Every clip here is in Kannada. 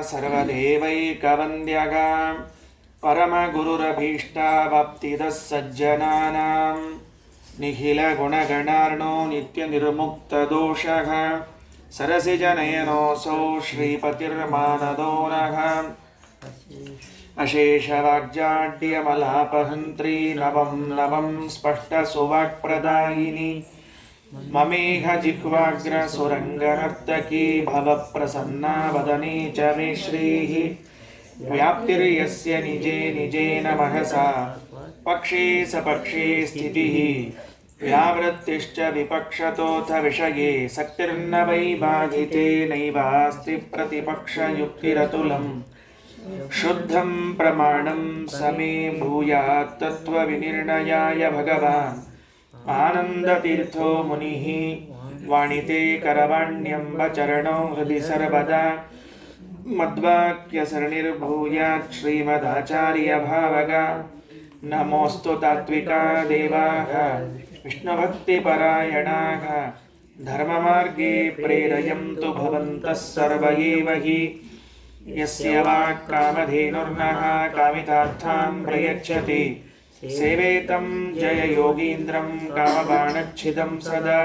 ಸರ್ವದೇವೈಕವಂದ್ಯಃ ಪರಮಗುರುರಭೀಷ್ಟಾವಾಪ್ತಿದಃ ಸಜ್ಜನಾನಾಂ ನಿಖಿಲಗುಣಗಣಾರ್ಣೋ ನಿತ್ಯನಿರ್ಮುಕ್ತದೋಷಃ ಸರಸಿಜನಯನೋऽಸೌ ಶ್ರೀಪತಿರ್ಮಾನದೋ ನಃ ಅಶೇಷವಾಗ್ಜಾಡ್ಯಮಲಾಪಹಂತ್ರಿ ನವಂ ನವಂ ಸ್ಪಷ್ಟಸುವಾಕ್ಪ್ರದಾಯಿನಿ ಮಮೇಘ ಜಿಹ್ವಾಗ್ರ ಸುರಂಗನರ್ತಕೀ ಭವಪ್ರಸನ್ನಾ ವದನೆ ಚ ಮೇ ಶ್ರೀಃ ವ್ಯಾಪ್ತಿರ್ಯಸ್ಯ ನಿಜೇ ನಿಜೇನ ಮಹಸಾ ಪಕ್ಷೇ ಸಪಕ್ಷೇ ಸ್ಥಿತಿಃ ವ್ಯಾವೃತ್ತಿಶ್ಚ ವಿಪಕ್ಷತೋಥ ವಿಷಯೇ ಸಕ್ತಿರ್ನ ವೈ ಬಾಧಿತೆ ನೈವಾಸ್ತಿ ಪ್ರತಿಪಕ್ಷಯುಕ್ತಿರತುಲಂ ಶುದ್ಧಂ ಪ್ರಮಾಣಂ ಸಮೇ ಭೂಯಾತ್ ತತ್ವವಿನಿರ್ಣಯಾಯ ಭಗವಾನ್ ಆನಂದತೀರ್ಥೋ ಮುನಿಃ ವಾಣಿತೆ ಕರವಾಣ್ಯಂಬ ಚರಣೋ ಹೃದಯ ಸರ್ವದಾ ಮದ್ವಾಕ್ಯಸರಣಿರ್ಭೂಯಾತ್ ಶ್ರೀಮದಾಚಾರ್ಯ ಭಾವಗ ನಮೋಸ್ತು ತಾತ್ವಿಕಾ ದೇವಾಃ ವಿಷ್ಣುಭಕ್ತಿಪರಾಯಣಾಃ ಧರ್ಮಮಾರ್ಗೇ ಪ್ರೇರಯಂತು ಭವಂತಃ ಸರ್ವ ಏವ ಹಿ ಯಸ್ಯ ವಾಕ್ ಕಾಮಧೇನುರ್ನಃ ಕಾಮಿತಾರ್ಥಾನ್ ಪ್ರಯಚ್ಛತಿ ಸೇವೇತಂ ಜಯ ಯೋಗೀಂದ್ರಂ ಕಾಮಬಾಣಚ್ಛಿದಂ ಸದಾ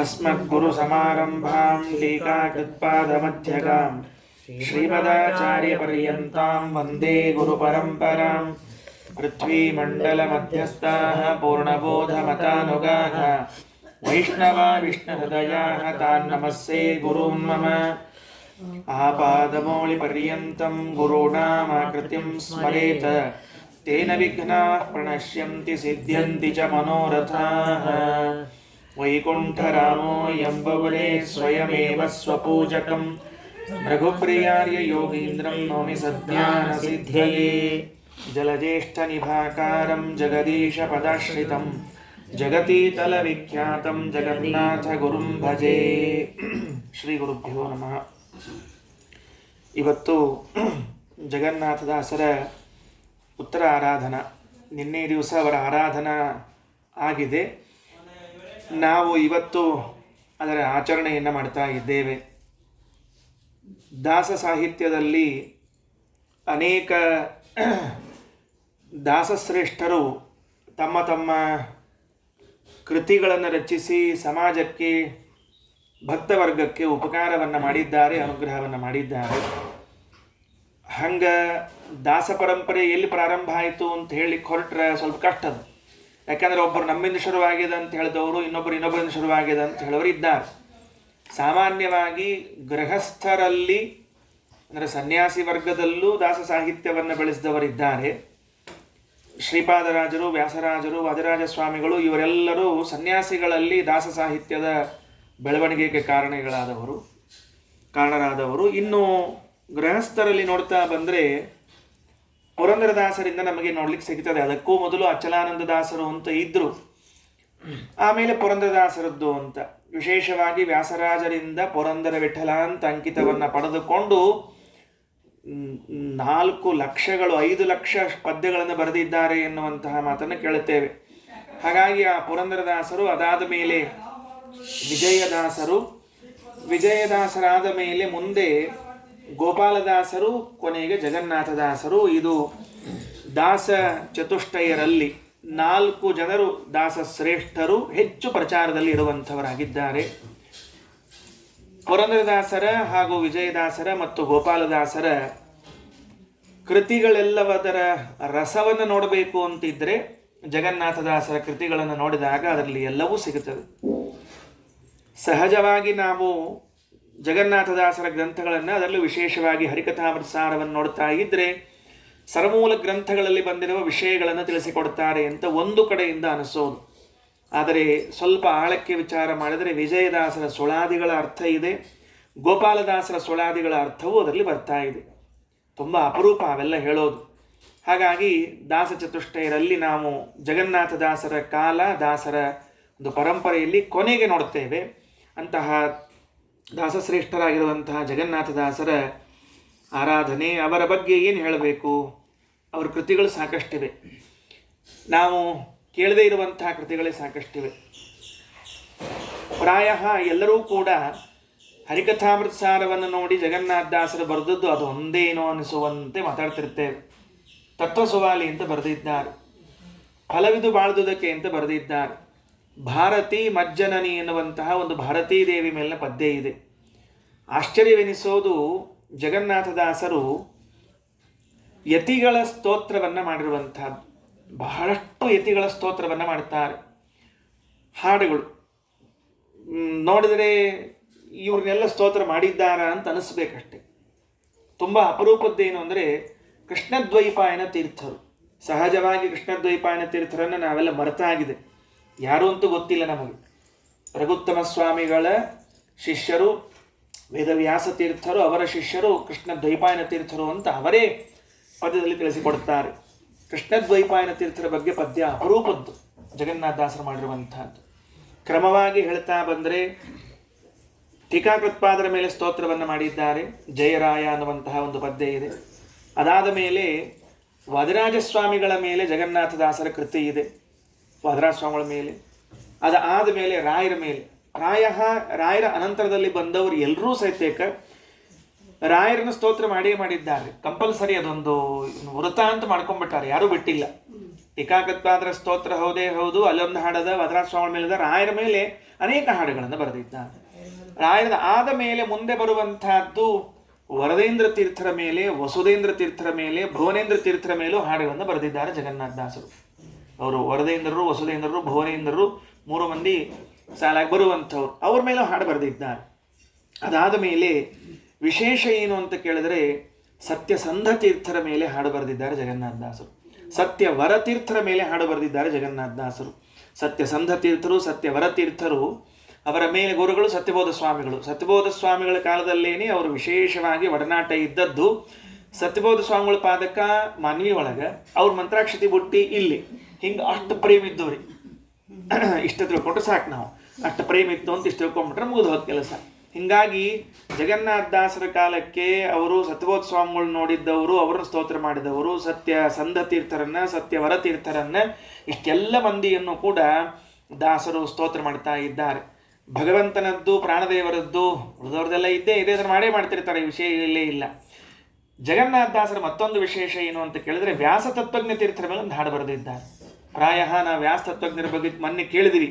ಅಸ್ಮದ್ಗುರು ಸಮಾರಂಭಾಂ ಟೀಕಾಕೃತ್ಪಾದಮಧ್ಯಗಾಂ ಶ್ರೀಮದಾಚಾರ್ಯಪರ್ಯಂತಾಂ ವಂದೇ ಗುರುಪರಂಪರಾಂ ಪೃಥ್ವೀಮಂಡಲಮಧ್ಯಸ್ಥಾಃ ಪೂರ್ಣಬೋಧಮತಾನುಗಾಃ ವೈಷ್ಣವಾ ವಿಷ್ಣುಹೃದಯಾಃ ತಾನ್ ನಮಸ್ಸೇ ಗುರೂನ್ ಮಮ ಆಪಾದಮೌಳಿಪರ್ಯಂತಂ ಗುರುಣಾಮಾಕೃತಿಂ ಸ್ಮರೇತ್ ತೇನ ವಿಘ್ನಾಃ ಪ್ರಣಶ್ಯಂತಿ ಸಿದ್ಧ್ಯಂತಿ ಚ ಮನೋರಥಾಃ ವೈಕುಂಠರಾಮೋ ಯಂಬಗುಲೇ ಸ್ವಯಮೇವ ಸ್ವಪೂಜಕಂ ರಘುಪ್ರಿಯಾರ್ಯ ಯೋಗೀಂದ್ರಂ ನೌಮಿ ಸದ್ಜ್ಞಾನಸಿದ್ಧಯೇ ಜಲಜ್ಯೇಷ್ಠನಿಭಾಕಾರಂ ಜಗದೀಶ ಪದಾಶ್ರಿತಂ ಜಗತೀತಲವಿಖ್ಯಾತಂ ಜಗನ್ನಾಥ ಗುರುಂ ಭಜೆ. ಶ್ರೀ ಗುರುಭ್ಯೋ ನಮಃ. ಇವತ್ತು ಜಗನ್ನಾಥದಾಸರ ಉತ್ತರ ಆರಾಧನಾ. ನಿನ್ನೆ ದಿವಸ ಅವರ ಆರಾಧನಾ ಆಗಿದೆ. ನಾವು ಇವತ್ತು ಅದರ ಆಚರಣೆಯನ್ನು ಮಾಡ್ತಾ ಇದ್ದೇವೆ. ದಾಸ ಸಾಹಿತ್ಯದಲ್ಲಿ ಅನೇಕ ದಾಸಶ್ರೇಷ್ಠರು ತಮ್ಮ ತಮ್ಮ ಕೃತಿಗಳನ್ನು ರಚಿಸಿ ಸಮಾಜಕ್ಕೆ ಭಕ್ತವರ್ಗಕ್ಕೆ ಉಪಕಾರವನ್ನು ಮಾಡಿದ್ದಾರೆ, ಅನುಗ್ರಹವನ್ನು ಮಾಡಿದ್ದಾರೆ. ಹಂಗೆ ದಾಸ ಪರಂಪರೆ ಎಲ್ಲಿ ಪ್ರಾರಂಭ ಆಯಿತು ಅಂತ ಹೇಳಿಕ್ಕೆ ಹೊರಟ್ರೆ ಸ್ವಲ್ಪ ಕಷ್ಟ ಅದು. ಯಾಕಂದರೆ ಒಬ್ಬರು ನಮ್ಮಿಂದ ಶುರುವಾಗಿದೆ ಅಂತ ಹೇಳಿದವರು ಇನ್ನೊಬ್ಬರಿಂದ ಶುರುವಾಗಿದೆ ಅಂತ ಹೇಳೋರು ಇದ್ದಾರೆ. ಸಾಮಾನ್ಯವಾಗಿ ಗೃಹಸ್ಥರಲ್ಲಿ ಅಂದರೆ ಸನ್ಯಾಸಿ ವರ್ಗದಲ್ಲೂ ದಾಸ ಸಾಹಿತ್ಯವನ್ನು ಬೆಳೆಸಿದವರಿದ್ದಾರೆ. ಶ್ರೀಪಾದರಾಜರು, ವ್ಯಾಸರಾಜರು, ವಾದಿರಾಜ ಸ್ವಾಮಿಗಳು ಇವರೆಲ್ಲರೂ ಸನ್ಯಾಸಿಗಳಲ್ಲಿ ದಾಸ ಸಾಹಿತ್ಯದ ಬೆಳವಣಿಗೆಗೆ ಕಾರಣರಾದವರು. ಇನ್ನು ಗೃಹಸ್ಥರಲ್ಲಿ ನೋಡ್ತಾ ಬಂದರೆ ಪುರಂದರದಾಸರಿಂದ ನಮಗೆ ನೋಡ್ಲಿಕ್ಕೆ ಸಿಗ್ತದೆ. ಅದಕ್ಕೂ ಮೊದಲು ಅಚಲಾನಂದದಾಸರು ಅಂತ ಇದ್ದರು, ಆಮೇಲೆ ಪುರಂದರದಾಸರದ್ದು ಅಂತ. ವಿಶೇಷವಾಗಿ ವ್ಯಾಸರಾಜರಿಂದ ಪುರಂದರ ವಿಠಲ ಅಂತ ಅಂಕಿತವನ್ನು ಪಡೆದುಕೊಂಡು 4 ಲಕ್ಷಗಳು 5 ಲಕ್ಷ ಪದ್ಯಗಳನ್ನು ಬರೆದಿದ್ದಾರೆ ಎನ್ನುವಂತಹ ಮಾತನ್ನು ಕೇಳುತ್ತೇವೆ. ಹಾಗಾಗಿ ಆ ಪುರಂದರದಾಸರು, ಅದಾದ ಮೇಲೆ ವಿಜಯದಾಸರಾದ ಮೇಲೆ ಮುಂದೆ ಗೋಪಾಲದಾಸರು, ಕೊನೆಗೆ ಜಗನ್ನಾಥದಾಸರು. ಇದು ದಾಸ ಚತುಷ್ಟಯರಲ್ಲಿ 4 ಜನರು ದಾಸ ಶ್ರೇಷ್ಠರು ಹೆಚ್ಚು ಪ್ರಚಾರದಲ್ಲಿ ಇರುವಂಥವರಾಗಿದ್ದಾರೆ. ಪುರಂದರದಾಸರ ಹಾಗೂ ವಿಜಯದಾಸರ ಮತ್ತು ಗೋಪಾಲದಾಸರ ಕೃತಿಗಳೆಲ್ಲವದರ ರಸವನ್ನು ನೋಡಬೇಕು ಅಂತಿದ್ದರೆ ಜಗನ್ನಾಥದಾಸರ ಕೃತಿಗಳನ್ನು ನೋಡಿದಾಗ ಅದರಲ್ಲಿ ಎಲ್ಲವೂ ಸಿಗುತ್ತದೆ. ಸಹಜವಾಗಿ ನಾವು ಜಗನ್ನಾಥದಾಸರ ಗ್ರಂಥಗಳನ್ನು, ಅದರಲ್ಲೂ ವಿಶೇಷವಾಗಿ ಹರಿಕಥಾಮೃತಸಾರವನ್ನು ನೋಡ್ತಾ ಇದ್ದರೆ ಸರ್ವಮೂಲ ಗ್ರಂಥಗಳಲ್ಲಿ ಬಂದಿರುವ ವಿಷಯಗಳನ್ನು ತಿಳಿಸಿಕೊಡ್ತಾರೆ ಅಂತ ಒಂದು ಕಡೆಯಿಂದ ಅನಿಸೋದು. ಆದರೆ ಸ್ವಲ್ಪ ಆಳಕ್ಕೆ ವಿಚಾರ ಮಾಡಿದರೆ ವಿಜಯದಾಸರ ಸುಳಾದಿಗಳ ಅರ್ಥ ಇದೆ, ಗೋಪಾಲದಾಸರ ಸುಳಾದಿಗಳ ಅರ್ಥವೂ ಅದರಲ್ಲಿ ಬರ್ತಾ ಇದೆ. ತುಂಬ ಅಪರೂಪ ಅವೆಲ್ಲ ಹೇಳೋದು. ಹಾಗಾಗಿ ದಾಸ ಚತುಷ್ಟಯರಲ್ಲಿ ನಾವು ಜಗನ್ನಾಥದಾಸರ ಕಾಲ, ದಾಸರ ಒಂದು ಪರಂಪರೆಯಲ್ಲಿ ಕೊನೆಗೆ ನೋಡ್ತೇವೆ. ಅಂತಹ ದಾಸಶ್ರೇಷ್ಠರಾಗಿರುವಂತಹ ಜಗನ್ನಾಥದಾಸರ ಆರಾಧನೆ, ಅವರ ಬಗ್ಗೆ ಏನು ಹೇಳಬೇಕು? ಅವರ ಕೃತಿಗಳು ಸಾಕಷ್ಟಿವೆ. ನಾವು ಕೇಳದೇ ಇರುವಂತಹ ಕೃತಿಗಳೇ ಸಾಕಷ್ಟಿವೆ. ಪ್ರಾಯ ಎಲ್ಲರೂ ಕೂಡ ಹರಿಕಥಾಮೃತಸಾರವನ್ನು ನೋಡಿ ಜಗನ್ನಾಥದಾಸರು ಬರೆದದ್ದು ಅದು ಒಂದೇನೋ ಅನಿಸುವಂತೆ ಮಾತಾಡ್ತಿರ್ತೇವೆ. ತತ್ವಸುವಾಲಿ ಅಂತ ಬರೆದಿದ್ದಾರೆ, ಫಲವಿದು ಬಾಳ್ದುದಕ್ಕೆ ಅಂತ ಬರೆದಿದ್ದಾರೆ. ಭಾರತಿ ಮಜ್ಜನನಿ ಎನ್ನುವಂತಹ ಒಂದು ಭಾರತೀ ದೇವಿ ಮೇಲಿನ ಪದ್ಯ ಇದೆ. ಆಶ್ಚರ್ಯವೆನಿಸೋದು, ಜಗನ್ನಾಥದಾಸರು ಯತಿಗಳ ಸ್ತೋತ್ರವನ್ನು ಮಾಡಿರುವಂತಹದ್ದು. ಬಹಳಷ್ಟು ಯತಿಗಳ ಸ್ತೋತ್ರವನ್ನು ಮಾಡ್ತಾರೆ. ಹಾಡುಗಳು ನೋಡಿದರೆ ಇವ್ರನ್ನೆಲ್ಲ ಸ್ತೋತ್ರ ಮಾಡಿದ್ದಾರಾ ಅಂತ ಅನಿಸ್ಬೇಕಷ್ಟೆ. ತುಂಬ ಅಪರೂಪದ್ದೇನು ಅಂದರೆ ಕೃಷ್ಣದ್ವೈಪಾಯನ ತೀರ್ಥರು. ಸಹಜವಾಗಿ ಕೃಷ್ಣದ್ವೈಪಾಯನ ತೀರ್ಥರನ್ನು ನಾವೆಲ್ಲ ಮರೆತಾಗಿದೆ, ಯಾರು ಅಂತೂ ಗೊತ್ತಿಲ್ಲ ನಮಗೆ. ರಘುತ್ತಮ ಸ್ವಾಮಿಗಳ ಶಿಷ್ಯರು ವೇದವ್ಯಾಸ ತೀರ್ಥರು, ಅವರ ಶಿಷ್ಯರು ಕೃಷ್ಣದ್ವೈಪಾಯನ ತೀರ್ಥರು ಅಂತ ಅವರೇ ಪದ್ಯದಲ್ಲಿ ತಿಳಿಸಿಕೊಡುತ್ತಾರೆ. ಕೃಷ್ಣದ್ವೈಪಾಯನ ತೀರ್ಥರ ಬಗ್ಗೆ ಪದ್ಯ ಅಪರೂಪದ್ದು ಜಗನ್ನಾಥದಾಸರು ಮಾಡಿರುವಂತಹದ್ದು. ಕ್ರಮವಾಗಿ ಹೇಳ್ತಾ ಬಂದರೆ ಟೀಕಾಕೃತ್ಪಾದರ ಮೇಲೆ ಸ್ತೋತ್ರವನ್ನು ಮಾಡಿದ್ದಾರೆ. ಜಯರಾಯ ಅನ್ನುವಂತಹ ಒಂದು ಪದ್ಯ ಇದೆ. ಅದಾದ ಮೇಲೆ ವಾದಿರಾಜಸ್ವಾಮಿಗಳ ಮೇಲೆ ಜಗನ್ನಾಥದಾಸರ ಕೃತಿ ಇದೆ, ವಾದಿರಾಜ ಸ್ವಾಮಿಗಳ ಮೇಲೆ. ಅದಾದ ಮೇಲೆ ರಾಯರ ಮೇಲೆ. ರಾಯರ ಅನಂತರದಲ್ಲಿ ಬಂದವರು ಎಲ್ಲರೂ ಸಹಿತ ರಾಯರನ್ನು ಸ್ತೋತ್ರ ಮಾಡಿದ್ದಾರೆ. ಕಂಪಲ್ಸರಿ ಅದೊಂದು ವೃತ ಅಂತ ಮಾಡ್ಕೊಂಡ್ಬಿಟ್ಟಾರೆ, ಯಾರೂ ಬಿಟ್ಟಿಲ್ಲ. ಟೀಕಾಕೃತ್ಪಾದರ ಸ್ತೋತ್ರ ಹೌದೇ ಹೌದು, ಅಲ್ಲೊಂದು ಹಾಡದ ವಾದಿರಾಜ ಸ್ವಾಮಿಗಳ ಮೇಲೆ, ರಾಯರ ಮೇಲೆ ಅನೇಕ ಹಾಡುಗಳನ್ನು ಬರೆದಿದ್ದಾರೆ. ರಾಯರದ ಆದ ಮೇಲೆ ಮುಂದೆ ಬರುವಂತಹದ್ದು ವರದೇಂದ್ರ ತೀರ್ಥರ ಮೇಲೆ, ವಸುದೇಂದ್ರ ತೀರ್ಥರ ಮೇಲೆ, ಭುವನೇಂದ್ರ ತೀರ್ಥರ ಮೇಲೂ ಹಾಡುಗಳನ್ನು ಬರೆದಿದ್ದಾರೆ ಜಗನ್ನಾಥದಾಸರು. ಅವರು ವರದೇಂದ್ರರು, ವಸುದೇಂದ್ರರು, ಭುವನೇಂದ್ರರು 3 ಮಂದಿ ಸಾಲಾಗಿ ಬರುವಂಥವ್ರು, ಅವ್ರ ಮೇಲೂ ಹಾಡು ಬರೆದಿದ್ದಾರೆ. ಅದಾದ ಮೇಲೆ ವಿಶೇಷ ಏನು ಅಂತ ಕೇಳಿದ್ರೆ ಸತ್ಯಸಂಧ ತೀರ್ಥರ ಮೇಲೆ ಹಾಡು ಬರೆದಿದ್ದಾರೆ ಜಗನ್ನಾಥದಾಸರು. ಸತ್ಯವರ ತೀರ್ಥರ ಮೇಲೆ ಹಾಡು ಬರೆದಿದ್ದಾರೆ ಜಗನ್ನಾಥದಾಸರು. ಸತ್ಯಸಂಧ ತೀರ್ಥರು, ಸತ್ಯವರ ತೀರ್ಥರು, ಅವರ ಮೇಲೆ ಗುರುಗಳು ಸತ್ಯಬೋಧ ಸ್ವಾಮಿಗಳು. ಸತ್ಯಬೋಧ ಸ್ವಾಮಿಗಳ ಕಾಲದಲ್ಲೇನೆ ಅವರು ವಿಶೇಷವಾಗಿ ಒಡನಾಟ ಇದ್ದದ್ದು. ಸತ್ಯಬೋಧ ಸ್ವಾಮಿಗಳ ಪಾದಕ ಮಾನ್ವಿ ಒಳಗೆ ಅವ್ರ ಮಂತ್ರಾಕ್ಷತಿ ಬುಟ್ಟಿ ಇಲ್ಲಿ ಹಿಂಗೆ ಅಷ್ಟು ಪ್ರೇಮ ಇದ್ದವ್ರಿ. ಇಷ್ಟ ತಿಳ್ಕೊಂಡ್ರೆ ಸಾಕು, ನಾವು ಅಷ್ಟು ಪ್ರೇಮ ಇತ್ತು ಅಂತ ಇಷ್ಟು ತಿಳ್ಕೊಂಡ್ಬಿಟ್ರೆ ಮುಗಿದು ಹೋದ ಕೆಲಸ. ಹೀಗಾಗಿ ಜಗನ್ನಾಥದಾಸರ ಕಾಲಕ್ಕೆ ಅವರು ಸತ್ಯಬೋಧ ಸ್ವಾಮಿಗಳು ನೋಡಿದ್ದವರು, ಅವರನ್ನು ಸ್ತೋತ್ರ ಮಾಡಿದವರು, ಸತ್ಯ ಸಂಧ ತೀರ್ಥರನ್ನ, ಸತ್ಯವರ ತೀರ್ಥರನ್ನ, ಇಷ್ಟೆಲ್ಲ ಮಂದಿಯನ್ನು ಕೂಡ ದಾಸರು ಸ್ತೋತ್ರ ಮಾಡ್ತಾ ಇದ್ದಾರೆ. ಭಗವಂತನದ್ದು, ಪ್ರಾಣದೇವರದ್ದು, ಉಳಿದವ್ರದ್ದೆಲ್ಲ ಇದ್ದೇ ಇದೆ, ಅದನ್ನು ಮಾಡೇ ಮಾಡ್ತಿರ್ತಾರೆ, ಈ ವಿಷಯ ಇಲ್ಲೇ ಇಲ್ಲ. ಜಗನ್ನಾಥದಾಸರ ಮತ್ತೊಂದು ವಿಶೇಷ ಏನು ಅಂತ ಕೇಳಿದ್ರೆ ವ್ಯಾಸ ತತ್ವಜ್ಞ ತೀರ್ಥರ ಮೇಲೆ ಒಂದು ಹಾಡು ಬರೆದಿದ್ದಾರೆ. ಪ್ರಾಯ ನಾವು ವ್ಯಾಸ ತತ್ವಜ್ಞರ ಬಗ್ಗೆ ಮೊನ್ನೆ ಕೇಳಿದಿವಿ,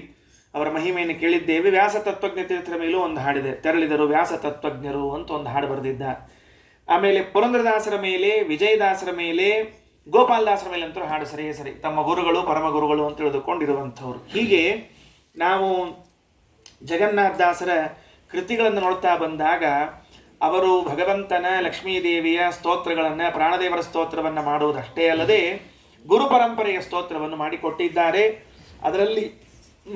ಅವರ ಮಹಿಮೆಯನ್ನು ಕೇಳಿದ್ದೇವೆ. ವ್ಯಾಸ ತತ್ವಜ್ಞ ತೀರ್ಥರ ಮೇಲೂ ಒಂದು ಹಾಡಿದೆ, ತೆರಳಿದರು ವ್ಯಾಸ ತತ್ವಜ್ಞರು ಅಂತ ಒಂದು ಹಾಡು ಬರೆದಿದ್ದಾರೆ. ಆಮೇಲೆ ಪುರಂದರದಾಸರ ಮೇಲೆ, ವಿಜಯದಾಸರ ಮೇಲೆ, ಗೋಪಾಲದಾಸರ ಮೇಲೆ ಅಂತೂ ಹಾಡು ಸರಿ ತಮ್ಮ ಗುರುಗಳು ಪರಮ ಗುರುಗಳು ಅಂತ ತಿಳಿದುಕೊಂಡಿರುವಂಥವ್ರು. ಹೀಗೆ ನಾವು ಜಗನ್ನಾಥದಾಸರ ಕೃತಿಗಳನ್ನು ನೋಡ್ತಾ ಬಂದಾಗ ಅವರು ಭಗವಂತನ, ಲಕ್ಷ್ಮೀದೇವಿಯ ಸ್ತೋತ್ರಗಳನ್ನು, ಪ್ರಾಣದೇವರ ಸ್ತೋತ್ರವನ್ನು ಮಾಡುವುದಷ್ಟೇ ಅಲ್ಲದೆ ಗುರು ಪರಂಪರೆಯ ಸ್ತೋತ್ರವನ್ನು ಮಾಡಿಕೊಟ್ಟಿದ್ದಾರೆ. ಅದರಲ್ಲಿ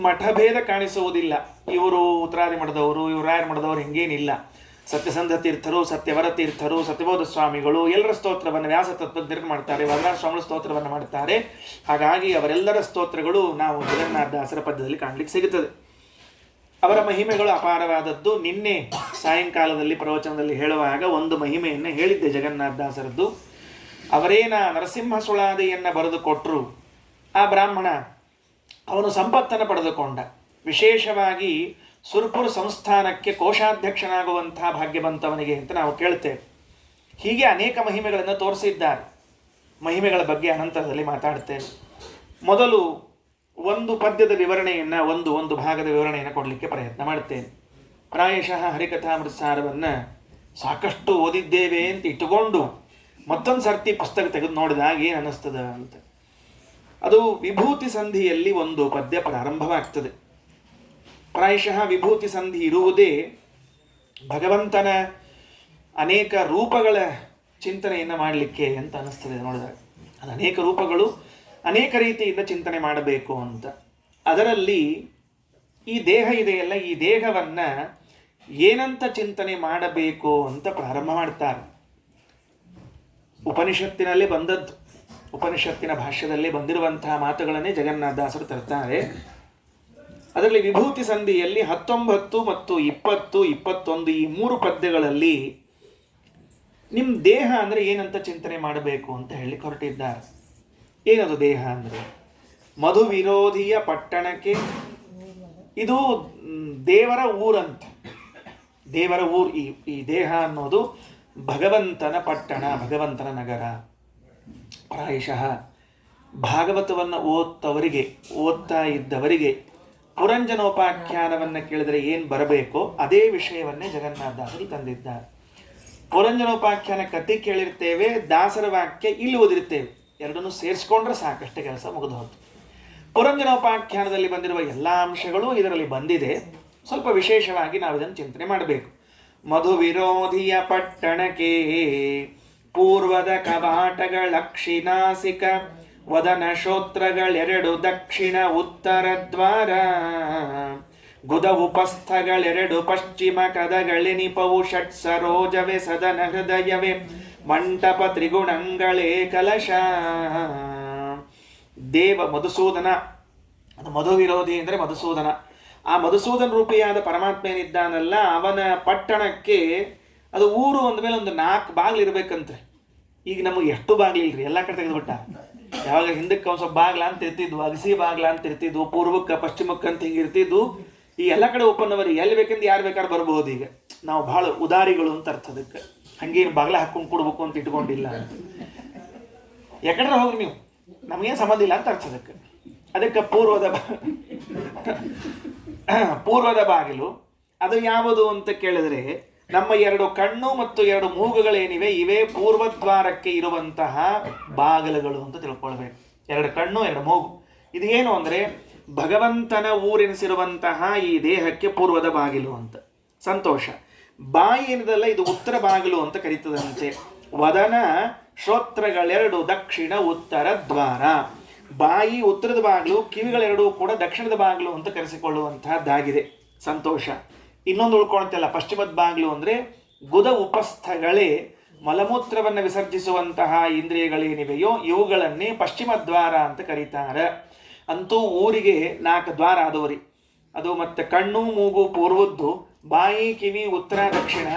ಮಠಭೇದ ಕಾಣಿಸುವುದಿಲ್ಲ. ಇವರು ಉತ್ತರಾದಿ ಮಠದವರು, ಇವರು ರಾಯರ ಮಠದವರು, ಹಿಂಗೇನಿಲ್ಲ. ಸತ್ಯಸಂಧ ತೀರ್ಥರು, ಸತ್ಯವರ ತೀರ್ಥರು, ಸತ್ಯಬೋಧ ಸ್ವಾಮಿಗಳು ಎಲ್ಲರ ಸ್ತೋತ್ರವನ್ನು ವ್ಯಾಸ ತತ್ವಜ್ಞರು ಮಾಡ್ತಾರೆ, ವರದಾನ ಸ್ವಾಮಿಗಳ ಸ್ತೋತ್ರವನ್ನು ಮಾಡ್ತಾರೆ. ಹಾಗಾಗಿ ಅವರೆಲ್ಲರ ಸ್ತೋತ್ರಗಳು ನಾವು ಜಗನ್ನಾಥದಾಸರ ಪದ್ಯದಲ್ಲಿ ಕಾಣಲಿಕ್ಕೆ ಸಿಗುತ್ತದೆ. ಅವರ ಮಹಿಮೆಗಳು ಅಪಾರವಾದದ್ದು. ನಿನ್ನೆ ಸಾಯಂಕಾಲದಲ್ಲಿ ಪ್ರವಚನದಲ್ಲಿ ಹೇಳುವಾಗ ಒಂದು ಮಹಿಮೆಯನ್ನು ಹೇಳಿದ್ದೆ ಜಗನ್ನಾಥದಾಸರದ್ದು. ಅವರೇನ ನರಸಿಂಹ ಸುಳಾದಿಯನ್ನು ಬರೆದು ಕೊಟ್ಟರು, ಆ ಬ್ರಾಹ್ಮಣ ಅವನು ಸಂಪತ್ತನ್ನು ಪಡೆದುಕೊಂಡ. ವಿಶೇಷವಾಗಿ ಸುರ್ಪುರ್ ಸಂಸ್ಥಾನಕ್ಕೆ ಕೋಶಾಧ್ಯಕ್ಷನಾಗುವಂತಹ ಭಾಗ್ಯ ಬಂತವನಿಗೆ ಅಂತ ನಾವು ಕೇಳ್ತೇವೆ. ಹೀಗೆ ಅನೇಕ ಮಹಿಮೆಗಳನ್ನು ತೋರಿಸಿದ್ದಾರೆ. ಮಹಿಮೆಗಳ ಬಗ್ಗೆ ಅನಂತರದಲ್ಲಿ ಮಾತಾಡ್ತೇನೆ. ಮೊದಲು ಒಂದು ಪದ್ಯದ ವಿವರಣೆಯನ್ನು, ಒಂದು ಭಾಗದ ವಿವರಣೆಯನ್ನು ಕೊಡಲಿಕ್ಕೆ ಪ್ರಯತ್ನ ಮಾಡ್ತೇನೆ. ಪ್ರಾಯಶಃ ಹರಿಕಥಾಮೃತಸಾರವನ್ನು ಸಾಕಷ್ಟು ಓದಿದ್ದೇವೆ ಅಂತ ಇಟ್ಟುಕೊಂಡು ಮತ್ತೊಂದು ಸರ್ತಿ ಪುಸ್ತಕ ತೆಗೆದು ನೋಡಿದಾಗ ಏನು ಅನ್ನಿಸ್ತದ ಅಂತ. ಅದು ವಿಭೂತಿ ಸಂಧಿಯಲ್ಲಿ ಒಂದು ಪದ್ಯ ಪ್ರಾರಂಭವಾಗ್ತದೆ. ಪ್ರಾಯಶಃ ವಿಭೂತಿ ಸಂಧಿ ಇರುವುದೇ ಭಗವಂತನ ಅನೇಕ ರೂಪಗಳ ಚಿಂತನೆಯನ್ನು ಮಾಡಲಿಕ್ಕೆ ಅಂತ ಅನ್ನಿಸ್ತದೆ ನೋಡಿದಾಗ. ಅದು ಅನೇಕ ರೂಪಗಳು, ಅನೇಕ ರೀತಿಯಿಂದ ಚಿಂತನೆ ಮಾಡಬೇಕು ಅಂತ. ಅದರಲ್ಲಿ ಈ ದೇಹ ಇದೆಯಲ್ಲ, ಈ ದೇಹವನ್ನು ಏನಂತ ಚಿಂತನೆ ಮಾಡಬೇಕು ಅಂತ ಪ್ರಾರಂಭ ಮಾಡ್ತಾರೆ. ಉಪನಿಷತ್ತಿನಲ್ಲಿ ಬಂದದ್ದು, ಉಪನಿಷತ್ತಿನ ಭಾಷ್ಯದಲ್ಲಿ ಬಂದಿರುವಂತಹ ಮಾತುಗಳನ್ನೇ ಜಗನ್ನಾಥದಾಸರು ತರ್ತಾರೆ. ಅದರಲ್ಲಿ ವಿಭೂತಿ ಸಂಧಿಯಲ್ಲಿ 19 ಮತ್ತು 20, 21 ಈ 3 ಪದ್ಯಗಳಲ್ಲಿ ನಿಮ್ಮ ದೇಹ ಅಂದರೆ ಏನಂತ ಚಿಂತನೆ ಮಾಡಬೇಕು ಅಂತ ಹೇಳಿ ಹೊರಟಿದ್ದಾರೆ. ಏನದು ದೇಹ ಅಂದರೆ? ಮಧು ವಿರೋಧಿಯ ಪಟ್ಟಣಕ್ಕೆ ಇದು ದೇವರ ಊರಂತ. ದೇವರ ಊರು. ಈ ದೇಹ ಅನ್ನೋದು ಭಗವಂತನ ಪಟ್ಟಣ, ಭಗವಂತನ ನಗರ. ಪ್ರಾಯಶಃ ಭಾಗವತವನ್ನು ಓದ್ತಾ ಇದ್ದವರಿಗೆ ಪುರಂಜನೋಪಾಖ್ಯಾನವನ್ನು ಕೇಳಿದರೆ ಏನು ಬರಬೇಕೋ ಅದೇ ವಿಷಯವನ್ನೇ ಜಗನ್ನಾಥದಾಸರು ತಂದಿದ್ದಾರೆ. ಪುರಂಜನೋಪಾಖ್ಯಾನ ಕಥೆ ಕೇಳಿರ್ತೇವೆ, ದಾಸರ ವಾಕ್ಯ ಇಲ್ಲಿ ಓದಿರ್ತೇವೆ, ಎರಡನ್ನೂ ಸೇರಿಸ್ಕೊಂಡ್ರೆ ಸಾಕಷ್ಟೇ, ಕೆಲಸ ಮುಗಿದು ಹೋಯ್ತು. ಪುರಂಜನೋಪಾಖ್ಯಾನದಲ್ಲಿ ಬಂದಿರುವ ಎಲ್ಲ ಅಂಶಗಳು ಇದರಲ್ಲಿ ಬಂದಿದೆ. ಸ್ವಲ್ಪ ವಿಶೇಷವಾಗಿ ನಾವು ಇದನ್ನು ಚಿಂತನೆ ಮಾಡಬೇಕು. ಮಧು ವಿರೋಧಿಯ ಪಟ್ಟಣಕ್ಕೆ ಪೂರ್ವದ ಕವಾಟಗಳಕ್ಷಿನಾಸಿಕ ವದನ ಶ್ರೋತ್ರಗಳೆರಡು ದಕ್ಷಿಣ ಉತ್ತರ ದ್ವಾರ ಗುದ ಉಪಸ್ಥಗಳೆರಡು ಪಶ್ಚಿಮ ಕದಗಳೆನಿಪವು ಷಟ್ ಸರೋಜವೇ ಸದನ ಹೃದಯವೇ ಮಂಟಪ ತ್ರಿಗುಣಂಗಳೇ ಕಲಶ. ದೇವ ಮಧುಸೂದನ, ಅದು ಮಧು ವಿರೋಧಿ ಅಂದರೆ ಮಧುಸೂದನ. ಆ ಮಧುಸೂದನ ರೂಪಿಯಾದ ಪರಮಾತ್ಮ ಏನಿದ್ದಾನಲ್ಲ, ಅವನ ಪಟ್ಟಣಕ್ಕೆ, ಅದು ಊರು ಅಂದಮೇಲೆ ಒಂದು 4 ಬಾಗಿಲು ಇರ್ಬೇಕಂತೆ. ಈಗ ನಮಗೆ ಎಷ್ಟು ಬಾಗಿಲಿಲ್ರಿ, ಎಲ್ಲ ಕಡೆ ತೆಗೆದುಬಿಟ್ಟ. ಯಾವಾಗ ಹಿಂದಕ್ಕೆ ಒಂದು ಸ್ವಲ್ಪ ಬಾಗ್ಲ ಅಂತ ಇರ್ತಿದ್ವು, ಅಗಸಿ ಬಾಗ್ಲ ಅಂತ ಇರ್ತಿದ್ವು, ಪೂರ್ವಕ್ಕೆ ಪಶ್ಚಿಮಕ್ಕೆ ಅಂತ ಹಿಂಗೆ ಇರ್ತಿದ್ವು. ಈ ಎಲ್ಲ ಕಡೆ ಓಪನ್ ಅವರಿ, ಎಲ್ಲಿ ಬೇಕೆಂದು ಯಾರು ಬೇಕಾದ್ರೆ ಬರ್ಬೋದು. ಈಗ ನಾವು ಭಾಳ ಉದಾರಿಗಳು ಅಂತ ಅರ್ಥ. ಅದಕ್ಕೆ ಹಂಗೇನು ಬಾಗ್ಲ ಹಾಕೊಂಡು ಕೊಡ್ಬೇಕು ಅಂತ ಇಟ್ಕೊಂಡಿಲ್ಲ. ಯಾಕಂದ್ರೆ ಹೋಗ್ರಿ ನೀವು, ನಮಗೇನು ಸಂಬಂಧ ಇಲ್ಲ ಅಂತ ಅರ್ಥ. ಅದಕ್ಕೆ ಪೂರ್ವದ ಬಾಗಿಲು ಅದು ಯಾವುದು ಅಂತ ಕೇಳಿದ್ರೆ, ನಮ್ಮ 2 ಕಣ್ಣು ಮತ್ತು 2 ಮೂಗುಗಳೇನಿವೆ, ಇವೇ ಪೂರ್ವದ್ವಾರಕ್ಕೆ ಇರುವಂತಹ ಬಾಗಿಲುಗಳು ಅಂತ ತಿಳ್ಕೊಳ್ಬೇಕು. 2 ಕಣ್ಣು 2 ಮೂಗು. ಇದು ಏನು ಅಂದರೆ ಭಗವಂತನ ಊರೆನಿಸಿರುವಂತಹ ಈ ದೇಹಕ್ಕೆ ಪೂರ್ವದ ಬಾಗಿಲು ಅಂತ. ಸಂತೋಷ. ಬಾಯಿ ಏನದಲ್ಲ, ಇದು ಉತ್ತರ ಬಾಗಿಲು ಅಂತ ಕರೀತದಂತೆ. ವದನ ಶ್ರೋತ್ರಗಳೆರಡು ದಕ್ಷಿಣ ಉತ್ತರ ದ್ವಾರ. ಬಾಯಿ ಉತ್ತರದ ಬಾಗಿಲು, ಕಿವಿಗಳೆರಡೂ ಕೂಡ ದಕ್ಷಿಣದ ಬಾಗಿಲು ಅಂತ ಕರೆಸಿಕೊಳ್ಳುವಂತಹದ್ದಾಗಿದೆ. ಸಂತೋಷ. ಇನ್ನೊಂದು ಉಳ್ಕೊಳ್ತಲ್ಲ, ಪಶ್ಚಿಮದ ಬಾಗಿಲು ಅಂದರೆ ಗುದ ಉಪಸ್ಥಗಳೇ ಮಲಮೂತ್ರವನ್ನು ವಿಸರ್ಜಿಸುವಂತಹ ಇಂದ್ರಿಯಗಳೇನಿವೆಯೋ ಇವುಗಳನ್ನೇ ಪಶ್ಚಿಮ ದ್ವಾರ ಅಂತ ಕರೀತಾರೆ. ಅಂತೂ ಊರಿಗೆ 4 ದ್ವಾರ ಆದವರಿ. ಅದು ಮತ್ತೆ ಕಣ್ಣು ಮೂಗು ಪೂರ್ವದ್ದು, ಬಾಯಿ ಕಿವಿ ಉತ್ತರ ದಕ್ಷಿಣ,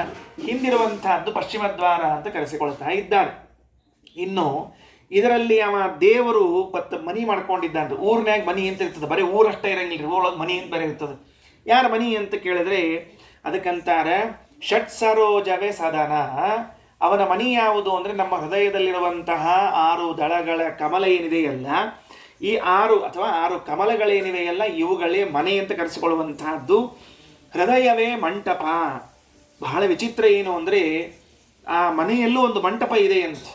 ಹಿಂದಿರುವಂತಹದ್ದು ಪಶ್ಚಿಮ ದ್ವಾರ ಅಂತ ಕರೆಸಿಕೊಳ್ತಾ ಇದ್ದಾರೆ. ಇನ್ನು ಇದರಲ್ಲಿ ಅವ ದೇವರು ಮನಿ ಮಾಡ್ಕೊಂಡಿದ್ದಾನೆ. ಊರಿನಾಗ ಮನಿ ಅಂತ ಇರ್ತದೆ, ಬರೀ ಊರಷ್ಟೇ ಇರಂಗಿಲ್ಲ, ಊರೊಳಗೆ ಮನಿ ಅಂತ ಬೇರೆ ಇರ್ತದೆ. ಯಾರ ಮನಿ ಅಂತ ಕೇಳಿದ್ರೆ ಅದಕ್ಕಂತಾರೆ ಷಟ್ ಸರೋಜವೇ ಸದನ. ಅವನ ಮನಿ ಯಾವುದು ಅಂದರೆ ನಮ್ಮ ಹೃದಯದಲ್ಲಿರುವಂತಹ 6 ದಳಗಳ ಕಮಲ ಏನಿದೆಯಲ್ಲ, ಈ 6 ಅಥವಾ 6 ಕಮಲಗಳೇನಿವೆಯಲ್ಲ, ಇವುಗಳೇ ಮನೆ ಅಂತ ಕರೆಸಿಕೊಳ್ಳುವಂತಹದ್ದು. ಹೃದಯವೇ ಮಂಟಪ. ಬಹಳ ವಿಚಿತ್ರ ಏನು ಅಂದರೆ, ಆ ಮನೆಯಲ್ಲೂ ಒಂದು ಮಂಟಪ ಇದೆ ಅಂತ.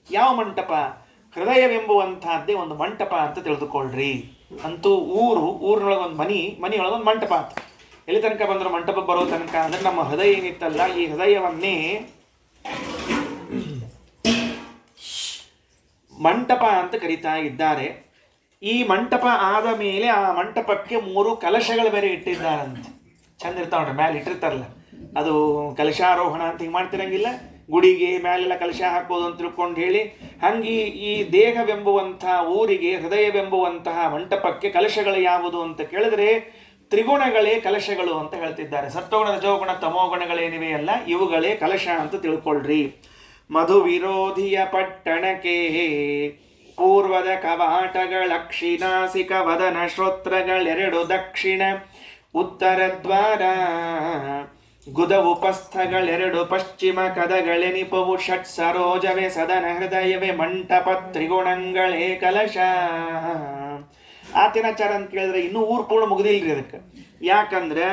ಯಾವ ಮಂಟಪ? ಹೃದಯವೆಂಬುವಂತಹದ್ದೇ ಒಂದು ಮಂಟಪ ಅಂತ ತಿಳಿದುಕೊಳ್ಳ್ರಿ. ಅಂತೂ ಊರಿನೊಳಗೆ ಒಂದು ಮನೆಯೊಳಗೊಂದು ಮಂಟಪ ಅಂತ. ಎಲ್ಲಿ ತನಕ ಬಂದ್ರೆ ಮಂಟಪ ಬರೋ ತನಕ ಅಂದರೆ ನಮ್ಮ ಹೃದಯ ಏನಿತ್ತಲ್ಲ, ಈ ಹೃದಯವನ್ನೇ ಮಂಟಪ ಅಂತ ಕರೀತಾ ಇದ್ದಾರೆ. ಈ ಮಂಟಪ ಆದ ಮೇಲೆ ಆ ಮಂಟಪಕ್ಕೆ 3 ಕಲಶಗಳು ಬೇರೆ ಇಟ್ಟಿದ್ದಾರಂತೆ. ಚಂದ ಇರ್ತಾವ ನೋಡ್ರಿ, ಮ್ಯಾಲೆ ಇಟ್ಟಿರ್ತಾರಲ್ಲ, ಅದು ಕಲಶಾರೋಹಣ ಅಂತ ಹಿಂಗೆ ಮಾಡ್ತಿರಂಗಿಲ್ಲ, ಗುಡಿಗೆ ಮ್ಯಾಲೆಲ್ಲ ಕಲಶ ಹಾಕೋದು ಅಂತ ತಿಳ್ಕೊಂಡು ಹೇಳಿ. ಹಂಗೆ ಈ ದೇಹವೆಂಬುವಂಥ ಊರಿಗೆ, ಹೃದಯವೆಂಬುವಂತಹ ಮಂಟಪಕ್ಕೆ ಕಲಶಗಳು ಯಾವುದು ಅಂತ ಕೇಳಿದ್ರೆ ತ್ರಿಗುಣಗಳೇ ಕಲಶಗಳು ಅಂತ ಹೇಳ್ತಿದ್ದಾರೆ. ಸತ್ವಗುಣ ರಜೋಗುಣ ತಮೋಗುಣಗಳೇನಿವೆಯಲ್ಲ, ಇವುಗಳೇ ಕಲಶ ಅಂತ ತಿಳ್ಕೊಳ್ರಿ. ಮಧು ವಿರೋಧಿಯ ಪಟ್ಟಣಕ್ಕೆ ಪೂರ್ವದ ಕವಾಟಗಳಕ್ಷಿನಾಸಿಕ ವದನ ಶ್ರೋತ್ರಗಳೆರಡು ದಕ್ಷಿಣ ಉತ್ತರ ದ್ವಾರ ಗುದ ಉಪಸ್ಥಗಳೆರಡು ಪಶ್ಚಿಮ ಕದಗಳೆನಿಪವು ಷಟ್ ಸರೋಜವೇ ಸದನ ಹೃದಯವೇ ಮಂಟಪ ತ್ರಿಗುಣಂಗಳೇ ಕಲಶ. ಆತೇನಾಚಾರ ಅಂತ ಕೇಳಿದ್ರೆ ಇನ್ನೂ ಊರು ಪೂರ್ಣ ಮುಗಿದಿಲ್ರಿ ಅದಕ್ಕೆ. ಯಾಕಂದ್ರೆ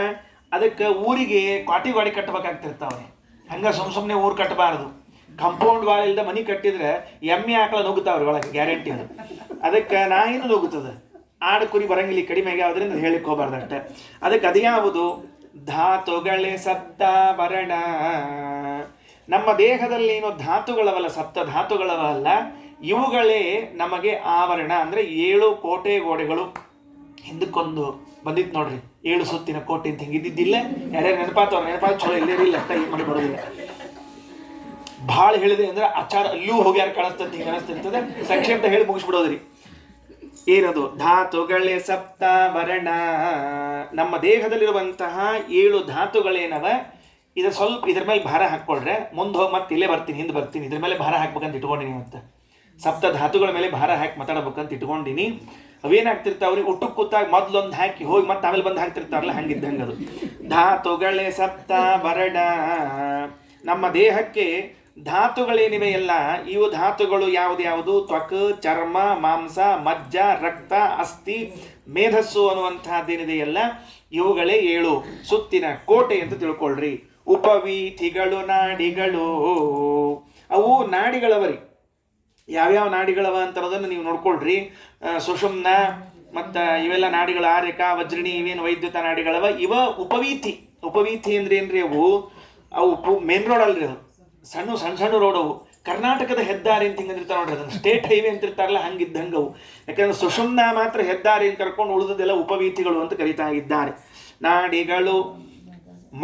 ಅದಕ್ಕೆ ಊರಿಗೆ ಕ್ವಾಟಿ ಗಾಡಿ ಕಟ್ಟಬೇಕಾಗ್ತಿರ್ತಾವೆ. ಹಂಗೆ ಸುಮ್ಮನೆ ಊರು ಕಟ್ಟಬಾರದು. ಕಂಪೌಂಡ್ ವಾಲ್ ಇಲ್ಲದೆ ಮನೆ ಕಟ್ಟಿದ್ರೆ ಎಮ್ಮೆ ಆಕಳ ನುಗ್ಗುತ್ತಾವ್ರಿ ಒಳಗೆ, ಗ್ಯಾರಂಟಿ ಅದು. ಅದಕ್ಕೆ ನಾಯಿನೂ ನುಗ್ಗುತ್ತದೆ. ಆಡು ಕುರಿ ಬರಂಗಿಲ್ಲ ಕಡಿಮೆ ಆಗೋದ್ರಿಂದ ಹೇಳಿಕ್ಕೆ ಹೋಗ್ಬಾರ್ದು ಅಷ್ಟೆ. ಅದಕ್ಕೆ ಅದ್ಯಾವುದು? ಧಾತುಗಳೇ ಸಪ್ತಾವರಣ. ನಮ್ಮ ದೇಹದಲ್ಲಿ ಏನು ಧಾತುಗಳವಲ್ಲ, ಸಪ್ತ ಧಾತುಗಳವಲ್ಲ, ಇವುಗಳೇ ನಮಗೆ ಆವರಣ. ಅಂದರೆ 7 ಕೋಟೆ ಗೋಡೆಗಳು. ಹಿಂದಕ್ಕೊಂದು ಬಂದಿತ್ತು ನೋಡ್ರಿ, 7 ಸುತ್ತಿನ ಕೋಟೆ ಅಂತ ಹಿಂಗಿದ್ದಿದ್ದಿಲ್ಲ. ಯಾರ್ಯಾರು ನೆನಪಾತ ಚಲೋ ಇಲ್ಲೇರಿಲ್ಲ, ಅಷ್ಟ ಏನು ಮಾಡಿ ಬರೋದಿಲ್ಲ. ಭಾಳ ಹೇಳಿದೆ ಅಂದ್ರೆ ಆಚಾರ ಅಲ್ಲೂ ಹೋಗ್ಯಾರ ಕಾಣಿಸ್ತಂತ ಹಿಂಗೆ ಅನಿಸ್ತಿರ್ತದೆ. ಸಂಕ್ಷೇಪ ಹೇಳಿ ಮುಗಿಸ್ಬಿಡೋದ್ರಿ. ಏನದು? ಧಾತುಗಳೇ ಸಪ್ತಾವರಣ. ನಮ್ಮ ದೇಹದಲ್ಲಿರುವಂತಹ 7 ಧಾತುಗಳೇನವ, ಇದು ಸ್ವಲ್ಪ ಇದ್ರ ಮೇಲೆ ಭಾರ ಹಾಕ್ಕೊಳ್ರೆ ಮುಂದೆ ಹೋಗಿ ಮತ್ತೆ ಇಲ್ಲೇ ಬರ್ತೀನಿ, ಹಿಂದೆ ಬರ್ತೀನಿ, ಇದ್ರ ಮೇಲೆ ಭಾರ ಹಾಕ್ಬೇಕಂತ ಇಟ್ಕೊಂಡಿನಿ. ಮತ್ತು ಸಪ್ತ ಧಾತುಗಳ ಮೇಲೆ ಭಾರ ಹಾಕಿ ಮಾತಾಡ್ಬೇಕಂತ ಇಟ್ಕೊಂಡಿನಿ. ಅವೇನಾಗ್ತಿರ್ತಾವ್ರಿ, ಊಟಕ್ಕೆ ಕೂತಾಗ ಮೊದ್ಲೊಂದು ಹಾಕಿ ಹೋಗಿ ಮತ್ತೆ ಆಮೇಲೆ ಬಂದು ಹಾಕ್ತಿರ್ತಾರಲ್ಲ, ಹಂಗಿದ್ದಂಗೆ ಅದು. ಧಾತುಗಳೇ ಸಪ್ತ ಬರಡ. ನಮ್ಮ ದೇಹಕ್ಕೆ ಧಾತುಗಳೇನಿವೆ ಎಲ್ಲ, ಇವು ಧಾತುಗಳು ಯಾವುದು ತ್ವಕ್, ಚರ್ಮ, ಮಾಂಸ, ಮಜ್ಜ, ರಕ್ತ, ಅಸ್ಥಿ, ಮೇಧಸ್ಸು ಅನ್ನುವಂತಹದ್ದೇನಿದೆಯಲ್ಲ, ಇವುಗಳೇ 7 ಸುತ್ತಿನ ಕೋಟೆ ಅಂತ ತಿಳ್ಕೊಳ್ರಿ. ಉಪವೀಥಿಗಳು ನಾಡಿಗಳು, ಅವು ನಾಡಿಗಳವರಿ. ಯಾವ್ಯಾವ ನಾಡಿಗಳವ ಅಂತ ಅನ್ನೋದನ್ನು ನೀವು ನೋಡ್ಕೊಳ್ರಿ. ಸುಷುಮ್ನ ಮತ್ತು ಇವೆಲ್ಲ ನಾಡಿಗಳು, ಆರ್ಯಕ, ವಜ್ರಿಣಿ, ಇವೇನು ವೈದ್ಯುತ ನಾಡಿಗಳವ, ಇವ ಉಪವೀಥಿ. ಉಪವೀಥಿ ಅಂದ್ರೆ ಏನ್ರಿ, ಅವು ಮೇನ್ ರೋಡ್ ಅಲ್ರಿ, ಅದು ಸಣ್ಣ ಸಣ್ಣ ರೋಡ್. ಅವು ಕರ್ನಾಟಕದ ಹೆದ್ದಾರಿ ಅಂತ ಹಿಂಗಂದಿರ್ತಾರೆ ನೋಡ್ರಿ, ಅದನ್ನು ಸ್ಟೇಟ್ ಹೈವೇ ಅಂತಿರ್ತಾರಲ್ಲ, ಹಂಗಿದ್ದಂಗೆ ಅವು. ಯಾಕಂದ್ರೆ ಸುಷುಮ್ನ ಮಾತ್ರ ಹೆದ್ದಾರಿ ಅಂತ ಕರ್ಕೊಂಡು ಉಳಿದದೆಲ್ಲ ಉಪವೀಥಿಗಳು ಅಂತ ಕರೀತಾ ಇದ್ದಾರೆ. ನಾಡಿಗಳು,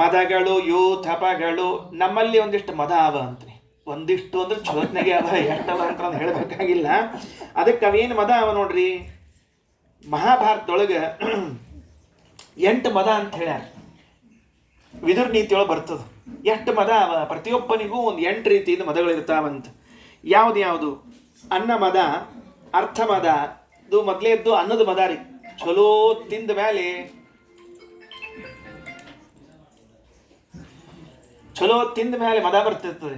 ಮದಗಳು, ಯೂಥಪಗಳು. ನಮ್ಮಲ್ಲಿ ಒಂದಿಷ್ಟು ಮದ ಅವ ಅಂತ್ರಿ, ಒಂದಿಷ್ಟು ಅಂದ್ರೆ ಚೋತ್ನೆಗೆ ಅವ, ಎಷ್ಟವ ಅಂತ ಹೇಳಬೇಕಾಗಿಲ್ಲ. ಅದಕ್ಕೆ ಅವೇನು ಮದ ಅವ ನೋಡ್ರಿ, ಮಹಾಭಾರತದೊಳಗೆ 8 ಮದ ಅಂತ ಹೇಳ್ಯಾರ. ವಿದುರ್ ನೀತಿಯೊಳಗೆ ಬರ್ತದೆ. ಎಷ್ಟು ಮದ ಅವ, ಪ್ರತಿಯೊಬ್ಬನಿಗೂ ಒಂದು 8 ರೀತಿಯಿಂದ ಮದಗಳಿರ್ತಾವಂತ. ಯಾವುದು ಅನ್ನ ಮದ, ಅರ್ಥ ಮದ. ಇದು ಮೊದಲೇದ್ದು ಅನ್ನದ ಮದ ರೀ. ಚಲೋ ತಿಂದ ಮೇಲೆ ಮದ ಬರ್ತಿರ್ತದೆ.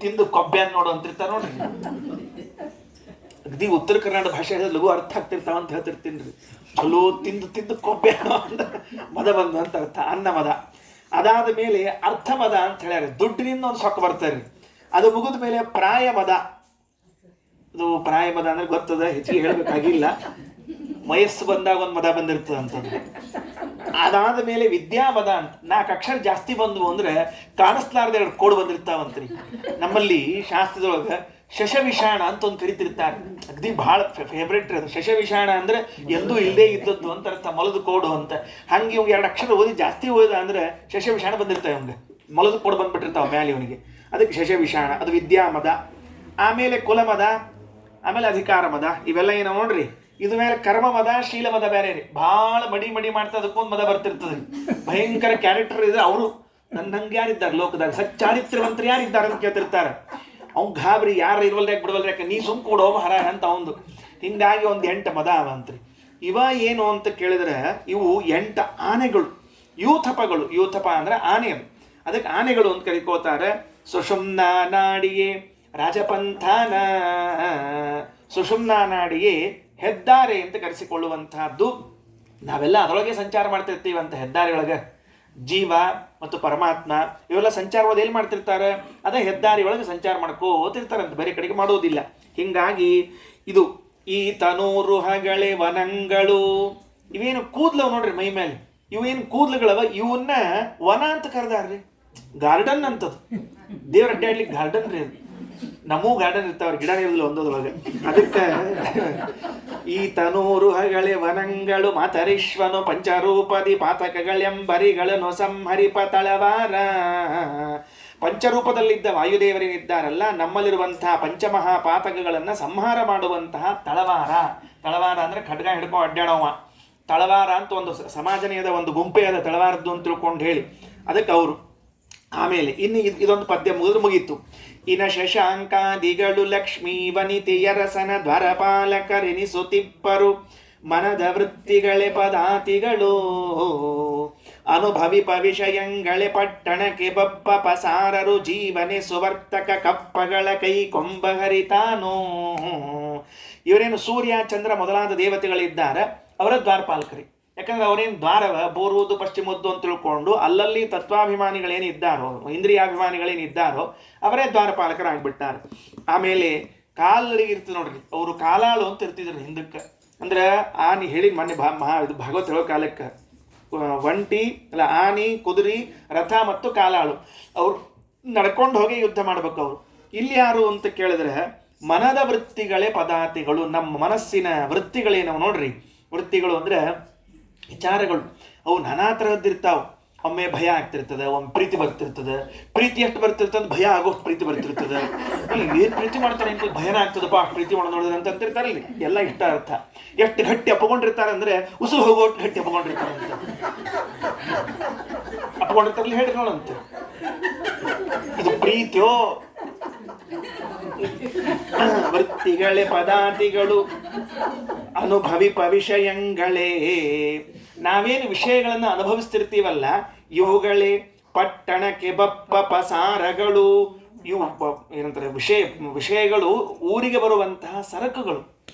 ತಿಂದು ಕೊಬ್ಬೆ ಅಂತ ನೋಡು ಅಂತಿರ್ತಾರ ನೋಡ್ರಿ. ಅಗದಿ ಉತ್ತರ ಕರ್ನಾಟಕ ಭಾಷೆ ಲಘು ಅರ್ಥ ಆಗ್ತಿರ್ತಾವ ಅಂತ ಹೇಳ್ತಿರ್ತೀನಿ ರೀ. ಚಲೋ ತಿಂದು ಕೊಬ್ಬೆ ಮದ ಬಂದು ಅಂತ ಅರ್ಥ, ಅನ್ನ ಮದ. ಅದಾದ ಮೇಲೆ ಅರ್ಥ ಮದ ಅಂತ ಹೇಳ್ಯಾರ, ದುಡ್ಡಿನಿಂದ ಒಂದು ಸೊಕ್ಕ ಬರ್ತಾರೆ. ಅದು ಮುಗಿದ ಮೇಲೆ ಪ್ರಾಯ ಮದ. ಅದು ಪ್ರಾಯ ಮದ ಅಂದ್ರೆ ಗೊತ್ತದ, ಹೆಚ್ಚಿಗೆ ಹೇಳ್ಬೇಕಾಗಿಲ್ಲ. ವಯಸ್ಸು ಬಂದಾಗ ಒಂದು ಮದ ಬಂದಿರ್ತದೆ ಅಂತಂದ್ರೆ. ಅದಾದ ಮೇಲೆ ವಿದ್ಯಾಮದ ಅಂತ, 4 ಅಕ್ಷರ ಜಾಸ್ತಿ ಬಂದ್ವು ಅಂದ್ರೆ ಕಾಣಿಸ್ಲಾರ್ದ 2 ಕೋಡ್ ಬಂದಿರ್ತಾವಂತ್ರಿ. ನಮ್ಮಲ್ಲಿ ಶಾಸ್ತ್ರದೊಳಗೆ ಶಶವಿಷಾಣ ಅಂತ ಒಂದು ಕರಿತಿರ್ತಾರೆ. ಅಗದಿ ಬಹಳ ಫೇವ್ರೇಟ್ ಅದು. ಶಶವಿಷಾಣ ಅಂದ್ರೆ ಎಂದೂ ಇಲ್ಲದೇ ಇದ್ದದ್ದು ಅಂತ ಅರ್ಥ, ಮೊಲದ ಕೋಡು ಅಂತ. ಹಂಗೆ ಇವ್ 2 ಅಕ್ಷರ ಓದಿ ಜಾಸ್ತಿ ಓದ ಅಂದ್ರೆ ಶಶವಿಷಾಣ ಬಂದಿರ್ತಾವೆ. ಇವಂಗೆ ಮೊಲದ ಕೋಡು ಬಂದ್ಬಿಟ್ಟಿರ್ತಾವ ಮ್ಯಾಲೆ ಇವನಿಗೆ, ಅದಕ್ಕೆ ಶಶವಿಷಾಣ. ಅದು ವಿದ್ಯಾಮದ. ಆಮೇಲೆ ಕುಲಮದ, ಆಮೇಲೆ ಅಧಿಕಾರ ಮದ. ಇವೆಲ್ಲ ಏನೋ ನೋಡ್ರಿ. ಇದು ಮೇಲೆ ಕರ್ಮ ಮದ, ಶೀಲ ಮದ ಬೇರೆ ರೀ. ಭಾಳ ಮಡಿ ಮಾಡ್ತಾ ಅದಕ್ಕೊಂದು ಮದ ಬರ್ತಿರ್ತದೆ. ಭಯಂಕರ ಕ್ಯಾರೆಕ್ಟರ್ ಇದ್ರೆ ಅವರು ನನ್ನಂಗೆ ಯಾರಿದ್ದಾರೆ ಲೋಕದಾಗ, ಸಚ್ಚಾರಿತ್ರವಂತರು ಯಾರಿದ್ದಾರೆ ಅಂತ ಕೇಳ್ತಿರ್ತಾರೆ. ಅವ್ನು ಗಾಬರಿ, ಯಾರು ಇರುವಲ್ರಿ ಬಿಡವಲ್ರಿ, ಯಾಕೆ ನೀ ಸುಮ್ ಕೊಡೋ ಹರ ಅಂತ ಅವಂದು. ಹಿಂಗಾಗಿ ಒಂದು 8 ಮದ ಅವಂತ್ರಿ. ಇವ ಏನು ಅಂತ ಕೇಳಿದ್ರೆ, ಇವು 8 ಆನೆಗಳು, ಯೂಥಪಗಳು. ಯೂಥಪ ಅಂದ್ರೆ ಆನೆ. ಅದಕ್ಕೆ ಆನೆಗಳು ಅಂತ ಕರಿಕೋತಾರೆ. ಸುಷುಮ್ನಾ ನಾಡಿಯೇ ರಾಜಪಂಥಾನ. ಸುಷುಮ್ನಾ ನಾಡಿಯೇ ಹೆದ್ದಾರಿ ಅಂತ ಕರೆಸಿಕೊಳ್ಳುವಂತಹದ್ದು. ನಾವೆಲ್ಲ ಅದರೊಳಗೆ ಸಂಚಾರ ಮಾಡ್ತಿರ್ತೀವಿ ಅಂತ ಹೆದ್ದಾರಿಯೊಳಗೆ. ಜೀವ ಮತ್ತು ಪರಮಾತ್ಮ ಇವೆಲ್ಲ ಸಂಚಾರವಾದ ಎಲ್ಲಿ ಮಾಡ್ತಿರ್ತಾರೆ, ಅದೇ ಹೆದ್ದಾರಿ ಒಳಗೆ ಸಂಚಾರ ಮಾಡ್ಕೋತಿರ್ತಾರಂತ, ಬೇರೆ ಕಡೆಗೆ ಮಾಡೋದಿಲ್ಲ. ಹಿಂಗಾಗಿ ಇದು ಈ ತನೂರುಹಗಳೇ ವನಂಗಳು. ಇವೇನು ಕೂದ್ಲವ್ ನೋಡ್ರಿ ಮೈ ಮೇಲೆ, ಇವೇನು ಕೂದ್ಲುಗಳವ, ಇವನ್ನ ವನ ಅಂತ ಕರೆದಾರ್ರಿ. ಗಾರ್ಡನ್ ಅಂತದ್ದು, ದೇವ್ರ ಅಡ್ಡಾಡ್ಲಿಕ್ಕೆ ಗಾರ್ಡನ್ ರೀ ಅದು. ನಮ್ಮೂ ಗಾರ್ಡನ್ ಇರ್ತಾವ್ರಿ, ಗಿಡ ಇರಲಿಲ್ಲ ಒಂದೊಳಗೆ. ಅದಕ್ಕೆ ಈ ತನೂರುಹಗಳೇ ವನಂಗಳು ಮಾತರಿಶ್ವನು ಪಂಚರೂಪದಿ ಪಾತಕಗಳೆಂಬರಿಗಳನ್ನು ಸಂಹರಿಪ ತಳವಾರ. ಪಂಚರೂಪದಲ್ಲಿದ್ದ ವಾಯುದೇವರೇನಿದ್ದಾರಲ್ಲ, ನಮ್ಮಲ್ಲಿರುವಂತಹ ಪಂಚಮಹಾಪಾತಕಗಳನ್ನು ಸಂಹಾರ ಮಾಡುವಂತಹ ತಳವಾರ. ತಳವಾರ ಅಂದ್ರೆ ಖಡ್ಗ ಹಿಡ್ಕೊಂಡು ಅಡ್ಡಾಡವ. ತಳವಾರ ಅಂತ ಒಂದು ಸಮಾಜನೆಯದ ಒಂದು ಗುಂಪೇ ಅದ ತಳವಾರದ್ದು ಅಂತ ತಿಳ್ಕೊಂಡು ಹೇಳಿ, ಅದಕ್ಕೆ ಅವರು. ಆಮೇಲೆ ಇನ್ನು ಇದೊಂದು ಪದ್ಯ ಮುಗೀತು. ಇನ ಶಶಾಂಕಾದಿಗಳು ಲಕ್ಷ್ಮೀ ವನಿತೆಯರಸನ ದ್ವಾರಪಾಲಕರೆನಿಸುತ್ತಿಪ್ಪರು. ಮನದ ವೃತ್ತಿಗಳೇ ಪದಾತಿಗಳು ಅನುಭವಿಪ ವಿಷಯಂಗಳೇ ಪಟ್ಟಣಕ್ಕೆ ಬಪ್ಪ ಪಸಾರರು. ಜೀವನೆ ಸುವರ್ತಕ ಕಪ್ಪಗಳ ಕೈ ಕೊಂಬ ಹರಿತಾನೋ. ಇವರೇನು ಸೂರ್ಯ ಚಂದ್ರ ಮೊದಲಾದ ದೇವತೆಗಳಿದ್ದಾರೆ, ಅವರ ದ್ವಾರಪಾಲಕರಿ. ಯಾಕಂದ್ರೆ ಅವರೇನು ದ್ವಾರವ ಪೂರ್ವದ್ದು ಪಶ್ಚಿಮದ್ದು ಅಂತ ತಿಳ್ಕೊಂಡು ಅಲ್ಲಲ್ಲಿ ತತ್ವಾಭಿಮಾನಿಗಳೇನಿದ್ದಾರೋ, ಇಂದ್ರಿಯಾಭಿಮಾನಿಗಳೇನಿದ್ದಾರೋ ಅವರೇ ದ್ವಾರಪಾಲಕರಾಗ್ಬಿಟ್ಟಾರೆ. ಆಮೇಲೆ ಕಾಲಿಗೆ ಇರ್ತದೆ ನೋಡ್ರಿ, ಅವರು ಕಾಲಾಳು ಅಂತ ಇರ್ತಿದ್ರು ಹಿಂದಕ್ಕೆ. ಅಂದ್ರೆ ಆನೆ ಹೇಳಿ ಮೊನ್ನೆ ಇದು ಭಾಗವತ ಹೇಳೋ ಕಾಲಕ್ಕೆ ಒಂಟಿ ಅಲ್ಲ, ಆನೆ, ಕುದುರೆ, ರಥ ಮತ್ತು ಕಾಲಾಳು ಅವ್ರು ನಡ್ಕೊಂಡು ಹೋಗಿ ಯುದ್ಧ ಮಾಡ್ಬೇಕು. ಅವರು ಇಲ್ಲಿ ಯಾರು ಅಂತ ಕೇಳಿದ್ರೆ ಮನದ ವೃತ್ತಿಗಳೇ ಪದಾತಿಗಳು. ನಮ್ಮ ಮನಸ್ಸಿನ ವೃತ್ತಿಗಳೇನವು ನೋಡ್ರಿ. ವೃತ್ತಿಗಳು ಅಂದ್ರೆ ವಿಚಾರಗಳು, ಅವು ನಾನಾ ತರಹದ್ದಿರ್ತಾವೆ. ಒಮ್ಮೆ ಭಯ ಆಗ್ತಿರ್ತದೆ, ಒಮ್ಮೆ ಪ್ರೀತಿ ಬರ್ತಿರ್ತದೆ. ಪ್ರೀತಿ ಎಷ್ಟು ಬರ್ತಿರ್ತದೆ, ಭಯ ಆಗೋಷ್ಟು ಪ್ರೀತಿ ಬರ್ತಿರ್ತದೆ. ಏನು ಪ್ರೀತಿ ಮಾಡ್ತಾರೆ ಅಂತ ಭಯನ ಆಗ್ತದಪ್ಪ ಅಷ್ಟು ಪ್ರೀತಿ ಮಾಡೋದು ನೋಡಿದ್ರೆ ಅಂತ ಅಂತಿರ್ತಾರಲ್ಲಿ. ಎಲ್ಲ ಇಷ್ಟ ಅರ್ಥ. ಎಷ್ಟು ಗಟ್ಟಿ ಅಪ್ಪಕೊಂಡಿರ್ತಾರೆ ಅಂದ್ರೆ ಉಸುರು ಹೋಗೋಷ್ಟು ಗಟ್ಟಿ ಅಪ್ಪಕೊಂಡಿರ್ತಾರೆ ಅಂತ ಅಪ್ಪಕೊಂಡಿರ್ತಾರಲ್ಲಿ ಹೇಳಿ ನೋಡಂತೆ. ಇದು ಪ್ರೀತಿಯೋ ವೃತ್ತಿಗಳೇ ಪದಾತಿಗಳು ಅನುಭವಿಪ ವಿಷಯಗಳೇ. ನಾವೇನು ವಿಷಯಗಳನ್ನು ಅನುಭವಿಸ್ತಿರ್ತೀವಲ್ಲ ಇವುಗಳೇ ಪಟ್ಟಣಕ್ಕೆ ಬಪ್ಪ ಪಸಾರಗಳು. ಇವು ಏನಂತಾರೆ ವಿಷಯಗಳು ಊರಿಗೆ ಬರುವಂತಹ ಸರಕುಗಳು.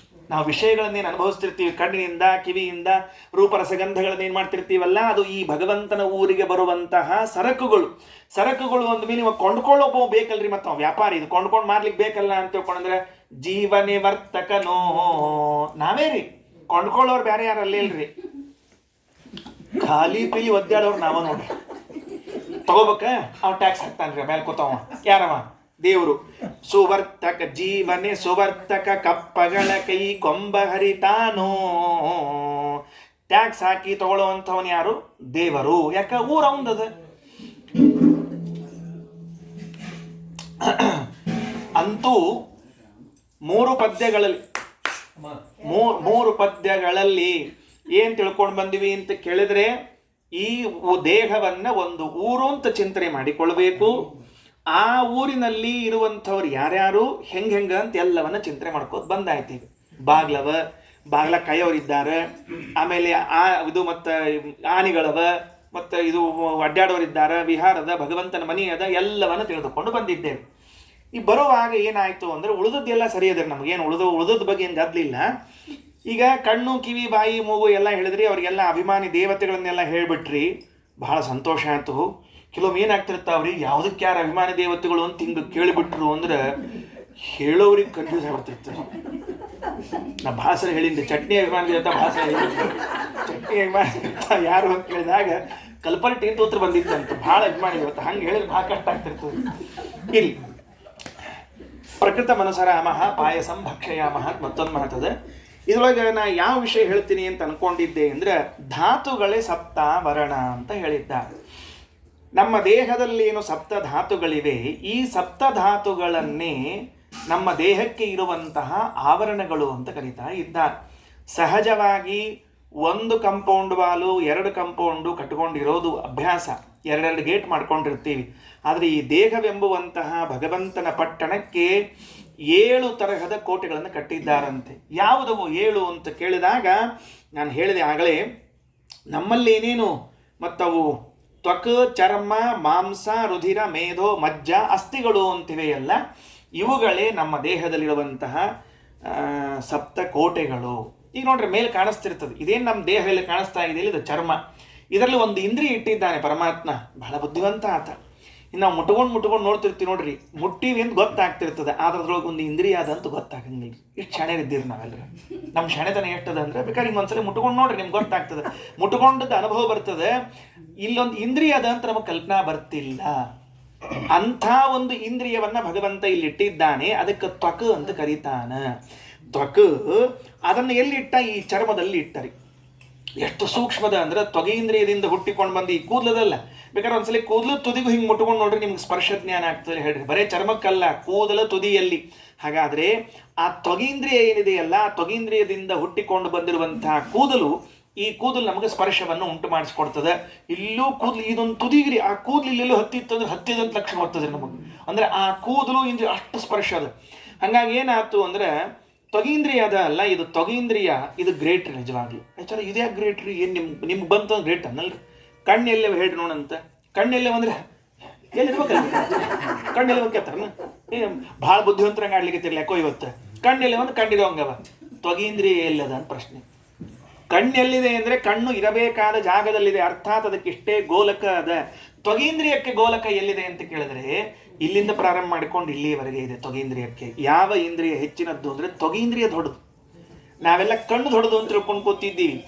ನಾವು ವಿಷಯಗಳನ್ನೇನು ಅನುಭವಿಸ್ತಿರ್ತೀವಿ ಕಣ್ಣಿನಿಂದ ಕಿವಿಯಿಂದ ರೂಪರಸಗಂಧಗಳನ್ನ ಏನು ಮಾಡ್ತಿರ್ತೀವಲ್ಲ ಅದು ಈ ಭಗವಂತನ ಊರಿಗೆ ಬರುವಂತಹ ಸರಕುಗಳು ಅಂದ್ಮೇಲೆ ಇವಾಗ ಕೊಂಡ್ಕೊಳ್ಳೋಬ್ಬ ಬೇಕಲ್ರಿ. ಮತ್ತು ವ್ಯಾಪಾರಿ ಇದು ಕೊಂಡ್ಕೊಂಡು ಮಾರ್ಲಿಕ್ಕೆ ಬೇಕಲ್ಲ ಅಂತ ತಿಳ್ಕೊಂಡ್ರೆ ಜೀವನೇ ವರ್ತಕನೋ ನಾವೇ ರೀ. ಕೊಂಡ್ಕೊಳ್ಳೋರು ಬೇರೆ ಯಾರು ಅಲ್ಲೇ ಇಲ್ರಿ, ಖಾಲಿ ಪೀಲಿ ಒದ್ದಾಡೋರು ನಾವ ನೋಡ್ರಿ. ತಗೋಬೇಕ ಅವ್ ಟ್ಯಾಕ್ಸ್ ಹಾಕ್ತಾನ್ರಿ ಮೇಲೆ ಕೂತವ ಯಾರವ ದೇವರು. ಸುವರ್ತಕ ಜೀವನೆ ಸುವರ್ತಕ ಕಪ್ಪಗಳ ಕೈ ಕೊಂಬ ಹರಿತಾನೋ. ಟ್ಯಾಕ್ಸ್ ಹಾಕಿ ತಗೊಳ್ಳುವಂಥವನು ಯಾರು? ದೇವರು. ಯಾಕ ಊರ ಅವಂದದ. ಅಂತೂ ಮೂರು ಪದ್ಯಗಳಲ್ಲಿ ಏನ್ ತಿಳ್ಕೊಂಡು ಬಂದಿವಿ ಅಂತ ಕೇಳಿದ್ರೆ ಈ ದೇಹವನ್ನ ಒಂದು ಊರು ಅಂತ ಚಿಂತನೆ ಮಾಡಿಕೊಳ್ಬೇಕು. ಆ ಊರಿನಲ್ಲಿ ಇರುವಂಥವ್ರು ಯಾರ್ಯಾರು ಹೆಂಗ ಅಂತ ಎಲ್ಲವನ್ನ ಚಿಂತನೆ ಮಾಡ್ಕೋತ ಬಂದಾಯ್ತು. ಈಗ ಬಾಗ್ಲ ಕಾಯೋರಿದ್ದಾರೆ, ಆಮೇಲೆ ಇದು ಮತ್ತು ಆನೆಗಳವ, ಮತ್ತು ಇದು ಅಡ್ಡಾಡೋರಿದ್ದಾರೆ, ವಿಹಾರದ ಭಗವಂತನ ಮನೆ ಅದ, ಎಲ್ಲವನ್ನ ತಿಳಿದುಕೊಂಡು ಬಂದಿದ್ದೇವೆ. ಈ ಬರುವಾಗ ಏನಾಯ್ತು ಅಂದ್ರೆ ಉಳಿದದ್ದೆಲ್ಲ ಸರಿ ಅದ, ನಮಗೇನು ಉಳಿದದ ಬಗ್ಗೆ ಏನು ಗದ್ಲಿಲ್ಲ. ಈಗ ಕಣ್ಣು ಕಿವಿ ಬಾಯಿ ಮೂಗು ಎಲ್ಲ ಹೇಳಿದ್ರಿ, ಅವ್ರಿಗೆಲ್ಲ ಅಭಿಮಾನಿ ದೇವತೆಗಳನ್ನೆಲ್ಲ ಹೇಳ್ಬಿಟ್ರಿ, ಬಹಳ ಸಂತೋಷ ಆಯ್ತು. ಕೆಲವೊಮ್ಮೆ ಏನಾಗ್ತಿರ್ತಾವ್ರಿ, ಯಾವುದಕ್ಕೆ ಯಾರು ಅಭಿಮಾನಿ ದೇವತೆಗಳು ಅಂತ ಹಿಂಗೆ ಕೇಳಿಬಿಟ್ರು ಅಂದ್ರೆ ಹೇಳೋರಿಗೆ ಕನ್ಫ್ಯೂಸ್ ಆಗ್ಬಿಡ್ತಿರ್ತಾರೆ. ನಾ ಭಾಷೆ ಹೇಳಿದ್ದೆ ಚಟ್ನಿ ಅಭಿಮಾನಿ ದೇವತೆ, ಭಾಷೆ ಚಟ್ನಿ ಅಭಿಮಾನಿ ಯಾರು ಅಂತ ಕೇಳಿದಾಗ ಕಲ್ಪಲ್ಟಿ ಅಂತ ಉತ್ತರ ಬಂದಿತ್ತಂತ. ಭಾಳ ಅಭಿಮಾನಿ ದೇವತೆ ಹಂಗೆ ಹೇಳಿದ್ರೆ ಭಾಳ ಕಷ್ಟ ಆಗ್ತಿರ್ತದೆ. ಇಲ್ಲಿ ಪ್ರಕೃತ ಮನಸರಾಮಃ ಪಾಯಸಂ ಭಕ್ಷಯಾಮಃ ಮತ್ತೊಂದು ಮಾತದ. ಇದ್ರೊಳಗೆ ನಾ ಯಾವ ವಿಷಯ ಹೇಳ್ತೀನಿ ಅಂತ ಅನ್ಕೊಂಡಿದ್ದೆ ಅಂದ್ರೆ ಧಾತುಗಳೇ ಸಪ್ತಾವರಣ ಅಂತ ಹೇಳಿದ್ದ. ನಮ್ಮ ದೇಹದಲ್ಲಿ ಏನು ಸಪ್ತ ಧಾತುಗಳಿವೆ, ಈ ಸಪ್ತ ಧಾತುಗಳನ್ನೇ ನಮ್ಮ ದೇಹಕ್ಕೆ ಇರುವಂತಹ ಆವರಣಗಳು ಅಂತ ಕರೀತಾ ಇದ್ದಾರೆ. ಸಹಜವಾಗಿ ಒಂದು ಕಂಪೌಂಡ್ ವಾಲು 2 ಕಂಪೌಂಡು ಕಟ್ಕೊಂಡಿರೋದು ಅಭ್ಯಾಸ, 2 ಗೇಟ್ ಮಾಡ್ಕೊಂಡಿರ್ತೀವಿ. ಆದರೆ ಈ ದೇಹವೆಂಬುವಂತಹ ಭಗವಂತನ ಪಟ್ಟಣಕ್ಕೆ 7 ತರಹದ ಕೋಟೆಗಳನ್ನು ಕಟ್ಟಿದ್ದಾರಂತೆ. ಯಾವುದವು 7 ಅಂತ ಕೇಳಿದಾಗ ನಾನು ಹೇಳಿದೆ ಆಗಲೇ, ನಮ್ಮಲ್ಲಿ ಏನೇನು ಮತ್ತವು ತ್ವಕ್, ಚರ್ಮ, ಮಾಂಸ, ರುಧಿರ, ಮೇಧೋ, ಮಜ್ಜ, ಅಸ್ಥಿಗಳು ಅಂತಿವೆಯಲ್ಲ, ಇವುಗಳೇ ನಮ್ಮ ದೇಹದಲ್ಲಿರುವಂತಹ ಸಪ್ತ ಕೋಟೆಗಳು. ಈಗ ನೋಡ್ರಿ ಮೇಲೆ ಕಾಣಿಸ್ತಿರ್ತದೆ, ಇದೇನು ನಮ್ಮ ದೇಹದಲ್ಲಿ ಕಾಣಿಸ್ತಾ ಇದೆಯಲ್ಲ ಇದು ಚರ್ಮ. ಇದರಲ್ಲಿ ಒಂದು ಇಂದ್ರಿಯ ಇಟ್ಟಿದ್ದಾನೆ ಪರಮಾತ್ಮ, ಬಹಳ ಬುದ್ಧಿವಂತ ಆತ. ಇನ್ನು ನಾವು ಮುಟ್ಕೊಂಡು ನೋಡ್ತಿರ್ತೀವಿ ನೋಡ್ರಿ, ಮುಟ್ಟಿವಿ ಅಂತ ಗೊತ್ತಾಗ್ತಿರ್ತದೆ, ಆದ್ರೆ ಅದ್ರೊಳಗೆ ಒಂದು ಇಂದ್ರಿಯ ಅದಂತ ಗೊತ್ತಾಗಂಗಿಲ್ಲ. ಎಷ್ಟು ಶಾಣೆರಿದ್ದೀರಿ ನಾವೆಲ್ಲರೂ. ನಮ್ಮ ಶಾಣೆತನ ಎಷ್ಟದ ಅಂದ್ರೆ ಬೇಕಾದ್ರೆ ಹಿಂಗೆ ಒಂದ್ಸಲ ಮುಟ್ಕೊಂಡು ನೋಡ್ರಿ, ನಿಮ್ಗೆ ಗೊತ್ತಾಗ್ತದೆ. ಮುಟ್ಕೊಂಡದ್ದು ಅನುಭವ ಬರ್ತದೆ. ಇಲ್ಲೊಂದು ಇಂದ್ರಿಯ ಅದ ಅಂತ ನಮಗೆ ಕಲ್ಪನಾ ಬರ್ತಿಲ್ಲ. ಅಂಥ ಒಂದು ಇಂದ್ರಿಯವನ್ನ ಭಗವಂತ ಇಲ್ಲಿ ಇಟ್ಟಿದ್ದಾನೆ. ಅದಕ್ಕೆ ತ್ವಕ್ ಅಂತ ಕರೀತಾನ. ತ್ವಕ್ ಅದನ್ನು ಎಲ್ಲಿಟ್ಟ? ಈ ಚರ್ಮದಲ್ಲಿ ಇಟ್ಟರಿ. ಎಷ್ಟು ಸೂಕ್ಷ್ಮದ ಅಂದ್ರೆ ತ್ವಗೇಂದ್ರಿಯದಿಂದ ಹುಟ್ಟಿಕೊಂಡು ಬಂದು ಈ ಕೂದಲದಲ್ಲ. ಬೇಕಾದ್ರೆ ಒಂದ್ಸಲಿ ಕೂದಲು ತುದಿಗೂ ಹಿಂಗೆ ಮುಟ್ಕೊಂಡು ನೋಡ್ರಿ, ನಿಮ್ಗೆ ಸ್ಪರ್ಶ ಜ್ಞಾನ ಆಗ್ತದೆ. ಹೇಳ್ರಿ, ಬರೇ ಚರ್ಮಕ್ಕಲ್ಲ, ಕೂದಲ ತುದಿಯಲ್ಲಿ. ಹಾಗಾದ್ರೆ ಆ ತ್ವಗೇಂದ್ರಿಯ ಏನಿದೆಯಲ್ಲ, ಆ ತ್ವಗೇಂದ್ರಿಯದಿಂದ ಹುಟ್ಟಿಕೊಂಡು ಬಂದಿರುವಂತಹ ಕೂದಲು, ಈ ಕೂದಲು ನಮಗೆ ಸ್ಪರ್ಶವನ್ನು ಉಂಟು ಮಾಡಿಸ್ಕೊಡ್ತದೆ. ಇಲ್ಲೂ ಕೂದಲು ಇದೊಂದು ತುದಿಗಿರಿ, ಆ ಕೂದಲು ಇಲ್ಲೆಲ್ಲೂ ಹತ್ತಿತ್ತು ಅಂದ್ರೆ ಹತ್ತಿದಂತ ಲಕ್ಷಣ ಬರ್ತದೆ ನಮಗೆ. ಅಂದ್ರೆ ಆ ಕೂದಲು ಇಂದ್ರಿಯ ಅಷ್ಟು ಸ್ಪರ್ಶ ಅದ. ಹಂಗಾಗಿ ಏನಾಯ್ತು ಅಂದ್ರೆ ತ್ವಗೇಂದ್ರಿಯ ಅದ ಅಲ್ಲ, ಇದು ತ್ವಗೇಂದ್ರಿಯ, ಇದು ಗ್ರೇಟ್ ರೀ ನಿಜವಾಗ್ಲಿ. ಆಚಾರ ಇದೇ ಗ್ರೇಟ್ ರೀ. ಏನು ನಿಮ್ಗೆ ಬಂತು ಅಂದ್ರೆ ಗ್ರೇಟ್ ಅನ್ನಲ್ರಿ. ಕಣ್ಣೆಲ್ಲೇ ಹೇಳ್ರಿ ನೋಡಂತ, ಕಣ್ಣೆಲ್ಲೇ ಅಂದ್ರೆ ಎಲ್ಲಿರ್ಬೇಕಲ್ಲ, ಕಣ್ಣೆಲ್ಲ ಕೇಳ್ತಾರನ ಭಾಳ ಬುದ್ಧಿವಂತರಂಗೆ ಆಡ್ಲಿಕ್ಕೆ ಯಾಕೋ ಇವತ್ತು. ಕಣ್ಣೆಲ್ಲ ಒಂದು ಕಣ್ಣಿರೋ ಹಂಗವ, ತ್ವಗೇಂದ್ರಿಯ ಎಲ್ಲದ ಅಂತ ಪ್ರಶ್ನೆ. ಕಣ್ಣೆಲ್ಲಿದೆ ಅಂದ್ರೆ ಕಣ್ಣು ಇರಬೇಕಾದ ಜಾಗದಲ್ಲಿದೆ, ಅರ್ಥಾತ್ ಅದಕ್ಕಿಷ್ಟೇ ಗೋಲಕ ಅದ. ತ್ವಗೇಂದ್ರಿಯಕ್ಕೆ ಗೋಲಕ ಎಲ್ಲಿದೆ ಅಂತ ಕೇಳಿದ್ರೆ ಇಲ್ಲಿಂದ ಪ್ರಾರಂಭ ಮಾಡಿಕೊಂಡು ಇಲ್ಲಿಯವರೆಗೆ ಇದೆ ತ್ವಗೇಂದ್ರಿಯಕ್ಕೆ. ಯಾವ ಇಂದ್ರಿಯ ಹೆಚ್ಚಿನದ್ದು ಅಂದ್ರೆ ತ್ವಗೇಂದ್ರಿಯ ದೊಡ್ಡದು. ನಾವೆಲ್ಲ ಕಣ್ಣು ದೊಡ್ಡದು ಅಂತ ತಿಳ್ಕೊಂಡು ಕೂತಿದ್ದೀವಿ.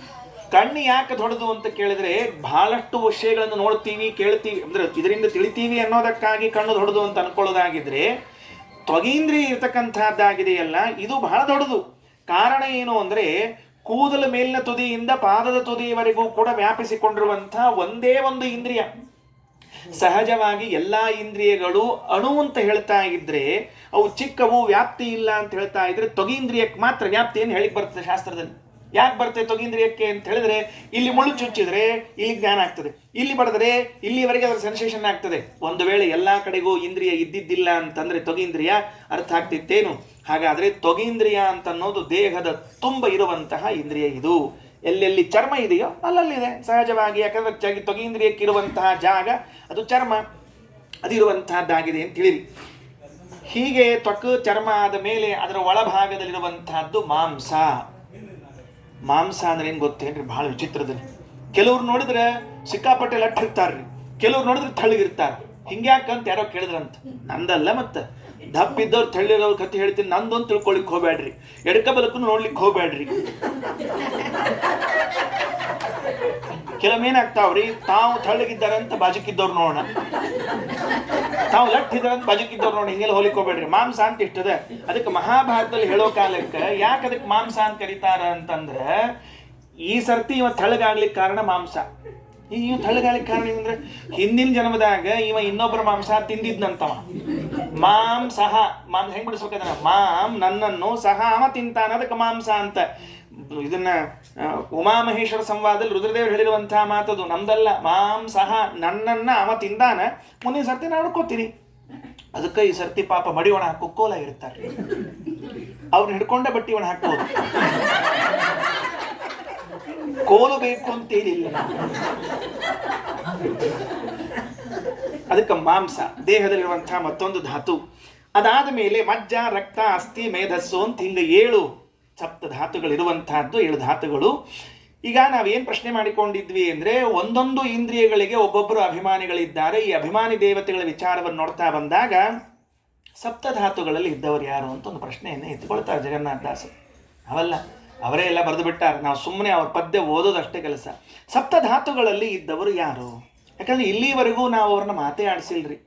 ಕಣ್ಣು ಯಾಕೆ ದೊಡ್ಡದು ಅಂತ ಕೇಳಿದ್ರೆ ಬಹಳಷ್ಟು ವಿಷಯಗಳನ್ನು ನೋಡ್ತೀವಿ, ಕೇಳ್ತೀವಿ, ಅಂದ್ರೆ ಇದರಿಂದ ತಿಳಿತೀವಿ ಅನ್ನೋದಕ್ಕಾಗಿ ಕಣ್ಣು ದೊಡ್ಡದು ಅಂತ ಅನ್ಕೊಳ್ಳೋದಾಗಿದ್ರೆ, ತ್ವಗೇಂದ್ರಿಯ ಇರ್ತಕ್ಕಂಥದ್ದಾಗಿದೆಯಲ್ಲ ಇದು ಬಹಳ ದೊಡ್ಡದು. ಕಾರಣ ಏನು ಅಂದ್ರೆ ಕೂದಲ ಮೇಲಿನ ತುದಿಯಿಂದ ಪಾದದ ತುದಿಯವರೆಗೂ ಕೂಡ ವ್ಯಾಪಿಸಿಕೊಂಡಿರುವಂತಹ ಒಂದೇ ಒಂದು ಇಂದ್ರಿಯ. ಸಹಜವಾಗಿ ಎಲ್ಲಾ ಇಂದ್ರಿಯಗಳು ಅಣು ಅಂತ ಹೇಳ್ತಾ ಇದ್ರೆ, ಅವು ಚಿಕ್ಕವು, ವ್ಯಾಪ್ತಿ ಇಲ್ಲ ಅಂತ ಹೇಳ್ತಾ ಇದ್ರೆ, ತ್ವಗೇಂದ್ರಿಯಕ್ಕೆ ಮಾತ್ರ ವ್ಯಾಪ್ತಿಯನ್ನು ಹೇಳಿಕ್ ಬರ್ತದೆ ಶಾಸ್ತ್ರದಲ್ಲಿ. ಯಾಕೆ ಬರ್ತದೆ ತೊಗೀಂದ್ರಿಯಕ್ಕೆ ಅಂತ ಹೇಳಿದ್ರೆ, ಇಲ್ಲಿ ಮುಳ್ಳು ಚುಚ್ಚಿದ್ರೆ ಇಲ್ಲಿ ಜ್ಞಾನ ಆಗ್ತದೆ, ಇಲ್ಲಿ ಬಡಿದ್ರೆ ಇಲ್ಲಿವರೆಗೆ ಅದರ ಸೆನ್ಸೇಷನ್ ಆಗ್ತದೆ. ಒಂದು ವೇಳೆ ಎಲ್ಲಾ ಕಡೆಗೂ ಇಂದ್ರಿಯ ಇದ್ದಿದ್ದಿಲ್ಲ ಅಂತಂದ್ರೆ ತೊಗೀಂದ್ರಿಯ ಅರ್ಥ ಆಗ್ತಿತ್ತೇನು? ಹಾಗಾದ್ರೆ ತೊಗೀಂದ್ರಿಯ ಅಂತ ಅನ್ನೋದು ದೇಹದ ತುಂಬ ಇರುವಂತಹ ಇಂದ್ರಿಯ. ಇದು ಎಲ್ಲೆಲ್ಲಿ ಚರ್ಮ ಇದೆಯೋ ಅಲ್ಲಲ್ಲಿದೆ ಸಹಜವಾಗಿ. ಯಾಕಂದ್ರೆ ತೊಗೀಂದ್ರಿಯಕ್ಕಿರುವಂತಹ ಜಾಗ ಅದು ಚರ್ಮ, ಅದಿರುವಂತಹದ್ದಾಗಿದೆ ಅಂತ ತಿಳಿರಿ. ಹೀಗೆ ತ್ವಕ್ ಚರ್ಮ ಆದ ಮೇಲೆ ಅದರ ಒಳಭಾಗದಲ್ಲಿರುವಂತಹದ್ದು ಮಾಂಸ. ಮಾಂಸ ಅಂದ್ರೆ ಏನ್ ಗೊತ್ತೇನ್ರಿ? ಬಹಳ ವಿಚಿತ್ರದಲ್ಲಿ ಕೆಲವ್ರು ನೋಡಿದ್ರೆ ಸಿಕ್ಕಾಪಟ್ಟೆ ಲಟ್ಟಿರ್ತಾರ್ರಿ, ಕೆಲವ್ರು ನೋಡಿದ್ರೆ ತಳ್ಳಗಿರ್ತಾರ. ಹಿಂಗ್ಯಾಕಂತ ಯಾರೋ ಕೇಳಿದ್ರಂತ. ನಂದಲ್ಲ, ಮತ್ತೆ ದಪ್ಪಿದ್ದವ್ರು ತಳ್ಳಿರೋರು ಕತೆ ಹೇಳ್ತೀನಿ, ನಂದೊಂದು ತಿಳ್ಕೊಳಿಕ್ ಹೋಗ್ಬೇಡ್ರಿ, ಎಡಕ ಬಲಕ್ಕೂ ನೋಡ್ಲಿಕ್ಕೆ ಹೋಗ್ಬೇಡ್ರಿ. ಕೆಲವೇನಾಗ್ತಾವ್ರಿ, ತಾವು ತಳ್ಳಗಿದ್ದಾರಂತ ಬಾಜುಕಿದ್ದವ್ರು ನೋಡೋಣ, ತಾವು ಲಟ್ಟಿದ್ದಾರಂತ ಬಾಜುಕಿದ್ದವ್ರು ನೋಡಿ, ಹಿಂಗೆಲ್ಲ ಹೋಲಿಕ್ ಹೋಗ್ಬೇಡ್ರಿ. ಮಾಂಸ ಅಂತ ಇಷ್ಟದ. ಅದಕ್ಕೆ ಮಹಾಭಾರತದಲ್ಲಿ ಹೇಳೋ ಕಾಲಕ್ಕೆ ಯಾಕೆ ಅದಕ್ಕೆ ಮಾಂಸ ಅಂತ ಕರೀತಾರ ಅಂತಂದ್ರೆ, ಈ ಸರ್ತಿ ಇವ ತಳ್ಳಗಾಗ್ಲಿಕ್ಕೆ ಕಾರಣ ಮಾಂಸ. ಇವ ತಳ್ಳಗಾಗ್ಲಿಕ್ಕೆ ಕಾರಣ ಏನಂದ್ರೆ, ಹಿಂದಿನ ಜನ್ಮದಾಗ ಇವ ಇನ್ನೊಬ್ಬರ ಮಾಂಸ ತಿಂದಿದ್ನಂತವ. ಮಾಂಸಹ, ಮಾಂಸ ಹೆಂಗ್ ಬಿಡಿಸ್ಬೇಕಂದ್ರೆ, ಮಾಂ ನನ್ನನ್ನು, ಸಹ ಅವ ತಿಂತಾನ, ಅದಕ್ಕೆ ಮಾಂಸ ಅಂತ. ಇದನ್ನ ಉಮಾಮಹೇಶ್ವರ ಸಂವಾದದಲ್ಲಿ ರುದ್ರದೇವರು ಹೇಳಿರುವಂತಹ ಮಾತದು, ನಮ್ದಲ್ಲ. ಮಾಂಸಹ, ನನ್ನನ್ನ ಅವ ತಿಂದಾನ, ಮುಂದಿನ ಸರ್ತಿ ನಾನು ನೋಡ್ಕೋತೀನಿ. ಅದಕ್ಕೆ ಈ ಸರ್ತಿ ಪಾಪ ಮಡಿ ಒಣ ಕುಕ್ಕೋಲ ಇರ್ತಾರೆ, ಅವ್ರನ್ನ ಹಿಡ್ಕೊಂಡ ಬಟ್ಟಿ ಒಣ ಹಾಕ್ಬೋದು. ಕೋಲು ಬೇಕು ಅಂತೇನಿಲ್ಲ. ಅದಕ್ಕೆ ಮಾಂಸ ದೇಹದಲ್ಲಿರುವಂತಹ ಮತ್ತೊಂದು ಧಾತು. ಅದಾದ ಮೇಲೆ ಮಜ್ಜ, ರಕ್ತ, ಅಸ್ಥಿ, ಮೇಧಸ್ಸು ಅಂತ ಹಿಂಗೆ 7 ಸಪ್ತ ಧಾತುಗಳಿರುವಂತಹದ್ದು, 7 ಧಾತುಗಳು. ಈಗ ನಾವೇನ್ ಪ್ರಶ್ನೆ ಮಾಡಿಕೊಂಡಿದ್ವಿ ಅಂದ್ರೆ, ಒಂದೊಂದು ಇಂದ್ರಿಯಗಳಿಗೆ ಒಬ್ಬೊಬ್ಬರು ಅಭಿಮಾನಿಗಳಿದ್ದಾರೆ. ಈ ಅಭಿಮಾನಿ ದೇವತೆಗಳ ವಿಚಾರವನ್ನು ನೋಡ್ತಾ ಬಂದಾಗ ಸಪ್ತಧಾತುಗಳಲ್ಲಿ ಇದ್ದವರು ಯಾರು ಅಂತ ಒಂದು ಪ್ರಶ್ನೆಯನ್ನು ಎತ್ತಿಕೊಳ್ತಾರೆ ಜಗನ್ನಾಥದಾಸ. ಅವಲ್ಲ, ಅವರೇ ಎಲ್ಲ ಬರೆದು ಬಿಟ್ಟಾರೆ, ನಾವು ಸುಮ್ಮನೆ ಅವ್ರ ಪದ್ಯ ಓದೋದಷ್ಟೇ ಕೆಲಸ. ಸಪ್ತಧಾತುಗಳಲ್ಲಿ ಇದ್ದವರು ಯಾರು? ಯಾಕಂದ್ರೆ ಇಲ್ಲಿವರೆಗೂ ನಾವು ಅವ್ರನ್ನ ಮಾತೇ ಆಡಿಸಿಲ್ರಿ,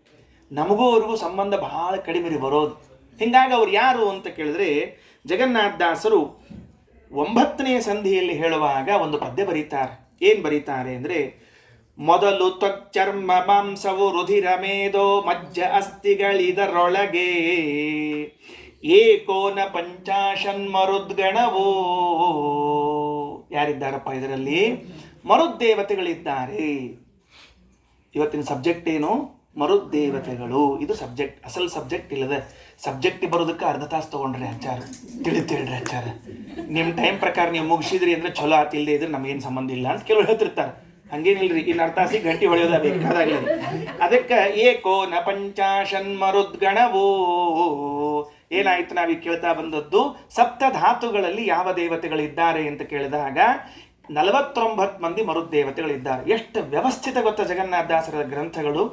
ನಮಗೂ ಅವ್ರಿಗೂ ಸಂಬಂಧ ಬಹಳ ಕಡಿಮೆ ಬರೋದು. ಹಿಂಗಾಗಿ ಅವ್ರು ಯಾರು ಅಂತ ಕೇಳಿದ್ರೆ, ಜಗನ್ನಾಥದಾಸರು 9ನೇ ಸಂಧಿಯಲ್ಲಿ ಹೇಳುವಾಗ ಒಂದು ಪದ್ಯ ಬರೀತಾರೆ. ಏನ್ ಬರೀತಾರೆ ಅಂದ್ರೆ, ಮೊದಲು ತ್ವಚ್ಚರ್ಮ ಮಾಂಸವು ರುಧಿರ ಮೇದೋ ಮಜ್ಜ ಅಸ್ಥಿಗಳಿದರೊಳಗೆ ಏಕೋನ ಪಂಚಾಶನ್ ಮರುದ್ಗಣವೋ. ಯಾರಿದ್ದಾರಪ್ಪ ಇದರಲ್ಲಿ? ಮರುದ್ದೇವತೆಗಳಿದ್ದಾರೆ. ಇವತ್ತಿನ ಸಬ್ಜೆಕ್ಟ್ ಏನು? ಮರುದ್ದೇವತೆಗಳು. ಇದು ಸಬ್ಜೆಕ್ಟ್, ಅಸಲ್ ಸಬ್ಜೆಕ್ಟ್ ಇಲ್ಲದೆ. ಸಬ್ಜೆಕ್ಟ್ ಬರೋದಕ್ಕೆ ಅರ್ಧ ತಾಸು ತಗೊಂಡ್ರಿ ಆಚಾರ, ತಿಳಿತೇಳ್ರಿ ಆಚಾರ. ನಿಮ್ಮ ಟೈಮ್ ಪ್ರಕಾರ ನೀವು ಮುಗಿಸಿದ್ರಿ ಅಂದ್ರೆ ಚಲೋ ಆತಿಲ್ಲದೆ ಇದ್ರೆ ನಮಗೇನು ಸಂಬಂಧ ಇಲ್ಲ ಅಂತ ಕೆಲವು ಹೇಳ್ತಿರ್ತಾರೆ. ಹಂಗೇನಿಲ್ರಿ, ಇನ್ನು ಅರ್ಧ ತಾಸಿಗೆ ಗಂಟೆ ಹೊಳೆಯೋದ ಬೇಕಾದಾಗಲಿ. ಅದಕ್ಕೆ ಏಕೋ ನ ಪಂಚಾಶನ್ ಮರುದ್ಗಣವೋ. ಏನಾಯ್ತು? ನಾವೀಗ ಕೇಳ್ತಾ ಬಂದದ್ದು ಸಪ್ತಧಾತುಗಳಲ್ಲಿ ಯಾವ ದೇವತೆಗಳಿದ್ದಾರೆ ಅಂತ ಕೇಳಿದಾಗ 49 ಮಂದಿ ಮರುದ್ದೇವತೆಗಳಿದ್ದಾರೆ. ಎಷ್ಟು ವ್ಯವಸ್ಥಿತ ಗೊತ್ತ ಜಗನ್ನಾಥದಾಸರ ಗ್ರಂಥಗಳು.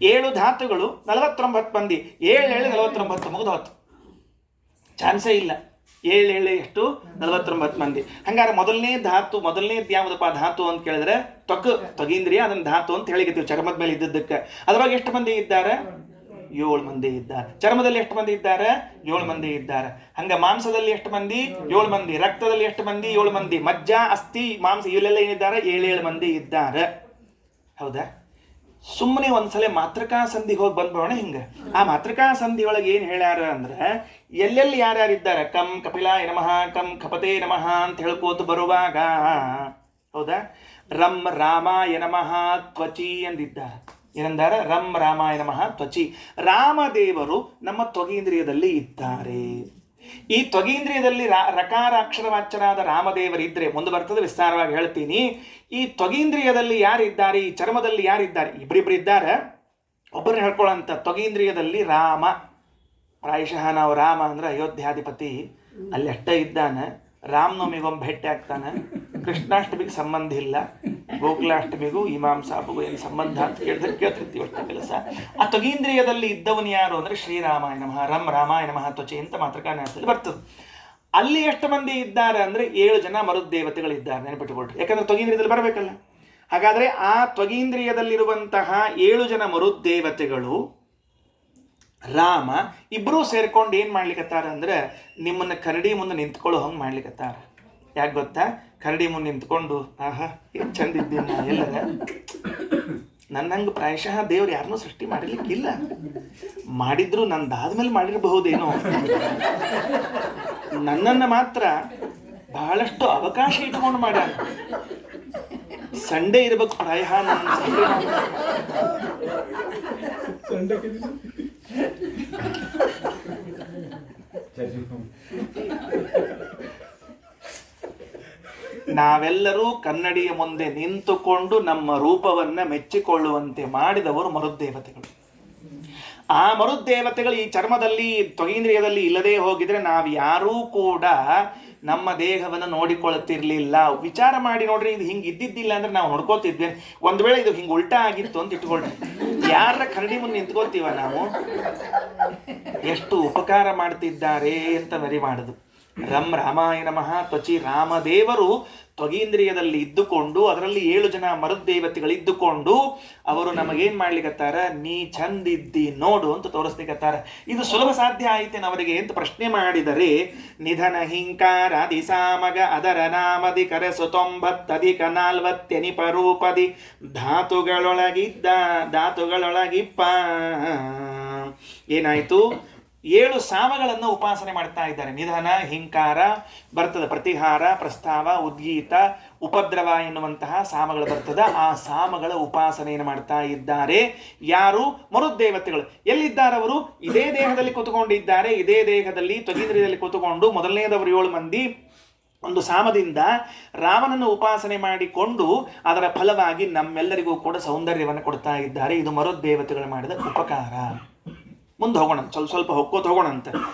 7 ಧಾತುಗಳು, 49 ಮಂದಿ, 7 49 ಮುಗಿದು ಹೊತ್ತು, ಚಾನ್ಸೇ ಇಲ್ಲ. 7 ಎಷ್ಟು? 49 ಮಂದಿ. ಹಂಗಾರೆ ಮೊದಲನೇದು ಯಾವುದಪ್ಪ ಧಾತು ಅಂತ ಕೇಳಿದ್ರೆ ತ್ವಗೀಂದ್ರಿಯ, ಅದನ್ನ ಧಾತು ಅಂತ ಹೇಳಿರ್ತೀವಿ ಚರ್ಮದ ಮೇಲೆ ಇದ್ದದ್ದಕ್ಕೆ. ಅದ್ರೊಳಗೆ ಎಷ್ಟು ಮಂದಿ ಇದ್ದಾರೆ? 7 ಮಂದಿ ಇದ್ದಾರೆ. ಚರ್ಮದಲ್ಲಿ ಎಷ್ಟು ಮಂದಿ ಇದ್ದಾರೆ? 7 ಮಂದಿ ಇದ್ದಾರೆ. ಹಂಗ ಮಾಂಸದಲ್ಲಿ ಎಷ್ಟು ಮಂದಿ? 7 ಮಂದಿ. ರಕ್ತದಲ್ಲಿ ಎಷ್ಟು ಮಂದಿ? 7 ಮಂದಿ. ಮಜ್ಜ, ಅಸ್ಥಿ, ಮಾಂಸ ಇವೆಲ್ಲ ಏನಿದ್ದಾರೆ? 7 ಮಂದಿ ಇದ್ದಾರೆ. ಹೌದಾ? ಸುಮ್ಮನೆ ಒಂದ್ಸಲ ಮಾತೃಕಾ ಸಂಧಿಗೆ ಹೋಗಿ ಬಂದ್ಬಿಡೋಣ. ಹಿಂಗ ಆ ಮಾತೃಕಾ ಸಂಧಿ ಒಳಗೆ ಏನ್ ಹೇಳ್ಯಾರ ಅಂದ್ರೆ, ಎಲ್ಲೆಲ್ಲಿ ಯಾರ್ಯಾರಿದ್ದಾರೆ? ಕಂ ಕಪಿಲಾಯ ನಮಃ, ಕಂ ಕಪತೆ ನಮಃ ಅಂತ ಹೇಳ್ಕೋತ ಬರುವಾಗ, ಹೌದಾ, ರಂ ರಾಮಾಯ ನಮಃ ತ್ವಚಿ ಎಂದಿದ್ದಾರೆ. ಏನಂದಾರ? ರಂ ರಾಮಾಯ ನಮಃ ತ್ವಚಿ. ರಾಮದೇವರು ನಮ್ಮ ತ್ವಗೀಂದ್ರಿಯದಲ್ಲಿ ಇದ್ದಾರೆ. ಈ ತ್ವಗೀಂದ್ರಿಯದಲ್ಲಿ ರಕಾರ ಅಕ್ಷರವಾಚ್ಯರಾದ ರಾಮದೇವರಿದ್ರೆ, ಮುಂದೆ ಬರ್ತದೆ ವಿಸ್ತಾರವಾಗಿ ಹೇಳ್ತೀನಿ. ಈ ತ್ವಗೀಂದ್ರಿಯದಲ್ಲಿ ಯಾರಿದ್ದಾರೆ? ಈ ಚರ್ಮದಲ್ಲಿ ಯಾರಿದ್ದಾರೆ? ಇಬ್ಬರಿಬ್ರು ಇದ್ದಾರೆ. ಒಬ್ಬರನ್ನ ಹೇಳ್ಕೊಳ್ಳಂತ ತ್ವಗೀಂದ್ರಿಯದಲ್ಲಿ ರಾಮ. ಪ್ರಾಯಶಃ ನಾವು ರಾಮ ಅಂದ್ರೆ ಅಯೋಧ್ಯಾಧಿಪತಿ, ಅಲ್ಲಿ ಅಷ್ಟ ಇದ್ದಾನೆ. ರಾಮನವಮಿಗೊಮ್ಮೆ ಭೇಟಿ ಆಗ್ತಾನೆ. ಕೃಷ್ಣಾಷ್ಟಮಿಗೆ ಸಂಬಂಧ ಇಲ್ಲ, ಗೋಕುಲಾಷ್ಟಮಿಗೂ ಇಮಾಂ ಸಾಬುಗೂ ಏನು ಸಂಬಂಧ ಅಂತ ಕೇಳ್ತಿರ್ತೀವಿ ಅಷ್ಟೇ ಕೆಲಸ. ಆ ತ್ವಗೀಂದ್ರಿಯದಲ್ಲಿ ಇದ್ದವನು ಯಾರು ಅಂದ್ರೆ ಶ್ರೀರಾಮಾಯ ನಮಃ, ರಂ ರಾಮಾಯ ನಮಃ ತ್ವಚಿ ಅಂತ ಮಾತೃಕಾನ್ಯಾಸದಲ್ಲಿ ಬರ್ತದೆ. ಅಲ್ಲಿ ಎಷ್ಟು ಮಂದಿ ಇದ್ದಾರೆ ಅಂದ್ರೆ 7 ಜನ ಮರುದ್ದೇವತೆಗಳಿದ್ದಾರೆ, ನೆನಪಿಟ್ಟುಕೊಳ್ರಿ. ಯಾಕಂದ್ರೆ ತ್ವಗೀಂದ್ರಿಯದಲ್ಲಿ ಬರಬೇಕಲ್ಲ. ಹಾಗಾದ್ರೆ ಆ ತ್ವಗೀಂದ್ರಿಯದಲ್ಲಿರುವಂತಹ 7 ಜನ ಮರುದ್ದೇವತೆಗಳು ರಾಮ ಇಬ್ಬರೂ ಸೇರ್ಕೊಂಡು ಏನ್ ಮಾಡ್ಲಿಕ್ಕತ್ತಾರ ಅಂದ್ರೆ, ನಿಮ್ಮನ್ನ ಕರಡಿ ಮುಂದೆ ನಿಂತ್ಕೊಳ್ಳೋ ಹಂಗೆ ಮಾಡ್ಲಿಕ್ಕತ್ತಾರ. ಯಾಕೆ ಗೊತ್ತಾ? ಕರಡಿ ಮುಂದೆ ನಿಂತ್ಕೊಂಡು, ಆಹಾ ಏನ್ ಚಂದ ಇದ್ದೀನಿ ಎಲ್ಲರ, ನನ್ನಂಗೆ ಪ್ರಾಯಶಃ ದೇವ್ರು ಯಾರನ್ನೂ ಸೃಷ್ಟಿ ಮಾಡಿರ್ಲಿಕ್ಕಿಲ್ಲ, ಮಾಡಿದ್ರು ನಂದಾದ್ಮೇಲೆ ಮಾಡಿರಬಹುದೇನೋ, ನನ್ನನ್ನು ಮಾತ್ರ ಬಹಳಷ್ಟು ಅವಕಾಶ ಇಟ್ಕೊಂಡು ಮಾಡ್ಯಾರ. ಸಂಡೇ ಇರ್ಬೇಕು ಪ್ರಾಯ. ನಾವೆಲ್ಲರೂ ಕನ್ನಡಿಯ ಮುಂದೆ ನಿಂತುಕೊಂಡು ನಮ್ಮ ರೂಪವನ್ನ ಮೆಚ್ಚಿಕೊಳ್ಳುವಂತೆ ಮಾಡಿದವರು ಮರುದ್ದೇವತೆಗಳು. ಆ ಮರುದ್ದೇವತೆಗಳು ಈ ಚರ್ಮದಲ್ಲಿ ತ್ವಗೀಂದ್ರಿಯದಲ್ಲಿ ಇಲ್ಲದೆ ಹೋಗಿದ್ರೆ ನಾವು ಯಾರೂ ಕೂಡ ನಮ್ಮ ದೇಹವನ್ನು ನೋಡಿಕೊಳ್ಳುತ್ತಿರ್ಲಿಲ್ಲ. ವಿಚಾರ ಮಾಡಿ ನೋಡ್ರಿ, ಇದು ಹಿಂಗೆ ಇದ್ದಿದ್ದಿಲ್ಲ ಅಂದ್ರೆ ನಾವು ನೋಡ್ಕೊಳ್ತಿದ್ವಿ. ಒಂದ್ ವೇಳೆ ಇದು ಹಿಂಗೆ ಉಲ್ಟಾ ಆಗಿತ್ತು ಅಂತ ಇಟ್ಕೊಳ್ರಿ, ಯಾರ ಕರಡಿ ಮುಂದೆ ನಿಂತ್ಕೋತೀವ ನಾವು? ಎಷ್ಟು ಉಪಕಾರ ಮಾಡ್ತಿದ್ದಾರೆ ಅಂತ ಮರಿ ಮಾಡುದು. ರಾಮಾಯ ನಮಃ ತ್ವಚಿ ರಾಮದೇವರು ತ್ವಗೀಂದ್ರಿಯದಲ್ಲಿ ಇದ್ದುಕೊಂಡು ಅದರಲ್ಲಿ 7 ಜನ ಮರುದ್ದೇವತೆಗಳಿದ್ದುಕೊಂಡು ಅವರು ನಮಗೇನ್ ಮಾಡ್ಲಿಕ್ಕತ್ತಾರ? ನೀ ಚಂದಿದ್ದಿ ನೋಡು ಅಂತ ತೋರಿಸ್ಲಿಕ್ಕತ್ತಾರ. ಇದು ಸುಲಭ ಸಾಧ್ಯ ಆಯ್ತೇನೆ ಅವರಿಗೆ ಅಂತ ಪ್ರಶ್ನೆ ಮಾಡಿದರೆ, ನಿಧನ ಹಿಂಕಾರಾದಿ ಸಾಮಗ ಅದರ ನಾಮದಿ ಕರೆಸು 90 ನಿಪರೂಪದಿ ಧಾತುಗಳೊಳಗಿಪ್ಪ. ಏನಾಯ್ತು? 7 ಸಾಮಗಳನ್ನು ಉಪಾಸನೆ ಮಾಡ್ತಾ ಇದ್ದಾರೆ. ನಿಧನ, ಹಿಂಕಾರ ಬರ್ತದೆ, ಪ್ರತಿಹಾರ, ಪ್ರಸ್ತಾವ, ಉದ್ಗೀತ, ಉಪದ್ರವ ಎನ್ನುವಂತಹ ಸಾಮಗಳು ಬರ್ತದೆ. ಆ ಸಾಮಗಳ ಉಪಾಸನೆಯನ್ನು ಮಾಡ್ತಾ ಇದ್ದಾರೆ. ಯಾರು? ಮರುದ್ದೇವತೆಗಳು. ಎಲ್ಲಿದ್ದಾರವರು? ಇದೇ ದೇಹದಲ್ಲಿ ಕೂತುಕೊಂಡಿದ್ದಾರೆ. ಇದೇ ದೇಹದಲ್ಲಿ ತ್ವಗೀಂದ್ರಿಯದಲ್ಲಿ ಕೂತುಕೊಂಡು ಮೊದಲನೇದವರು 7 ಮಂದಿ ಒಂದು ಸಾಮದಿಂದ ರಾಮನನ್ನು ಉಪಾಸನೆ ಮಾಡಿಕೊಂಡು ಅದರ ಫಲವಾಗಿ ನಮ್ಮೆಲ್ಲರಿಗೂ ಕೂಡ ಸೌಂದರ್ಯವನ್ನು ಕೊಡ್ತಾ ಇದ್ದಾರೆ. ಇದು ಮರುದ್ದೇವತೆಗಳು ಮಾಡಿದ ಉಪಕಾರ. ಮುಂದೆ ಹೋಗೋಣ, ಸ್ವಲ್ಪ ಹೊಕ್ಕೋತ ಹೋಗೋಣಂತ.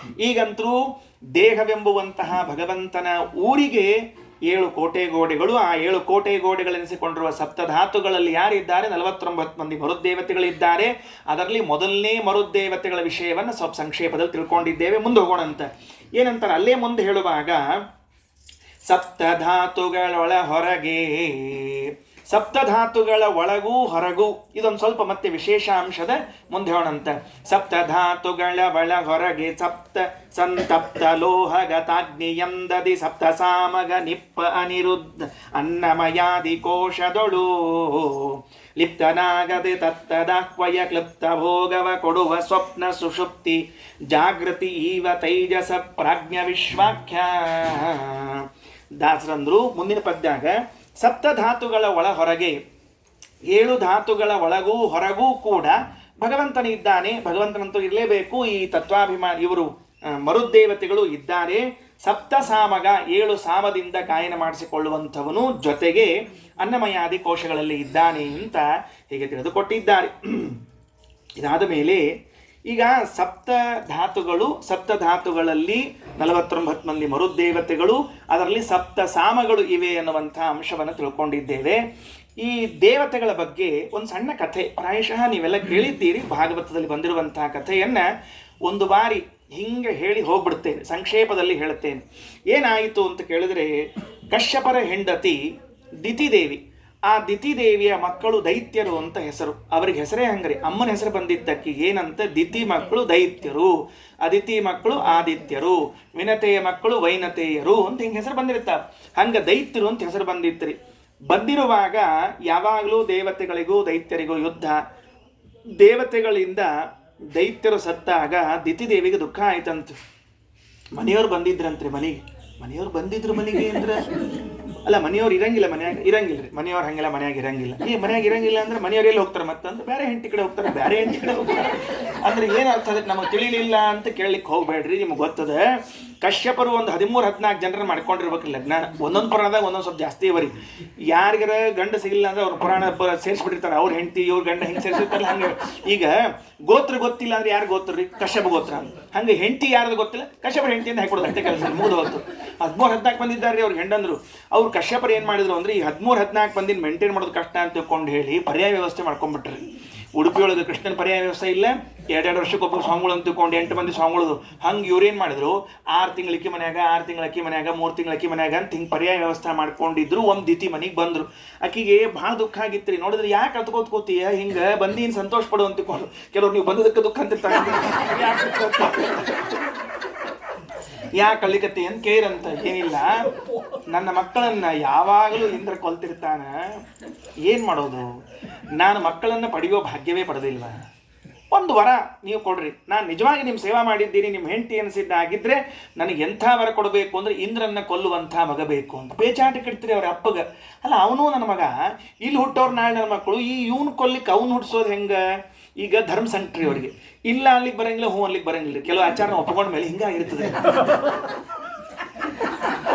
ಈಗಂತರೂ ದೇಹವೆಂಬುವಂತಹ ಭಗವಂತನ ಊರಿಗೆ 7 ಕೋಟೆ ಗೋಡೆಗಳು. ಆ 7 ಕೋಟೆ ಗೋಡೆಗಳೆನಿಸಿಕೊಂಡಿರುವ ಸಪ್ತಧಾತುಗಳಲ್ಲಿ ಯಾರಿದ್ದಾರೆ? 49 ಮಂದಿ ಮರುದ್ದೇವತೆಗಳಿದ್ದಾರೆ. ಅದರಲ್ಲಿ ಮೊದಲನೇ ಮರುದ್ದೇವತೆಗಳ ವಿಷಯವನ್ನು ಸ್ವಲ್ಪ ಸಂಕ್ಷೇಪದಲ್ಲಿ ತಿಳ್ಕೊಂಡಿದ್ದೇವೆ. ಮುಂದೆ ಹೋಗೋಣಂತ. ಏನಂತಾರೆ ಅಲ್ಲೇ ಮುಂದೆ ಹೇಳುವಾಗ, ಸಪ್ತಧಾತುಗಳೊಳ ಹೊರಗೆ, ಸಪ್ತಧಾತುಗಳ ಒಳಗೂ ಹೊರಗೂ, ಇದೊಂದು ಸ್ವಲ್ಪ ಮತ್ತೆ ವಿಶೇಷ ಅಂಶದ ಮುಂದೆ ಹೇಳೋಣಂತ. ಸಪ್ತಧಾತುಗಳ ಒಳ ಹೊರಗೆ ಸಪ್ತ ಸಂತಪ್ತ ಲೋಹಗತಾಗ್ನಿಯಂದದಿ ಸಪ್ತ ಸಾಮಗ ನಿಪ್ಪ ಅನಿರುದ್ಧ ಅನ್ನಮಯಾದಿ ಕೋಶದೊಳು ಲಿಪ್ತನಾಗದೆ ತತ್ತದಾಕ್ವಯ ಕ್ಲುಪ್ತ ಭೋಗವ ಕೊಡುವ ಸ್ವಪ್ನ ಸುಷುಪ್ತಿ ಜಾಗೃತಿ ಈವ ತೈಜಸ ಪ್ರಾಜ್ಞ ವಿಶ್ವಾಖ್ಯ. ದಾಸರಂದ್ರು ಮುಂದಿನ ಪದ್ಯಾಗ ಸಪ್ತಧಾತುಗಳ ಒಳ ಹೊರಗೆ, 7 ಧಾತುಗಳ ಒಳಗೂ ಹೊರಗೂ ಕೂಡ ಭಗವಂತನಿದ್ದಾನೆ. ಭಗವಂತನಂತೂ ಇರಲೇಬೇಕು. ಈ ತತ್ವಾಭಿಮಾನಿ ಇವರು ಮರುದ್ದೇವತೆಗಳು ಇದ್ದಾರೆ. ಸಪ್ತ ಸಾಮಗ, 7 ಸಾಮದಿಂದ ಗಾಯನ ಮಾಡಿಸಿಕೊಳ್ಳುವಂಥವನು, ಜೊತೆಗೆ ಅನ್ನಮಯಾದಿ ಕೋಶಗಳಲ್ಲಿ ಇದ್ದಾನೆ ಅಂತ ಹೀಗೆ ತಿಳಿದುಕೊಟ್ಟಿದ್ದಾರೆ. ಇದಾದ ಮೇಲೆ ಈಗ ಸಪ್ತಧಾತುಗಳಲ್ಲಿ 49 ಮಂದಿ ಮರುದ್ದೇವತೆಗಳು, ಅದರಲ್ಲಿ ಸಪ್ತ ಸಾಮಗಳು ಇವೆ ಅನ್ನುವಂಥ ಅಂಶವನ್ನು ತಿಳ್ಕೊಂಡಿದ್ದೇವೆ. ಈ ದೇವತೆಗಳ ಬಗ್ಗೆ ಒಂದು ಸಣ್ಣ ಕಥೆ, ಪ್ರಾಯಶಃ ನೀವೆಲ್ಲ ಕೇಳಿದ್ದೀರಿ, ಭಾಗವತದಲ್ಲಿ ಬಂದಿರುವಂತಹ ಕಥೆಯನ್ನ ಒಂದು ಬಾರಿ ಹಿಂಗೆ ಹೇಳಿ ಹೋಗ್ಬಿಡ್ತೇನೆ, ಸಂಕ್ಷೇಪದಲ್ಲಿ ಹೇಳ್ತೇನೆ. ಏನಾಯಿತು ಅಂತ ಕೇಳಿದ್ರೆ, ಕಶ್ಯಪರ ಹೆಂಡತಿ ದಿತಿದೇವಿ, ಆ ದಿತಿದೇವಿಯ ಮಕ್ಕಳು ದೈತ್ಯರು ಅಂತ ಹೆಸರು. ಅವ್ರಿಗೆ ಹೆಸರೇ ಹಂಗ್ರಿ, ಅಮ್ಮನ ಹೆಸರು ಬಂದಿದ್ದಕ್ಕೆ ಏನಂತ, ದಿತಿ ಮಕ್ಕಳು ದೈತ್ಯರು, ಅದಿತಿ ಮಕ್ಕಳು ಆದಿತ್ಯರು, ವಿನತೆಯ ಮಕ್ಕಳು ವೈನತೆಯರು ಅಂತ ಹಿಂಗೆ ಹೆಸರು ಬಂದಿರ್ತಾವ. ಹಂಗ ದೈತ್ಯರು ಅಂತ ಹೆಸರು ಬಂದಿತ್ತರಿ. ಬಂದಿರುವಾಗ ಯಾವಾಗಲೂ ದೇವತೆಗಳಿಗೂ ದೈತ್ಯರಿಗೂ ಯುದ್ಧ. ದೇವತೆಗಳಿಂದ ದೈತ್ಯರು ಸತ್ತಾಗ ದಿತಿದೇವಿಗೆ ದುಃಖ ಆಯ್ತಂತ. ಮನೆಯವ್ರು ಬಂದಿದ್ರಂತ್ರಿ ಮನೆಯವ್ರು ಬಂದಿದ್ರು ಮನೆಗೆ ಅಂದ್ರೆ, ಅಲ್ಲ ಮನೆಯವ್ರು ಇರಂಗಿಲ್ಲ, ಇರಂಗಿಲ್ಲ ರೀ ಮನೆಯವ್ರು ಹಂಗೆಲ್ಲ ಮನ್ಯಾಗ ಇರಂಗಿಲ್ಲ. ಮನ್ಯಾಗ ಇರಂಗಿಲ್ಲ ಅಂದ್ರೆ ಮನೆಯವ್ರು ಎಲ್ಲಿ ಹೋಗ್ತಾರೆ? ಮತ್ತಂದ್ರೆ ಬೇರೆ ಹೆಂಡತಿ ಕಡೆ ಹೋಗ್ತಾರೆ, ಬೇರೆ ಹೆಂಡತಿ ಕಡೆ ಹೋಗ್ತಾರೆ ಅಂದ್ರೆ ಏನು ಅರ್ಥ ಅದಕ್ಕೆ ನಮಗೆ ತಿಳಿಲಿಲ್ಲ ಅಂತ ಕೇಳಲಿಕ್ಕೆ ಹೋಗ್ಬೇಡ್ರಿ. ನಿಮ್ಗೆ ಗೊತ್ತದೆ, ಕಶ್ಯಪರು ಒಂದು 13-14 ಜನರನ್ನ ಮಾಡ್ಕೊಂಡಿರ್ಬೇಕು ಲಗ್ನ. ಒಂದೊಂದು ಪುರಾಣದಾಗ ಒಂದೊಂದು ಸ್ವಲ್ಪ ಜಾಸ್ತಿ ಇವರಿ. ಯಾರಿಗಾರ ಗಂಡ ಸಿಗಿಲ್ಲ ಅಂದ್ರೆ ಅವ್ರ ಪುರಾಣ ಸೇರಿಸ್ಬಿಟ್ಟಿರ್ತಾರೆ, ಅವ್ರ ಹೆಂಡತಿ ಇವ್ರ ಗಂಡ ಹಿಂಗೆ ಸೇರಿಸಿರ್ತಾರಲ್ಲ. ಹಂಗೆ ಈಗ ಗೋತ್ರ ಗೊತ್ತಿಲ್ಲ ಅಂದ್ರೆ ಯಾರು ಗೋತ್ರ ರೀ? ಕಶ್ಯಪ ಗೋತ್ರ. ಹಂಗೆ ಹೆಂಡತಿ ಯಾರ್ದು ಗೊತ್ತಿಲ್ಲ, ಕಶ್ಯಪರ ಹೆಂಡತಿಯಿಂದ ಹಾಕೊಡೋದು ಅಷ್ಟೇ ಕೆಲಸ, ಮುಗಿದು ಹೋಗ್ತು. 13-14 ಬಂದಿದ್ದಾರೆ ಅವ್ರ ಹೆಂಡಂದ್ರು. ಅವ್ರು ಕಶ್ಯಪರು ಏನು ಮಾಡಿದ್ರು ಅಂದ್ರೆ, ಈ 13-14 ಮಂದಿನ ಮೇಂಟೈನ್ ಮಾಡೋದು ಕಷ್ಟ ಅಂತ ತಿಳ್ಕೊಂಡು ಹೇಳಿ ಪರ್ಯಾಯ ವ್ಯವಸ್ಥೆ ಮಾಡ್ಕೊಂಡ್ಬಿಟ್ರಿ. ಉಡುಪಿಯೊಳಗೆ ಕೃಷ್ಣನ ಪರ್ಯಾಯ ವ್ಯವಸ್ಥೆ ಇಲ್ಲ, 2 ವರ್ಷಕ್ಕೊಬ್ಬರು ಸ್ವಾಮಿಗಳು ಅಂತ ತಿಳ್ಕೊಂಡು 8 ಮಂದಿ ಸ್ವಾಮಿಗಳು. ಹಂಗೆ ಇವ್ರೇನು ಮಾಡಿದ್ರು, 6 ತಿಂಗಳು ಅಕ್ಕಿ ಮನ್ಯಾಗ, 6 ತಿಂಗಳು ಅಕ್ಕಿ ಮನ್ಯಾಗ, 3 ತಿಂಗಳು ಅಕ್ಕಿ ಮನ್ಯಾಗ ಅಂತ ಹಿಂಗೆ ಪರ್ಯಾಯ ವ್ಯವಸ್ಥೆ ಮಾಡ್ಕೊಂಡಿದ್ರು. ಒಂದು ದಿತಿ ಮನೆಗೆ ಬಂದರು. ಆಕಿಗೆ ಭಾಳ ದುಃಖ ಆಗಿತ್ತು ರೀ. ನೋಡಿದ್ರೆ ಯಾಕೆ ಕಲ್ತ್ಕೋತೀಯ ಹಿಂಗೆ ಬಂದೀನಿ ಸಂತೋಷ ಪಡು ಅಂತ ತಿಳ್ಕೊಂಡು. ಕೆಲವ್ರು ನೀವು ಬಂದದಕ್ಕೆ ದುಃಖ ಅಂತ ಯಾಕೆ ಕಳ್ಳಿಕತ್ತಿ ಅಂತ ಕೇರಂತ. ಏನಿಲ್ಲ, ನನ್ನ ಮಕ್ಕಳನ್ನ ಯಾವಾಗಲೂ ಇಂದ್ರ ಕೊಲ್ತಿರ್ತಾನ, ಏನು ಮಾಡೋದು? ನಾನು ಮಕ್ಕಳನ್ನು ಪಡೆಯೋ ಭಾಗ್ಯವೇ ಪಡೆದಿಲ್ವ? ಒಂದು ವರ ನೀವು ಕೊಡ್ರಿ, ನಾನು ನಿಜವಾಗಿ ನಿಮ್ಮ ಸೇವಾ ಮಾಡಿದ್ದೀನಿ, ನಿಮ್ಮ ಹೆಂಡತಿ ಅನಿಸಿದ್ದಾಗಿದ್ದರೆ ನನಗೆ ಎಂಥ ವರ ಕೊಡಬೇಕು ಅಂದರೆ ಇಂದ್ರನ್ನ ಕೊಲ್ಲುವಂಥ ಮಗ ಬೇಕು ಅಂತ. ಪೇಚಾಟಕ್ಕೆ ಇಡ್ತೀರಿ ಅವ್ರ ಅಪ್ಪಗೆ. ಅಲ್ಲ, ಅವನು ನನ್ನ ಮಗ, ಇಲ್ಲಿ ಹುಟ್ಟೋರು ನಾಳೆ ನನ್ನ ಮಕ್ಕಳು, ಇವನು ಕೊಲ್ಲಿಕ್ಕೆ ಅವ್ನು ಹುಟ್ಟಿಸೋದು ಹೆಂಗೆ? ಈಗ ಧರ್ಮ ಸಂಕಟ್ರಿ ಅವರಿಗೆ, ಇಲ್ಲ ಅಲ್ಲಿಗೆ ಬರಂಗಿಲ್ಲ, ಹ್ಞೂ ಅಲ್ಲಿಗೆ ಬರಂಗಿಲ್ಲ. ಕೆಲವು ಆಚಾರನ ಒಪ್ಕೊಂಡ ಮೇಲೆ ಹಿಂಗಾಗಿರ್ತದೆ.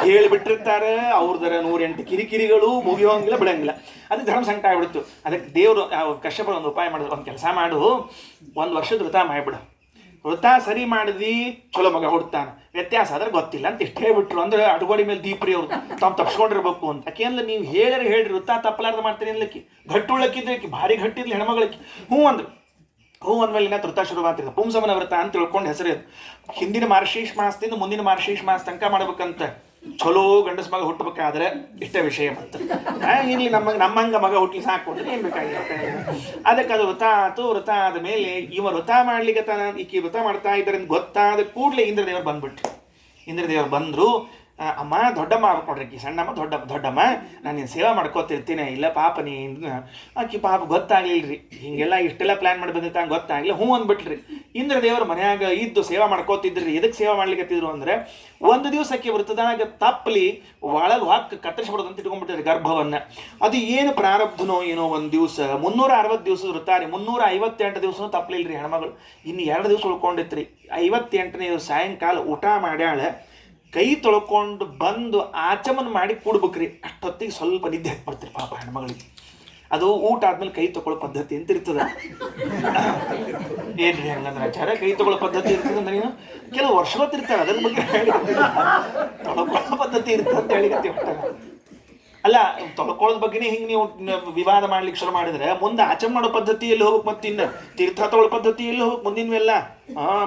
ಹೇಳಿಬಿಟ್ಟಿರ್ತಾರೆ ಅವ್ರದರ 108 ಕಿರಿಕಿರಿಗಳು, ಮುಗಿಯೋಂಗಿಲ್ಲ, ಬಿಡಂಗಿಲ್ಲ. ಅದು ಧರ್ಮ ಸಂಕಟ ಆಗ್ಬಿಡ್ತು. ಅದಕ್ಕೆ ದೇವರು ಕಶ್ಯಪರು ಒಂದು ಉಪಾಯ ಮಾಡಿದ್ರು, ಒಂದು ಕೆಲಸ ಮಾಡು, 1 ವರ್ಷದ ವೃತ ಮಾಡಿಬಿಡು, ವೃತ ಸರಿ ಮಾಡಿದಿ ಚಲೋ ಮಗ ಹುಡ್ತಾನೆ, ವ್ಯತ್ಯಾಸ ಆದ್ರೆ ಗೊತ್ತಿಲ್ಲ ಅಂತ ಇಷ್ಟು ಹೇಳ್ಬಿಟ್ರು. ಅಂದ್ರೆ ಅಡುಗೋಡಿ ಮೇಲೆ ದೀಪ್ರಿ ಅವ್ರು ತಾವು ತಪ್ಸ್ಕೊಂಡಿರ್ಬೇಕು ಅಂತ. ಯಾಕೆಂದ್ರೆ ನೀವು ಹೇಳ್ರಿ ವೃತ ತಪ್ಪಲಾರ್ದು ಮಾಡ್ತೀನಿ ಅನ್ಲಿಕ್ಕೆ, ಗಟ್ಟುಳ್ಳಕ್ಕಿದ್ರೆ ಭಾರಿ ಗಟ್ಟಿದ್ಲಿ ಹೆಣ್ಮಗಳಿಗೆ. ಹ್ಞೂ ಅಂದ್ಮೇಲೆ ಇನ್ನ ವೃತ ಶುರು ಮಾಡ್ತಿದ್ದ, ಪುಂಸಮನ ವ್ರತ ಅಂತ ತಿಳ್ಕೊಂಡು ಹೆಸರು. ಹಿಂದಿನ ಮಾರ್ಶೀಷ್ ಮಾಸದಿಂದ ಮುಂದಿನ ಮಾರ್ಶೀಷ್ ಮಾಸ ತನಕ ಮಾಡ್ಬೇಕಂತ. ಚಲೋ ಗಂಡಸ ಮಗ ಹುಟ್ಟಬೇಕಾದ್ರೆ ಇಷ್ಟೇ ವಿಷಯ. ಮತ್ತು ಇರ್ಲಿ ನಮ್ಮಂಗ ಮಗ ಹುಟ್ಲಿ ಸಾಕು, ಏನ್ ಬೇಕಾಗಿರುತ್ತೆ. ಅದಕ್ಕೆ ಅದು ವೃತ ಆಯ್ತು. ವೃತ ಆದ ಮೇಲೆ ಇವ ವೃತ ಮಾಡ್ಲಿಕ್ಕೆ ಈಕಿ ವೃತ ಮಾಡ್ತಾ ಇದ್ದಾರೆ ಅಂತ ಗೊತ್ತಾದ ಕೂಡಲೇ ಇಂದ್ರದೇವರು ಬಂದ್ಬಿಟ್ರು. ಇಂದ್ರದೇವರು ಬಂದ್ರು, ಅಮ್ಮ ದೊಡ್ಡಮ್ಮ ಆಗ್ಬೇಕು ನೋಡ್ರಿ, ಆಕಿ ಸಣ್ಣಮ್ಮ ದೊಡ್ಡಮ್ಮ, ನಾನು ನೀನು ಸೇವಾ ಮಾಡ್ಕೋತಿರ್ತೀನಿ. ಇಲ್ಲ ಪಾಪ ಆಕಿ ಪಾಪ ಗೊತ್ತಾಗ್ಲಿಲ್ರಿ, ಹಿಂಗೆಲ್ಲ ಇಷ್ಟೆಲ್ಲ ಪ್ಲಾನ್ ಮಾಡಿ ಬಂದಿರ್ತ ಗೊತ್ತಾಗ್ಲಿಲ್ಲ. ಹ್ಞೂ ಅಂದ್ಬಿಟ್ರಿ. ಇಂದ್ರದೇವರು ಮನ್ಯಾಗ ಇದ್ದು ಸೇವಾ ಮಾಡ್ಕೋತಿದ್ರಿ. ಎದಕ್ಕೆ ಸೇವಾ ಮಾಡ್ಲಿಕ್ಕತ್ತಿದ್ರು ಅಂದ್ರೆ, ಒಂದು ದಿವಸಕ್ಕೆ ವೃತ್ತದಾಗ ತಪ್ಪಲಿ ಒಳಗೆ ಹಾಕಿ ಕತ್ತರಿಸ್ಬಿಡೋದಂತ ಇಟ್ಕೊಂಡ್ಬಿಟ್ಟಿರಿ ಗರ್ಭವನ್ನ. ಅದು ಏನು ಪ್ರಾರಬ್ಧನೋ ಏನೋ. ಒಂದು ದಿವಸ 360 ದಿವಸದ ವೃತ್ತಾರಿ, 358 ದಿವಸನೂ ತಪ್ಪಲಿಲ್ರಿ ಹೆಣ್ಮಗಳು. ಇನ್ನು 2 ದಿವಸ ಉಳ್ಕೊಂಡಿತ್ರಿ. 58ನೇ ದಿವಸ ಸಾಯಂಕಾಲ ಊಟ ಮಾಡ್ಯಾಳ, ಕೈ ತೊಳ್ಕೊಂಡು ಬಂದು ಆಚಮನ ಮಾಡಿ ಕೂಡ್ಬೇಕ್ರಿ. ಅಷ್ಟೊತ್ತಿಗೆ ಸ್ವಲ್ಪ ನಿದ್ದೆ ಹಾಕ್ಬರ್ತೀರಿ ಪಾಪ ಹೆಣ್ಮಗಳಿಗೆ. ಅದು ಊಟ ಆದ್ಮೇಲೆ ಕೈ ತಗೊಳ್ಳೋ ಪದ್ಧತಿ ಅಂತ ಇರ್ತದ. ಏನ್ರಿ ಹಂಗಂದ್ರೆ ಆಚಾರ ಕೈ ತಗೊಳ್ಳೋ ಪದ್ಧತಿ ಇರ್ತದೆ ಅಂದ್ರೆ ನೀನು ಕೆಲವು ವರ್ಷ ಗೊತ್ತಿರ್ತಾರೆ, ಅದ್ರ ಬಗ್ಗೆ ತೊಳ್ಕೊಳ್ಳೋ ಪದ್ಧತಿ ಇರ್ತದೆ ಅಂತ ಹೇಳಿಕತ್ತಿ. ಅಲ್ಲ, ತೊಳ್ಕೊಳ್ಳೋದ್ ಬಗ್ಗೆನೇ ಹಿಂಗೆ ನೀವು ವಿವಾದ ಮಾಡ್ಲಿಕ್ಕೆ ಶುರು ಮಾಡಿದ್ರೆ ಮುಂದೆ ಆಚಮನ ಮಾಡೋ ಪದ್ಧತಿ ಎಲ್ಲಿ ಹೋಗ್ಬೇಕು, ಮತ್ತೆ ಇನ್ನು ತೀರ್ಥ ತೊಗೊಳ್ಳೋ ಪದ್ಧತಿ ಎಲ್ಲಿ ಹೋಗ್ಬೇಕು ಮುಂದಿನವೆಲ್ಲ.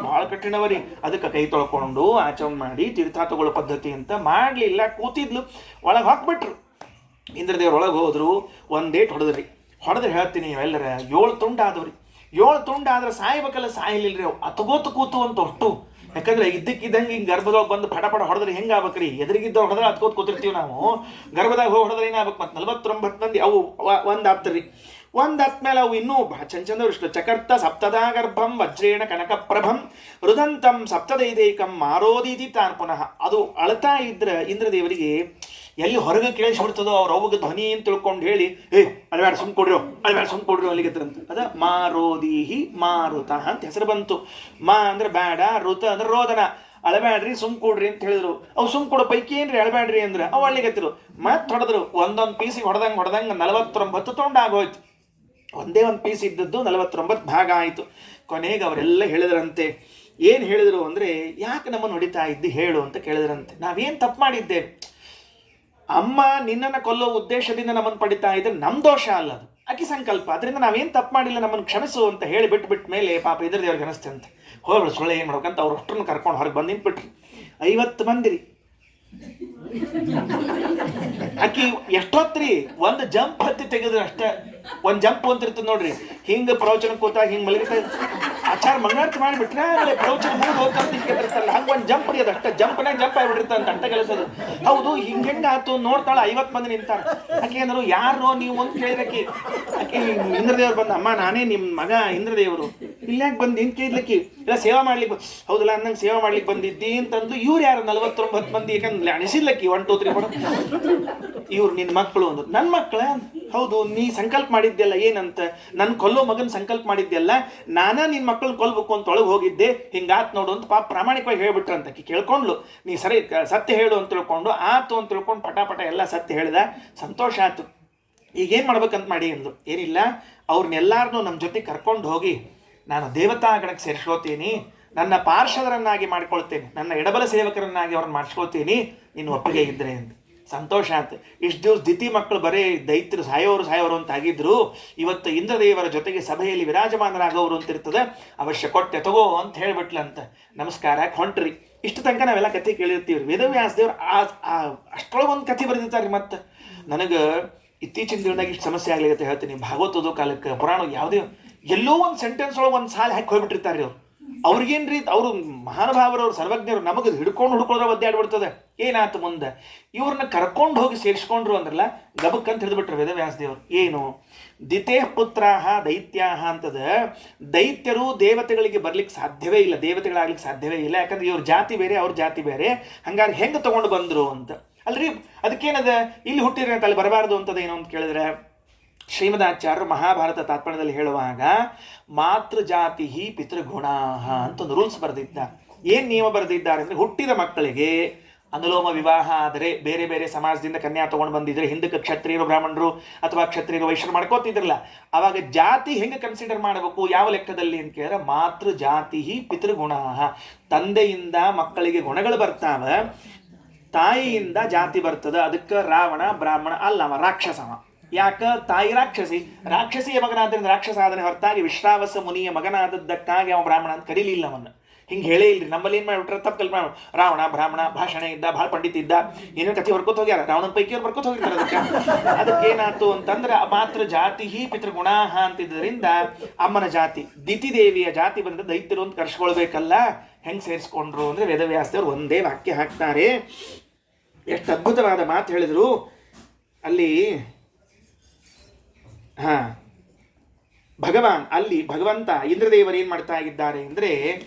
ಭಾಳ ಕಠಿಣವರಿ. ಅದಕ್ಕೆ ಕೈ ತೊಳ್ಕೊಂಡು ಆಚಮನ ಮಾಡಿ ತೀರ್ಥ ತಗೊಳ್ಳೋ ಪದ್ಧತಿ ಅಂತ ಮಾಡಲಿಲ್ಲ. ಕೂತಿದ್ಲು, ಒಳಗೆ ಹಾಕ್ಬಿಟ್ರು. ಇಂದ್ರದೇವ್ರ ಒಳಗೆ ಹೋದ್ರು, ಒಂದೇಟ್ ಹೊಡೆದ್ರಿ. ಹೊಡೆದ್ರೆ ಹೇಳ್ತೀನಿ ಎಲ್ಲರ 7 ತುಂಡಾದವ್ರಿ. 7 ತುಂಡಾದ್ರೆ ಸಾಯ್ಬೇಕಲ್ಲ, ಸಾಯಲಿಲ್ರಿ ಅವು. ಅತಗೋತು ಕೂತು ಅಂತ ಅಷ್ಟು. ಯಾಕಂದ್ರೆ ಇದ್ದಕ್ಕಿದ್ದಂಗೆ ಹಿಂಗೆ ಗರ್ಭದಾಗ ಬಂದು ಪಟ ಹೊಡೆದ್ರೆ ಹೆಂಗೆ ಆಗ್ಬೇಕ್ರಿ? ಎದುರಿಗಿದ್ದವ್ರು ಹೊಡೆದ್ರೆ ಹತ್ಕೋತ್ ಕೂತಿರ್ತೀವಿ ನಾವು. ಗರ್ಭದಾಗ ಹೋಗಿ ಹೊಡೆದ್ರೆ ಏನಾಗ್ಬೇಕು? ಮತ್ತೆ 49 ಮಂದಿ ಅವು ಒಂದು ಆಗ್ತರಿ. ಒಂದು ಆದ್ಮೇಲೆ ಅವು ಇನ್ನೂ ಚಂದ ವಿಷ್ಣು ಚಕರ್ತ ಸಪ್ತದಾ ಗರ್ಭಂ ವಜ್ರೇಣ ಕನಕಪ್ರಭಂ ರುದಂತಂ ಸಪ್ತದೈದೈಕಂ ಮಾರೋದೀತಿ ತಾನ್ ಪುನಃ. ಅದು ಅಳ್ತಾ ಇದ್ರೆ ಇಂದ್ರದೇವರಿಗೆ ಎಲ್ಲಿ ಹೊರಗೆ ಕೇಳಿಸ್ಬಿಡ್ತದೋ ಅವ್ರ ಅವಾಗ ಧ್ವನಿ ಅಂತ ತಿಳ್ಕೊಂಡು ಹೇಳಿ, ಅಳ್ಬೇಡ ಸುಮ್ ಕೊಡ್ರಿ ಅಲ್ಲಿಗೆತ್ತರಂತ. ಅದ ಮಾರೋದೀಹಿ ಮಾರುತ ಅಂತ ಹೆಸರು ಬಂತು. ಮಾ ಅಂದ್ರೆ ಬೇಡ, ಋತ ಅಂದ್ರೆ ರೋದನ. ಅಳಬ್ಯಾಡ್ರಿ ಸುಮ್ ಕೊಡ್ರಿ ಅಂತ ಹೇಳಿದ್ರು. ಅವು ಸುಮ್ ಕೊಡೋ ಪೈಕಿ ಏನ್ರಿ ಅಳಬ್ಯಾಡ್ರಿ ಅಂದ್ರೆ ಅವು ಅಳ್ಳಿಗತ್ತಿರು. ಮತ್ತೆ ಹೊಡೆದ್ರು. ಒಂದೊಂದು ಪೀಸಿಗೆ ಹೊಡೆದಂಗೆ 49 ತುಂಡಾಗೋಯ್ತು. ಒಂದೇ ಒಂದು ಪೀಸ್ ಇದ್ದದ್ದು 49 ಭಾಗ ಆಯಿತು. ಕೊನೆಗೆ ಅವರೆಲ್ಲ ಹೇಳಿದ್ರಂತೆ. ಏನು ಹೇಳಿದ್ರು ಅಂದರೆ, ಯಾಕೆ ನಮ್ಮನ್ನು ಹೊಡಿತಾ ಇದ್ದಿ ಹೇಳು ಅಂತ ಕೇಳಿದ್ರಂತೆ. ನಾವೇನು ತಪ್ಪು ಮಾಡಿದ್ದೇವೆ? ಅಮ್ಮ ನಿನ್ನನ್ನು ಕೊಲ್ಲೋ ಉದ್ದೇಶದಿಂದ ನಮ್ಮನ್ನು ಪಡಿತಾ ಇದ್ರೆ ನಮ್ಮ ದೋಷ ಅಲ್ಲ, ಅದು ಆಕಿ ಸಂಕಲ್ಪ. ಅದರಿಂದ ನಾವೇನು ತಪ್ಪು ಮಾಡಿಲ್ಲ, ನಮ್ಮನ್ನು ಕ್ಷಮಿಸು ಅಂತ ಹೇಳಿ ಬಿಟ್ಟ ಮೇಲೆ ಪಾಪ ಇಂದ್ರದೇವ್ರಿಗೆ ಅನಿಸ್ತೆ ಅಂತ. ಹೋಗ್ಬಿಡು ಸೊಳ್ಳೆ ಏನು ಮಾಡ್ಬೇಕಂತ ಅವ್ರು ಅಷ್ಟನ್ನು ಕರ್ಕೊಂಡು ಹೊರಗೆ ಬಂದು ನಿಂತ್ಬಿಟ್ರಿ. 50 ಮಂದಿ ರೀ. ಆಕಿ ಎಷ್ಟೊತ್ರಿ ಒಂದು ಜಂಪ್ ಹತ್ತಿ ತೆಗೆದ್ರೆ ಅಷ್ಟೇ. ಒಂದು ಜಂಪ್ ಅಂತ ಇರ್ತದೆ ನೋಡ್ರಿ, ಹಿಂಗೆ ಪ್ರವಚನ ಕೂತಾಗ ಹಿಂಗೆ ಮಲಗಿತ ಆಚಾರ ಮಂಗಳಾರತಿ ಮಾಡಿಬಿಟ್ರೆ ಪ್ರವಚನ ಮುಂದೆ ಹೋಗ್ತಂತ ಹಿಂಗಿರ್ತಾರಲ್ಲ, ಹಂಗೆ ಒಂದು ಜಂಪ್ ರೀ. ಅದು ಅಷ್ಟೇ ಜಂಪ್ನಾಗ ಜಂಪ್ ಆಗಿಬಿಟ್ಟಿರ್ತಂತ ಅಟ್ಟ ಕೆಲಸದು. ಹೌದು, ಹಿಂಗೆ ಆಯ್ತು. ನೋಡ್ತಾಳೆ 50 ಮಂದಿ ನಿಂತಾರ. ಆಕೆ ಅಂದರು, ಯಾರು ನೀವು ಅಂತ ಕೇಳಿದಕ್ಕೆ ಆಕೆ ಇಂದ್ರದೇವ್ರು ಬಂದ, ಅಮ್ಮ ನಾನೇ ನಿಮ್ಮ ಮಗ ಇಂದ್ರದೇವರು, ಇಲ್ಲಾಕೆ ಬಂದು ನಿಂತು ಕೇಳ್ಲಿಕ್ಕೆ ಇಲ್ಲ ಸೇವಾ ಮಾಡ್ಲಿಕ್ಕೆ ಹೌದಲ್ಲ ಅನ್ನಂಗೆ ಸೇವಾ ಮಾಡ್ಲಿಕ್ಕೆ ಬಂದಿದ್ದಿ ಅಂತಂದು. ಇವ್ರು ಯಾರು 49 ಮಂದಿ? ಯಾಕಂದ್ರೆ ಅನಿಸಿಲ್ಲಕ್ಕಿ 1 2 3 ಕೊಡು. ಇವ್ರು ನಿನ್ನ ಮಕ್ಕಳು ಅಂದ್ರು. ನನ್ನ ಮಕ್ಕಳ? ಹೌದು, ನೀ ಸಂಕಲ್ಪ ಮಾಡಿದ್ದೆಲ್ಲ ಏನಂತ, ನನ್ನ ಕೊಲ್ಲೋ ಮಗನ ಸಂಕಲ್ಪ ಮಾಡಿದ್ದೆಲ್ಲ, ನಾನ ನಿನ್ನ ಮಕ್ಕಳನ್ನ ಕೊಲ್ಬೇಕು ಅಂತ ಒಳಗೆ ಹೋಗಿದ್ದೆ, ಹಿಂಗಾತ್ ನೋಡು ಅಂತ ಪಾಪ ಪ್ರಾಮಾಣಿಕವಾಗಿ ಹೇಳ್ಬಿಟ್ರಂತ. ಆಕಿ ಕೇಳ್ಕೊಂಡ್ಲು, ನೀ ಸರಿ ಸತ್ಯ ಹೇಳು ಅಂತ ತಿಳ್ಕೊಂಡು ಆತು ಅಂತ ತಿಳ್ಕೊಂಡು ಪಟ ಎಲ್ಲ ಸತ್ಯ ಹೇಳಿದ. ಸಂತೋಷ ಆಯ್ತು. ಈಗೇನು ಮಾಡ್ಬೇಕಂತ ಮಾಡಿ ಅಂದು. ಏನಿಲ್ಲ, ಅವ್ರನ್ನೆಲ್ಲಾರನ್ನೂ ನಮ್ಮ ಜೊತೆ ಕರ್ಕೊಂಡು ಹೋಗಿ ನಾನು ದೇವತಾ ಗಣಕ್ಕೆ ಸೇರಿಸ್ಕೋತೀನಿ, ನನ್ನ ಪಾರ್ಷದರನ್ನಾಗಿ ಮಾಡ್ಕೊಳ್ತೇನೆ, ನನ್ನ ಎಡಬಲ ಸೇವಕರನ್ನಾಗಿ ಅವ್ರನ್ನ ಮಾಡಿಸ್ಕೊಳ್ತೀನಿ, ನೀನು ಒಪ್ಪಿಗೆ ಇದ್ರೆ ಅಂತ. ಸಂತೋಷ ಆಯ್ತು. ಇಷ್ಟು ದಿವಸ ದಿತಿ ಮಕ್ಕಳು ಬರೀ ದೈತ್ಯರು ಸಾಯೋರು ಅಂತ ಆಗಿದ್ರು, ಇವತ್ತು ಇಂದ್ರದೇವರ ಜೊತೆಗೆ ಸಭೆಯಲ್ಲಿ ವಿರಾಜಮಾನರಾಗೋರು ಅಂತ ಇರ್ತದೆ, ಅವಶ್ಯ ಕೊಟ್ಟೆ ತಗೋ ಅಂತ ಹೇಳ್ಬಿಟ್ಲಂತ. ನಮಸ್ಕಾರ ಹೊಂಟ್ರಿ. ಇಷ್ಟು ತನಕ ನಾವೆಲ್ಲ ಕಥೆ ಕೇಳಿರ್ತೀವಿ. ವೇದವ್ಯಾಸ ದೇವ್ರು ಅಷ್ಟೊಳಗೆ ಒಂದು ಕಥೆ ಬರೆದಿರ್ತಾರೆ. ಮತ್ತು ನನಗೆ ಇತ್ತೀಚಿನ ದಿನದಾಗ ಇಷ್ಟು ಸಮಸ್ಯೆ ಆಗ್ಲಿಕ್ಕೆ ಹೇಳ್ತೀನಿ. ಭಾಗವತದ ಕಾಲಕ್ಕೆ ಪುರಾಣ ಯಾವುದೇ ಎಲ್ಲೋ ಒಂದು ಸೆಂಟೆನ್ಸ್ ಒಳಗೆ ಒಂದು ಸಾಲ ಹಾಕಿ ಹೋಗ್ಬಿಟ್ಟಿರ್ತಾರೆ ಅವ್ರು. ಅವ್ರಿಗೇನ್ರಿ, ಅವರು ಮಹಾನುಭಾವರವ್ರು ಸರ್ವಜ್ಞರು, ನಮಗೆ ಹಿಡ್ಕೊಂಡು ಹುಡ್ಕೊಳ್ಳೋದ್ರ ಒದ್ದಾಡ್ಬಿಡ್ತದೆ. ಏನಾಯ್ತು ಮುಂದೆ ಇವ್ರನ್ನ ಕರ್ಕೊಂಡು ಹೋಗಿ ಸೇರಿಸ್ಕೊಂಡ್ರು ಅಂದ್ರಲ್ಲ, ಗಬಕ್ಕಂತ ಹಿಡಿದ್ಬಿಟ್ರು ವೇದವ್ಯಾಸದೇವರು. ಏನು ದಿತೇ ಪುತ್ರಾಹ ದೈತ್ಯಾಹ ಅಂತದ, ದೈತ್ಯರು ದೇವತೆಗಳಿಗೆ ಬರ್ಲಿಕ್ಕೆ ಸಾಧ್ಯವೇ ಇಲ್ಲ, ದೇವತೆಗಳಾಗ್ಲಿಕ್ಕೆ ಸಾಧ್ಯವೇ ಇಲ್ಲ. ಯಾಕಂದ್ರೆ ಇವ್ರ ಜಾತಿ ಬೇರೆ, ಅವ್ರ ಜಾತಿ ಬೇರೆ. ಹಂಗಾರೆ ಹೆಂಗೆ ತಗೊಂಡು ಬಂದ್ರು ಅಂತ. ಅಲ್ರಿ ಅದಕ್ಕೇನದ, ಇಲ್ಲಿ ಹುಟ್ಟಿದ್ರೆ ಅಂತ ಅಲ್ಲಿ ಬರಬಾರ್ದು ಅಂತದ ಏನು ಅಂತ ಕೇಳಿದ್ರೆ, ಶ್ರೀಮದಾಚಾರ್ಯರು ಮಹಾಭಾರತ ತಾತ್ಪರ್ಯದಲ್ಲಿ ಹೇಳುವಾಗ ಮಾತೃಜಾತಿ ಪಿತೃಗುಣ ಅಂತ ಒಂದು ರೂಲ್ಸ್ ಬರೆದಿದ್ದಾರೆ. ಏನ್ ನಿಯಮ ಬರೆದಿದ್ದಾರೆ ಅಂದ್ರೆ, ಹುಟ್ಟಿದ ಮಕ್ಕಳಿಗೆ ಅನುಲೋಮ ವಿವಾಹ ಆದರೆ, ಬೇರೆ ಬೇರೆ ಸಮಾಜದಿಂದ ಕನ್ಯಾ ತಗೊಂಡು ಬಂದಿದ್ರೆ, ಹಿಂದಕ್ಕೆ ಕ್ಷತ್ರಿಯರು ಬ್ರಾಹ್ಮಣರು ಅಥವಾ ಕ್ಷತ್ರಿಯರು ವೈಶ್ಯರು ಮಾಡ್ಕೋತಿದ್ರಲ್ಲ, ಅವಾಗ ಜಾತಿ ಹೆಂಗೆ ಕನ್ಸಿಡರ್ ಮಾಡಬೇಕು, ಯಾವ ಲೆಕ್ಕದಲ್ಲಿ ಅಂತ ಕೇಳಿದ್ರೆ, ಮಾತೃ ಜಾತಿ ಪಿತೃಗುಣ. ತಂದೆಯಿಂದ ಮಕ್ಕಳಿಗೆ ಗುಣಗಳು ಬರ್ತಾವ, ತಾಯಿಯಿಂದ ಜಾತಿ ಬರ್ತದ. ಅದಕ್ಕೆ ರಾವಣ ಬ್ರಾಹ್ಮಣ ಅಲ್ಲವ, ರಾಕ್ಷಸವ. ಯಾಕ? ತಾಯಿ ರಾಕ್ಷಸಿಯ ಮಗನಾದ್ರಿಂದ ರಾಕ್ಷಸ ಆದನೆ ಹೊರತಾಗಿ ವಿಶ್ರಾವಸ ಮುನಿಯ ಮಗನಾದದ್ದಕ್ಕಾಗಿ ಅವ ಬ್ರಾಹ್ಮಣ ಅಂತ ಕರೀಲಿಲ್ಲ ಅವನ್ನ. ಹಿಂಗೆ ಹೇಳೇ ಇಲ್ರಿ. ನಮ್ಮಲ್ಲಿ ಏನು ಮಾಡಿಬಿಟ್ರೆ ತಪ್ಪು ಕಲ್ಪನೆ, ರಾವಣ ಬ್ರಾಹ್ಮಣ, ಭಾಷಣ ಇದ್ದ, ಭಾಳ ಪಂಡಿತ ಇದ್ದ, ಏನೇನು ಕಥೆ ಬರ್ಕೋತ ಹೋಗ್ಯಾರ, ರಾವಣನ ಪೈಕಿ ಅವ್ರು ಬರ್ಕೋತ ಹೋಗಿರ್ತಾರೆ. ಅದಕ್ಕೇನಾಯ್ತು ಅಂತಂದ್ರೆ, ಮಾತ್ರ ಜಾತಿ ಪಿತೃಗುಣ ಅಂತಿದ್ದರಿಂದ ಅಮ್ಮನ ಜಾತಿ, ದಿತಿದೇವಿಯ ಜಾತಿ ಬಂದ ದೈತ್ಯರು ಅಂತ ಕರ್ಸ್ಕೊಳ್ಬೇಕಲ್ಲ. ಹೆಂಗೆ ಸೇರಿಸ್ಕೊಂಡ್ರು ಅಂದ್ರೆ, ವೇದವ್ಯಾಸದೇವರು ಒಂದೇ ವಾಕ್ಯ ಹಾಕ್ತಾರೆ. ಎಷ್ಟು ಅದ್ಭುತವಾದ ಮಾತು ಹೇಳಿದ್ರು ಅಲ್ಲಿ. ಭಗವಂತ ಇಂದ್ರದೇವರು ಏನ್ ಮಾಡ್ತಾ ಇದ್ದಾರೆ ಅಂದ್ರೆ,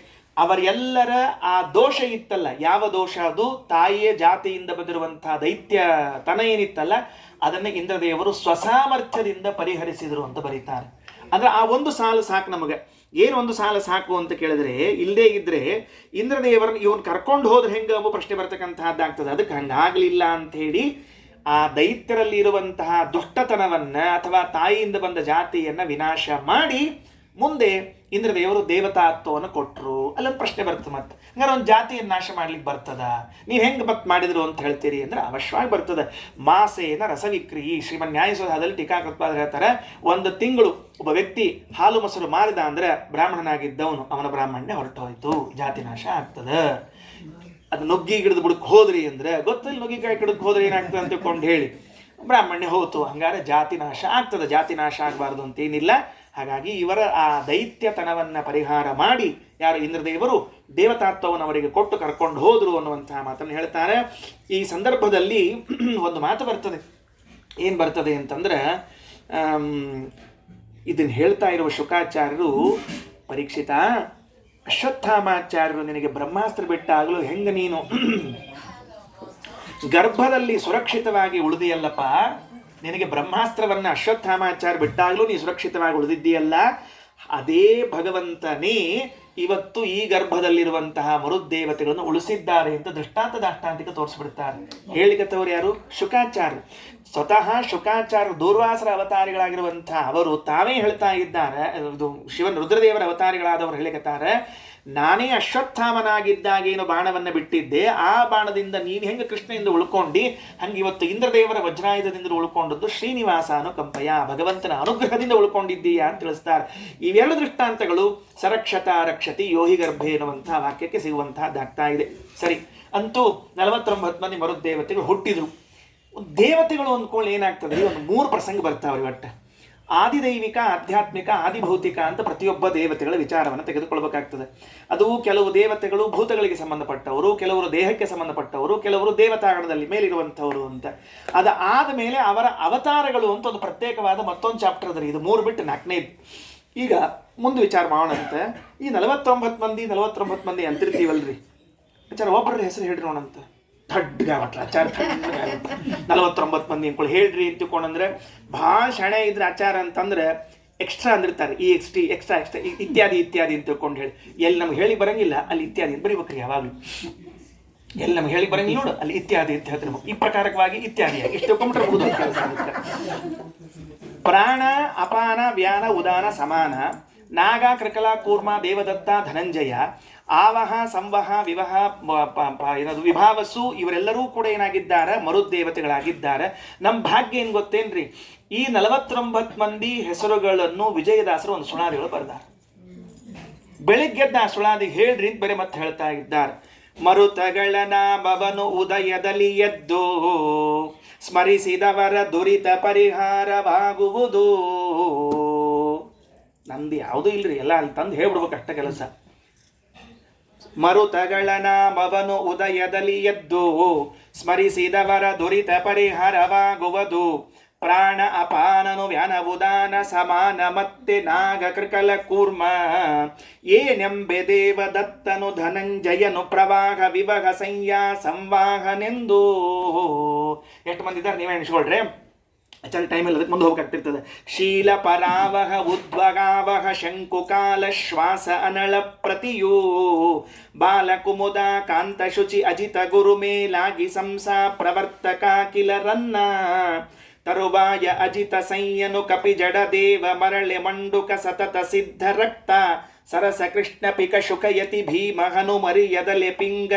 ಅವರೆಲ್ಲರ ಆ ದೋಷ ಇತ್ತಲ್ಲ, ಯಾವ ದೋಷ ಅದು? ತಾಯಿಯ ಜಾತಿಯಿಂದ ಬಂದಿರುವಂತಹ ದೈತ್ಯತನ ಏನಿತ್ತಲ್ಲ, ಅದನ್ನ ಇಂದ್ರದೇವರು ಸ್ವಸಾಮರ್ಥ್ಯದಿಂದ ಪರಿಹರಿಸಿದರು ಅಂತ ಬರೀತಾರೆ. ಅಂದ್ರೆ ಆ ಒಂದು ಸಾಲು ಸಾಕು ನಮಗೆ. ಏನು ಒಂದು ಸಾಲು ಸಾಕು ಅಂತ ಕೇಳಿದ್ರೆ, ಇಲ್ಲದೇ ಇದ್ರೆ ಇಂದ್ರದೇವರನ್ನ ಇವನ್ ಕರ್ಕೊಂಡು ಹೋದ್ರೆ ಹೆಂಗ ಎಂಬ ಪ್ರಶ್ನೆ ಬರ್ತಕ್ಕಂತಹದ್ದಾಗ್ತದೆ. ಅದಕ್ಕೆ ಹಂಗಾಗ್ಲಿಲ್ಲ ಅಂತ ಹೇಳಿ ಆ ದೈತ್ಯರಲ್ಲಿ ಇರುವಂತಹ ದುಷ್ಟತನವನ್ನ ಅಥವಾ ತಾಯಿಯಿಂದ ಬಂದ ಜಾತಿಯನ್ನ ವಿನಾಶ ಮಾಡಿ ಮುಂದೆ ಇಂದ್ರದೇವರು ದೇವತಾತ್ವವನ್ನು ಕೊಟ್ಟರು. ಅಲ್ಲೊಂದು ಪ್ರಶ್ನೆ ಬರ್ತದೆ. ಮತ್ತೆ ಹಂಗಾರೆ ಒಂದು ಜಾತಿಯನ್ನು ನಾಶ ಮಾಡ್ಲಿಕ್ಕೆ ಬರ್ತದ? ನೀವು ಹೆಂಗೆ ಮಾಡಿದ್ರು ಅಂತ ಹೇಳ್ತೀರಿ ಅಂದ್ರೆ, ಅವಶ್ಯವಾಗಿ ಬರ್ತದೆ. ಮಾಸೇನ ರಸವಿಕ್ರಿಯಿ. ಶ್ರೀಮನ್ ನ್ಯಾಯಸೌಧದಲ್ಲಿ ಟೀಕಾಕೃತ್ಪಾದರು ಹೇಳ್ತಾರೆ, ಒಂದು ತಿಂಗಳು ಒಬ್ಬ ವ್ಯಕ್ತಿ ಹಾಲು ಮೊಸರು ಮಾರಿದ ಅಂದ್ರೆ ಬ್ರಾಹ್ಮಣನಾಗಿದ್ದವನು, ಅವನ ಬ್ರಾಹ್ಮಣ್ಯ ಹೊರಟು ಹೋಯ್ತು, ಜಾತಿ ನಾಶ ಆಗ್ತದ. ಅದು ನುಗ್ಗಿ ಗಿಡದ ಬುಡಕ್ಕೆ ಹೋದ್ರಿ ಅಂದ್ರೆ, ಗೊತ್ತಿಲ್ಲ ನುಗ್ಗಿಕಾಯಿ ಗಿಡಕ್ಕೆ ಹೋದ್ರೆ ಏನಾಗ್ತದೆ ಅಂತ ತಿಳ್ಕೊಂಡು ಹೇಳಿ ಬ್ರಾಹ್ಮಣ್ಯ ಹೋತು. ಹಂಗಾರೆ ಜಾತಿ ನಾಶ ಆಗ್ತದೆ. ಜಾತಿ ನಾಶ ಆಗಬಾರ್ದು ಅಂತೇನಿಲ್ಲ. ಹಾಗಾಗಿ ಇವರ ಆ ದೈತ್ಯತನವನ್ನ ಪರಿಹಾರ ಮಾಡಿ ಯಾರು ಇಂದ್ರದೇವರು ದೇವತಾತ್ವವನ್ನು ಅವರಿಗೆ ಕೊಟ್ಟು ಕರ್ಕೊಂಡು ಹೋದ್ರು ಅನ್ನುವಂತಹ ಮಾತನ್ನು ಹೇಳ್ತಾರೆ. ಈ ಸಂದರ್ಭದಲ್ಲಿ ಒಂದು ಮಾತು ಬರ್ತದೆ. ಏನು ಬರ್ತದೆ ಅಂತಂದ್ರೆ, ಇದನ್ನು ಹೇಳ್ತಾ ಇರುವ ಶುಕಾಚಾರ್ಯರು, ಪರೀಕ್ಷಿತ, ಅಶ್ವತ್ಥಾಮಾಚಾರ್ಯರು ನಿನಗೆ ಬ್ರಹ್ಮಾಸ್ತ್ರ ಬಿಟ್ಟಾಗಲೂ ಹೆಂಗ ನೀನು ಗರ್ಭದಲ್ಲಿ ಸುರಕ್ಷಿತವಾಗಿ ಉಳಿದಿಯಲ್ಲಪ್ಪ, ನಿನಗೆ ಬ್ರಹ್ಮಾಸ್ತ್ರವನ್ನ ಅಶ್ವತ್ಥಾಮಾಚಾರ್ಯ ಬಿಟ್ಟಾಗಲೂ ನೀ ಸುರಕ್ಷಿತವಾಗಿ ಉಳಿದಿದ್ದೀಯಲ್ಲ, ಅದೇ ಭಗವಂತನೇ ಇವತ್ತು ಈ ಗರ್ಭದಲ್ಲಿರುವಂತಹ ಮರುದ್ದೇವತೆಗಳನ್ನು ಉಳಿಸಿದ್ದಾರೆ ಅಂತ ದೃಷ್ಟಾಂತಿಕ ತೋರಿಸ್ಬಿಡ್ತಾರೆ. ಹೇಳಿಕತ್ತವರು ಯಾರು? ಶುಕಾಚಾರ್ಯ. ಸ್ವತಃ ಶುಕಾಚಾರ್ಯ ದೂರ್ವಾಸರ ಅವತಾರಿಗಳಾಗಿರುವಂತಹ ಅವರು ತಾವೇ ಹೇಳ್ತಾ ಇದ್ದಾರೆ, ಇದು ಶಿವನ್ ರುದ್ರದೇವರ ಅವತಾರಿಗಳಾದವರು ಹೇಳಿಕತ್ತಾರೆ, ನಾನೇ ಅಶ್ವತ್ಥಾಮನಾಗಿದ್ದಾಗೇನು ಬಾಣವನ್ನು ಬಿಟ್ಟಿದ್ದೆ, ಆ ಬಾಣದಿಂದ ನೀನು ಹೆಂಗೆ ಕೃಷ್ಣದಿಂದ ಉಳ್ಕೊಂಡು ಹಂಗೆ ಇವತ್ತು ಇಂದ್ರದೇವರ ವಜ್ರಾಯುಧದಿಂದ ಉಳ್ಕೊಂಡದ್ದು ಶ್ರೀನಿವಾಸ ಅನುಕಂಪಯ, ಭಗವಂತನ ಅನುಗ್ರಹದಿಂದ ಉಳ್ಕೊಂಡಿದ್ದೀಯಾ ಅಂತ ತಿಳಿಸ್ತಾರೆ. ಇವೆರಡು ದೃಷ್ಟಾಂತಗಳು ಸರಕ್ಷತ ರಕ್ಷತಿ ಯೋಹಿ ಗರ್ಭೆ ಎನ್ನುವಂತಹ ವಾಕ್ಯಕ್ಕೆ ಸಿಗುವಂತಹದ್ದಾಗ್ತಾ ಇದೆ. ಸರಿ, ಅಂತೂ 49 ಮಂದಿ ಮರುದೇವತೆಗಳು ಹುಟ್ಟಿದ್ರು. ದೇವತೆಗಳು ಅಂದ್ಕೊಂಡು ಏನಾಗ್ತದೆ, ಒಂದು 3 ಪ್ರಸಂಗ ಬರ್ತಾವ್ರಿ ಒಟ್ಟು. ಆದಿದೈವಿಕ, ಆಧ್ಯಾತ್ಮಿಕ, ಆದಿಭೌತಿಕ ಅಂತ ಪ್ರತಿಯೊಬ್ಬ ದೇವತೆಗಳ ವಿಚಾರವನ್ನು ತೆಗೆದುಕೊಳ್ಬೇಕಾಗ್ತದೆ. ಅದು ಕೆಲವು ದೇವತೆಗಳು ಭೂತಗಳಿಗೆ ಸಂಬಂಧಪಟ್ಟವರು, ಕೆಲವರು ದೇಹಕ್ಕೆ ಸಂಬಂಧಪಟ್ಟವರು, ಕೆಲವರು ದೇವತಾಗಣದಲ್ಲಿ ಮೇಲಿರುವಂಥವರು ಅಂತ. ಅದಾದ ಮೇಲೆ ಅವರ ಅವತಾರಗಳು ಅಂತ ಒಂದು ಪ್ರತ್ಯೇಕವಾದ ಮತ್ತೊಂದು ಚಾಪ್ಟರ್ ಅದ. ಇದು 3 ಬಿಟ್ಟು 4ನೇದು. ಈಗ ಮುಂದೆ ವಿಚಾರ ಮಾಡೋಣಂತ. ಈ 49 ಮಂದಿ ಅಂತಿರ್ತೀವಲ್ರಿ, ವಿಚಾರ ಒಬ್ಬರ ಹೆಸರು ಹೇಳ್ರಿ ನೋಡಂತ. ದಡ್ಗಾವಟ್ಲ ಆಚಾರ 49 ಮಂದಿ ಅಂದ್ಕೊಳ್ಳಿ ಹೇಳ್ರಿ ಅಂತ ತಿಳ್ಕೊಂಡ್ರೆ, ಭಾಳ ಶಣೆ ಇದ್ರೆ ಆಚಾರ ಅಂತಂದ್ರೆ ಎಕ್ಸ್ಟ್ರಾ ಅಂದಿರ್ತಾರೆ, ಈ ಎಕ್ಸ್ಟ್ರಾ ಇತ್ಯಾದಿ ಅಂತ ತಿಳ್ಕೊಂಡು ಹೇಳಿ. ಎಲ್ಲಿ ನಮ್ಗೆ ಹೇಳಿ ಬರಂಗಿಲ್ಲ ಅಲ್ಲಿ ಇತ್ಯಾದಿ ಅಂತ ಬರೀಬೇಕ್ರಿ ಯಾವಾಗಲೂ. ಎಲ್ಲಿ ನಮ್ಗೆ ಹೇಳಿ ಬರಂಗಿಲ್ಲ ನೋಡು ಅಲ್ಲಿ ಇತ್ಯಾದಿ ಅಂತ ಹೇಳ್ತಿರ್ಬೇಕು. ಈ ಪ್ರಕಾರವಾಗಿ ಇತ್ಯಾದಿಯಾಗಿ ಇಷ್ಟು ತಿಳ್ಕೊಂಡ್ಬಿಟ್ರೆ ಕೆಲಸ ಆಗುತ್ತೆ. ಪ್ರಾಣ ಅಪಾನ ವ್ಯಾನ ಉದಾನ ಸಮಾನ ನಾಗ ಕೃಕಲ ಕೂರ್ಮ ದೇವದತ್ತ ಧನಂಜಯ ಆವಹ ಸಂವಹ ವಿವಹ ಏನದು ವಿಭಾವಸು ಇವರೆಲ್ಲರೂ ಕೂಡ ಏನಾಗಿದ್ದಾರೆ, ಮರುದೇವತೆಗಳಾಗಿದ್ದಾರೆ. ನಮ್ಮ ಭಾಗ್ಯ ಏನು ಗೊತ್ತೇನ್ರಿ, ಈ 49 ಮಂದಿ ಹೆಸರುಗಳನ್ನು ವಿಜಯದಾಸರು ಒಂದು ಸುಳಾದಿಗಳು ಬರ್ದಾರ. ಬೆಳಿಗ್ಗೆದ್ದ ಆ ಸುಳಾದಿಗೆ ಹೇಳ್ರಿ ಅಂತ ಬೇರೆ ಮತ್ತೆ ಹೇಳ್ತಾ ಇದ್ದಾರೆ. ಮರುತಗಳ ನಾಮವನು ಉದಯದಲ್ಲಿ ಎದ್ದು ಸ್ಮರಿಸಿದವರ ದುರಿತ ಪರಿಹಾರವಾಗುವುದು. ನಮ್ದು ಯಾವುದೂ ಇಲ್ರಿ, ಎಲ್ಲ ಅಲ್ಲಿ ತಂದು ಹೇಳ್ಬಿಡ್ಬೇಕು ಅಷ್ಟ ಕೆಲಸ. ಮರುತಗಳ ನಾಮವನು ಉದಯದಲ್ಲಿ ಎದ್ದು ಸ್ಮರಿಸಿದವರ ದುರಿತ ಪರಿಹಾರವಾಗುವುದು. ಪ್ರಾಣ ಅಪಾನನು ವ್ಯಾನವುದಾನ ಸಮಾನ ಮತ್ತೆ ನಾಗ ಕೃಕಲ ಕೂರ್ಮ ಏನೆಂಬೆ ದೇವದತ್ತನು ಧನಂಜಯನು ಪ್ರವಾಹ ವಿವಹ ಸಂಯಾ ಸಂವಾಹನೆಂದು. ಎಷ್ಟು ಮಂದಿ ಇದ್ದಾರೆ ನೀವೇ ಎಣಿಸ್ಕೊಳ್ರಿ, ಆಚಾರ್ಯ ಟೈಮ್ ಇಲ್ಲ, ಅದಕ್ಕೆ ಮುಂದೆ ಹೋಗ್ಬೇಕಾಗ್ತಿರ್ತದೆ. ಶೀಲ ಪರಾವಹ ಉದ್ವಗಾವಹ ಶಂಕುಕಾಲ ಶ್ವಾಸ ಅನಳ ಪ್ರತಿಯೂ ಬಾಲಕುಮುದ ಕಾಂತ ಶುಚಿ ಅಜಿತ ಗುರು ಮೇಲಾಗಿ ಸಂಸಾ ಪ್ರವರ್ತಕ ಕಿಲರನ್ನ ತರುವಾಯ ಅಜಿತ ಸಂಯನು ಕಪಿ ಜಡ ದೇವ ಮರಳೆ ಮಂಡುಕ ಸತತ ಸಿದ್ಧ ರಕ್ತ ಸರಸ ಕೃಷ್ಣ ಪಿಕ ಶುಕಯತಿ ಭೀಮ ಹನು ಮರಿಯದಲೆ ಪಿಂಗ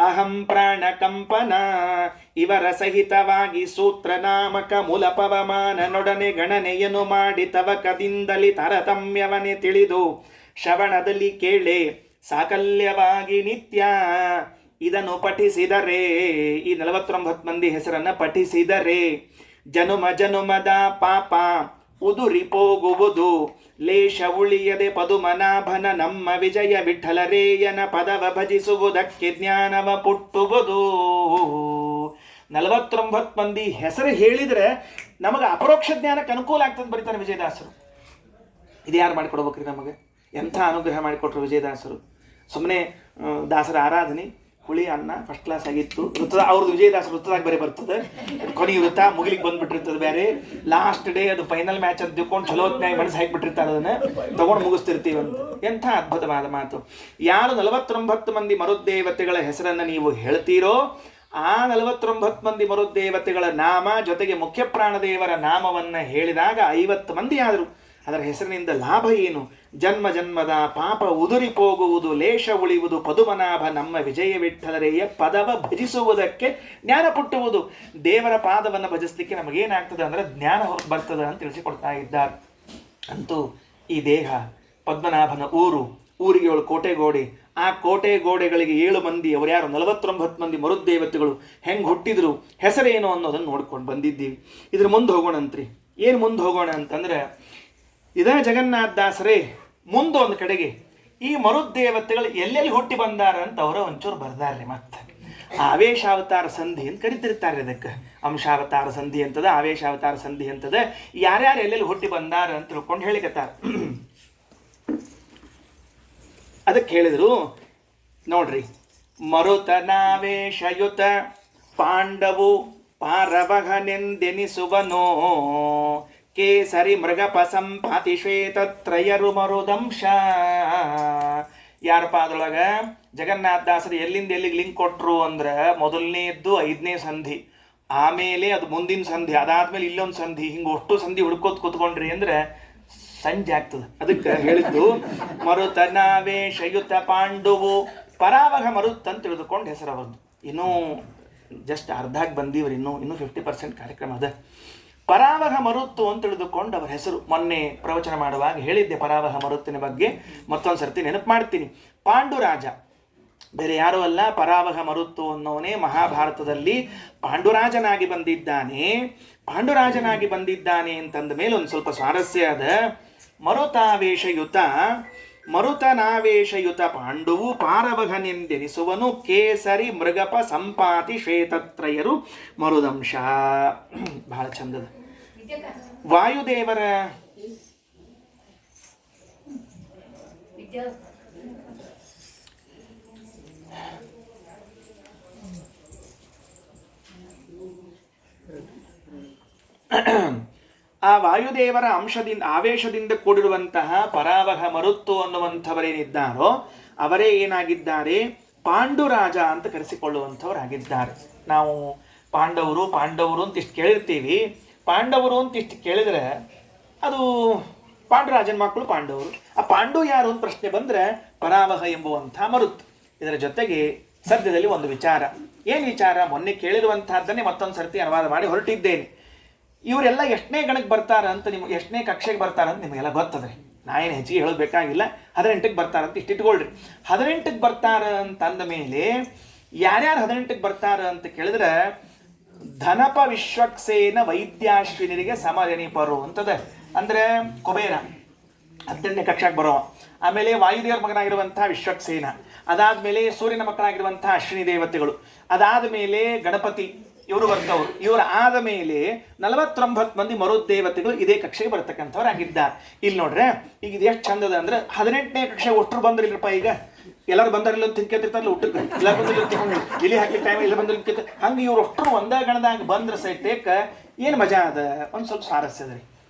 ಅಹಂ ಪ್ರಾಣ ಕಂಪನ ಇವರ ಸಹಿತವಾಗಿ ಸೂತ್ರ ನಾಮಕ ಮೂಲ ಪವಮಾನ ನೊಡನೆ ಗಣನೆಯನ್ನು ಮಾಡಿ ತವಕದಿಂದಲಿ ತಾರತಮ್ಯವನೆ ತಿಳಿದು ಶ್ರವಣದಲ್ಲಿ ಕೇಳೆ ಸಾಕಲ್ಯವಾಗಿ ನಿತ್ಯ. ಇದನ್ನು ಪಠಿಸಿದರೆ, ಈ 49 ಮಂದಿ ಹೆಸರನ್ನ ಪಠಿಸಿದರೆ ಜನುಮ ಜನುಮದ ಪಾಪ ಉದುರಿಪೋಗುವುದು. ಲೇಷ ಉಳಿಯದೆ ಪದುಮನಾಭನ ನಮ್ಮ ವಿಜಯ ವಿಠಲರೇಯನ ಪದವ ಭಜಿಸುವುದಕ್ಕೆ ಜ್ಞಾನವ ಪುಟ್ಟುವುದು. 49 ಮಂದಿ ಹೆಸರು ಹೇಳಿದ್ರೆ ನಮಗೆ ಅಪರೋಕ್ಷ ಜ್ಞಾನಕ್ಕೆ ಅನುಕೂಲ ಆಗ್ತದೆ ಬರೀತಾರೆ ವಿಜಯದಾಸರು. ಇದು ಯಾರು ಮಾಡಿಕೊಡ್ಬೇಕ್ರಿ ನಮಗೆ? ಎಂಥ ಅನುಗ್ರಹ ಮಾಡಿಕೊಟ್ರು ವಿಜಯದಾಸರು. ಸುಮ್ಮನೆ ದಾಸರ ಆರಾಧನೆ ಹುಳಿ ಅನ್ನ ಫಸ್ಟ್ ಕ್ಲಾಸ್ ಆಗಿತ್ತು. ವೃತ್ತದ ಅವ್ರದ್ದು ವಿಜಯದಾಸರು ವೃತ್ತದಾಗ ಬೇರೆ ಬರ್ತದೆ, ಕೊನೆಗೆ ವೃತ್ತ ಮುಗಿಲಿಕ್ಕೆ ಬಂದ್ಬಿಟ್ಟಿರ್ತದೆ ಬೇರೆ. ಲಾಸ್ಟ್ ಡೇ ಅದು ಫೈನಲ್ ಮ್ಯಾಚ್ ಅಂತ ತಿಳ್ಕೊಂಡು ಚಲೋ ಹೊತ್ತಿನಾಗಿ ಮನಸ್ಸು ಹಾಕಿಬಿಟ್ಟಿರ್ತಾರೆ, ಅದನ್ನು ತಗೊಂಡು ಮುಗಿಸ್ತಿರ್ತೀವಿ ಅಂತ. ಎಂಥ ಅದ್ಭುತವಾದ ಮಾತು. ಯಾರು 49 ಮಂದಿ ಮರುದ್ದೇವತೆಗಳ ಹೆಸರನ್ನು ನೀವು ಹೇಳ್ತೀರೋ ಆ 49 ಮಂದಿ ಮರುದ್ದೇವತೆಗಳ ನಾಮ ಜೊತೆಗೆ ಮುಖ್ಯ ಪ್ರಾಣದೇವರ ನಾಮವನ್ನು ಹೇಳಿದಾಗ 50 ಮಂದಿ ಆದರು. ಅದರ ಹೆಸರಿನಿಂದ ಲಾಭ ಏನು? ಜನ್ಮ ಜನ್ಮದ ಪಾಪ ಉದುರಿಪೋಗುವುದು, ಲೇಷ ಉಳಿಯುವುದು, ಪದುಮನಾಭ ನಮ್ಮ ವಿಜಯ ವಿಠಲರೆಯ ಪದವ ಭಜಿಸುವುದಕ್ಕೆ ಜ್ಞಾನ ಪುಟ್ಟುವುದು. ದೇವರ ಪಾದವನ್ನು ಭಜಿಸಲಿಕ್ಕೆ ನಮಗೇನಾಗ್ತದೆ ಅಂದರೆ ಜ್ಞಾನ ಹೊರಗೆ ಬರ್ತದೆ ಅಂತ ತಿಳಿಸಿಕೊಡ್ತಾ ಇದ್ದಾರೆ. ಅಂತೂ ಈ ದೇಹ ಪದ್ಮನಾಭನ ಊರಿಗೆ 7 ಕೋಟೆ ಗೋಡೆ. ಆ ಕೋಟೆ ಗೋಡೆಗಳಿಗೆ 7 ಮಂದಿ, ಅವರು ಯಾರು 49 ಮಂದಿ ಮರುದ್ದೇವತೆಗಳು ಹೆಂಗೆ ಹುಟ್ಟಿದ್ರು, ಹೆಸರೇನು ಅನ್ನೋದನ್ನು ನೋಡ್ಕೊಂಡು ಬಂದಿದ್ದೀವಿ. ಇದ್ರ ಮುಂದೆ ಹೋಗೋಣಂತ್ರಿ. ಏನು ಮುಂದೆ ಹೋಗೋಣ ಅಂತಂದ್ರೆ, ಇದೇ ಜಗನ್ನಾಥದಾಸರೇ ಮುಂದೆ ಒಂದು ಕಡೆಗೆ ಈ ಮರುದ್ದೇವತೆಗಳು ಎಲ್ಲೆಲ್ಲಿ ಹುಟ್ಟಿ ಬಂದಾರ ಅಂತ ಅವರ ಒಂಚೂರು ಬರ್ದಾರ್ರಿ. ಮತ್ತೆ ಆವೇಶಾವತಾರ ಸಂಧಿ ಅಂತ ಕರಿತಿರ್ತಾರೆ ಅದಕ್ಕೆ. ಅಂಶಾವತಾರ ಸಂಧಿ ಅಂತದ, ಆವೇಶಾವತಾರ ಸಂಧಿ ಅಂತದ. ಯಾರ್ಯಾರು ಎಲ್ಲೆಲ್ಲಿ ಹುಟ್ಟಿ ಬಂದಾರ ಅಂತ ತಿಳ್ಕೊಂಡು ಹೇಳಿಕತ್ತಾರ. ಅದಕ್ಕೆ ಹೇಳಿದ್ರು ನೋಡ್ರಿ, ಮರುತನಾವೇಶಯುತ ಪಾಂಡವು ಪಾರವಹನೆಂದೆನಿಸುವನೋ ಕೇಸರಿ ಮೃಗಪ ಸಂಪಾತಿ ಶ್ವೇತತ್ರಯರು ಮರುದಂಶ. ಯಾರಪ್ಪ ಅದ್ರೊಳಗೆ ಜಗನ್ನಾಥದಾಸರು ಎಲ್ಲಿಂದ ಎಲ್ಲಿಗೆ ಲಿಂಕ್ ಕೊಟ್ಟರು ಅಂದ್ರೆ, ಮೊದಲನೇದ್ದು 5ನೇ ಸಂಧಿ, ಆಮೇಲೆ ಅದು ಮುಂದಿನ ಸಂಧಿ, ಅದಾದ್ಮೇಲೆ ಇಲ್ಲೊಂದು ಸಂಧಿ, ಹಿಂಗೆ ಅಷ್ಟು ಸಂಧಿ ಹುಡ್ಕೋತ್ ಕೂತ್ಕೊಂಡ್ರಿ ಅಂದ್ರೆ ಸಂಜೆ ಆಗ್ತದೆ. ಅದಕ್ಕೆ ಹೇಳಿದ್ದು ಮರುತನಾವೇಶಯುತ ಪಾಂಡುವು ಪರಾವಹ ಮರುತ್ ಅಂತ ತಿಳಿದುಕೊಂಡು ಹೆಸರು ಅವರದ್ದು. ಇನ್ನೂ ಜಸ್ಟ್ ಅರ್ಧಾಗಿ ಬಂದೀವ್ರಿ, ಇನ್ನೂ 50% ಕಾರ್ಯಕ್ರಮ ಅದ. ಪರಾವಹ ಮರುತ್ತು ಅಂತ ತಿಳಿದುಕೊಂಡು ಅವರ ಹೆಸರು. ಮೊನ್ನೆ ಪ್ರವಚನ ಮಾಡುವಾಗ ಹೇಳಿದ್ದೆ ಪರಾವಹ ಮರುತ್ತಿನ ಬಗ್ಗೆ, ಮತ್ತೊಂದು ಸರ್ತಿ ನೆನಪು ಮಾಡ್ತೀನಿ. ಪಾಂಡುರಾಜ ಬೇರೆ ಯಾರೂ ಅಲ್ಲ, ಪರಾವಹ ಮರುತ್ತು ಅನ್ನೋನೇ ಮಹಾಭಾರತದಲ್ಲಿ ಪಾಂಡುರಾಜನಾಗಿ ಬಂದಿದ್ದಾನೆ. ಪಾಂಡುರಾಜನಾಗಿ ಬಂದಿದ್ದಾನೆ ಅಂತಂದ ಮೇಲೆ ಒಂದು ಸ್ವಲ್ಪ ಸ್ವಾರಸ್ಯ ಅದ. ಮರುತನಾವೇಶಯುತ ಪಾಂಡುವು ಪಾರವಹನೆಂದೆನಿಸುವನು ಕೇಸರಿ ಮೃಗಪ ಸಂಪಾತಿ ಶ್ವೇತತ್ರಯರು ಮರುದಂಶ. ಬಹಳ ಚಂದದ. ವಾಯುದೇವರ ಆ ವಾಯುದೇವರ ಅಂಶದಿಂದ ಆವೇಶದಿಂದ ಕೂಡಿರುವಂತಹ ಪರಾವಹ ಮರುತ್ತು ಅನ್ನುವಂಥವರೇನಿದ್ದಾರೋ ಅವರೇ ಏನಾಗಿದ್ದಾರೆ, ಪಾಂಡುರಾಜ ಅಂತ ಕರೆಸಿಕೊಳ್ಳುವಂಥವರಾಗಿದ್ದಾರೆ. ನಾವು ಪಾಂಡವರು ಅಂತ ಇಷ್ಟು ಕೇಳಿರ್ತೀವಿ. ಪಾಂಡವರು ಅಂತ ಇಷ್ಟು ಕೇಳಿದ್ರೆ ಅದು ಪಾಂಡುರಾಜನ ಮಕ್ಕಳು ಪಾಂಡವರು. ಆ ಪಾಂಡು ಯಾರು ಅಂತ ಪ್ರಶ್ನೆ ಬಂದರೆ ಪರಾವಹ ಎಂಬುವಂಥ ಮರುತ್ತು. ಇದರ ಜೊತೆಗೆ ಸದ್ಯದಲ್ಲಿ ಒಂದು ವಿಚಾರ. ಏನು ವಿಚಾರ? ಮೊನ್ನೆ ಕೇಳಿರುವಂತಹದ್ದನ್ನೇ ಮತ್ತೊಂದು ಸರ್ತಿ ಅನುವಾದ ಮಾಡಿ ಹೊರಟಿದ್ದೇನೆ. ಇವರೆಲ್ಲ ಎಷ್ಟನೇ ಗಣಕ್ಕೆ ಬರ್ತಾರ ಅಂತ ನಿಮ್ಗೆ, ಎಷ್ಟನೇ ಕಕ್ಷೆಗೆ ಬರ್ತಾರ ಅಂತ ನಿಮಗೆಲ್ಲ ಗೊತ್ತದ್ರಿ. ನಾ ಏನು ಹೆಚ್ಚಿಗೆ ಹೇಳೋದು ಬೇಕಾಗಿಲ್ಲ. 18ಕ್ಕೆ ಬರ್ತಾರಂತ ಇಟ್ಟಿಟ್ಕೊಳ್ರಿ. 18ಕ್ಕೆ ಬರ್ತಾರ ಅಂತ ಅಂದ ಮೇಲೆ ಯಾರ್ಯಾರು 18ಕ್ಕೆ ಬರ್ತಾರ ಅಂತ ಕೇಳಿದ್ರೆ, ಧನಪ ವಿಶ್ವಕ್ಸೇನ ವೈದ್ಯಾಶ್ವಿನರಿಗೆ ಸಮರೆನಿಪರು ಅಂತದ. ಅಂದರೆ ಕುಬೇರ 18ನೇ ಕಕ್ಷಾಗೆ ಬರೋ. ಆಮೇಲೆ ವಾಯುದೇವರ ಮಗನಾಗಿರುವಂಥ ವಿಶ್ವಕ್ಸೇನ. ಅದಾದ್ಮೇಲೆ ಸೂರ್ಯನ ಮಕ್ಕಳಾಗಿರುವಂತಹ ಅಶ್ವಿನಿ ದೇವತೆಗಳು, ಅದಾದ ಮೇಲೆ ಗಣಪತಿ ಇವರು ಬರ್ತವ್ರು. ಇವರ ಆದ ಮೇಲೆ 49 ಮಂದಿ ಮರುದೇವತೆಗಳು ಇದೇ ಕಕ್ಷೆಗೆ ಬರ್ತಕ್ಕಂಥವ್ರಾಗಿದ್ದಾರೆ. ಇಲ್ಲಿ ನೋಡ್ರೆ ಈಗ ಇದು ಎಷ್ಟು ಚಂದದ ಅಂದ್ರೆ 18ನೇ ಕಕ್ಷೆ ಒಟ್ಟರು ಬಂದ್ರಿಲ್ಲಪ್ಪ. ಈಗ ಎಲ್ಲರೂ ಬಂದಾರಿಲ್ಲ ಅಂತ ತಿನ್ಕೇತಿರ್ತಾರಲ್ಲ ಊಟಕ್ಕೆ, ಎಲ್ಲ ಬಂದಿಲ್ಲ ಇಲ್ಲಿ ಹಾಕಿ ಟೈಮ್ ಇಲ್ಲ ಬಂದಿಲ್ಲ ಹಂಗೆ ಇವ್ರು ಅಷ್ಟರು ಒಂದೇ ಗಣದಾಗ ಬಂದ್ರೆ ಸಹಿತೇಕ ಏನು ಮಜಾ ಅದ, ಒಂದು ಸ್ವಲ್ಪ ಸ್ವಾರಸ್ಯ ಅದ ರೀ.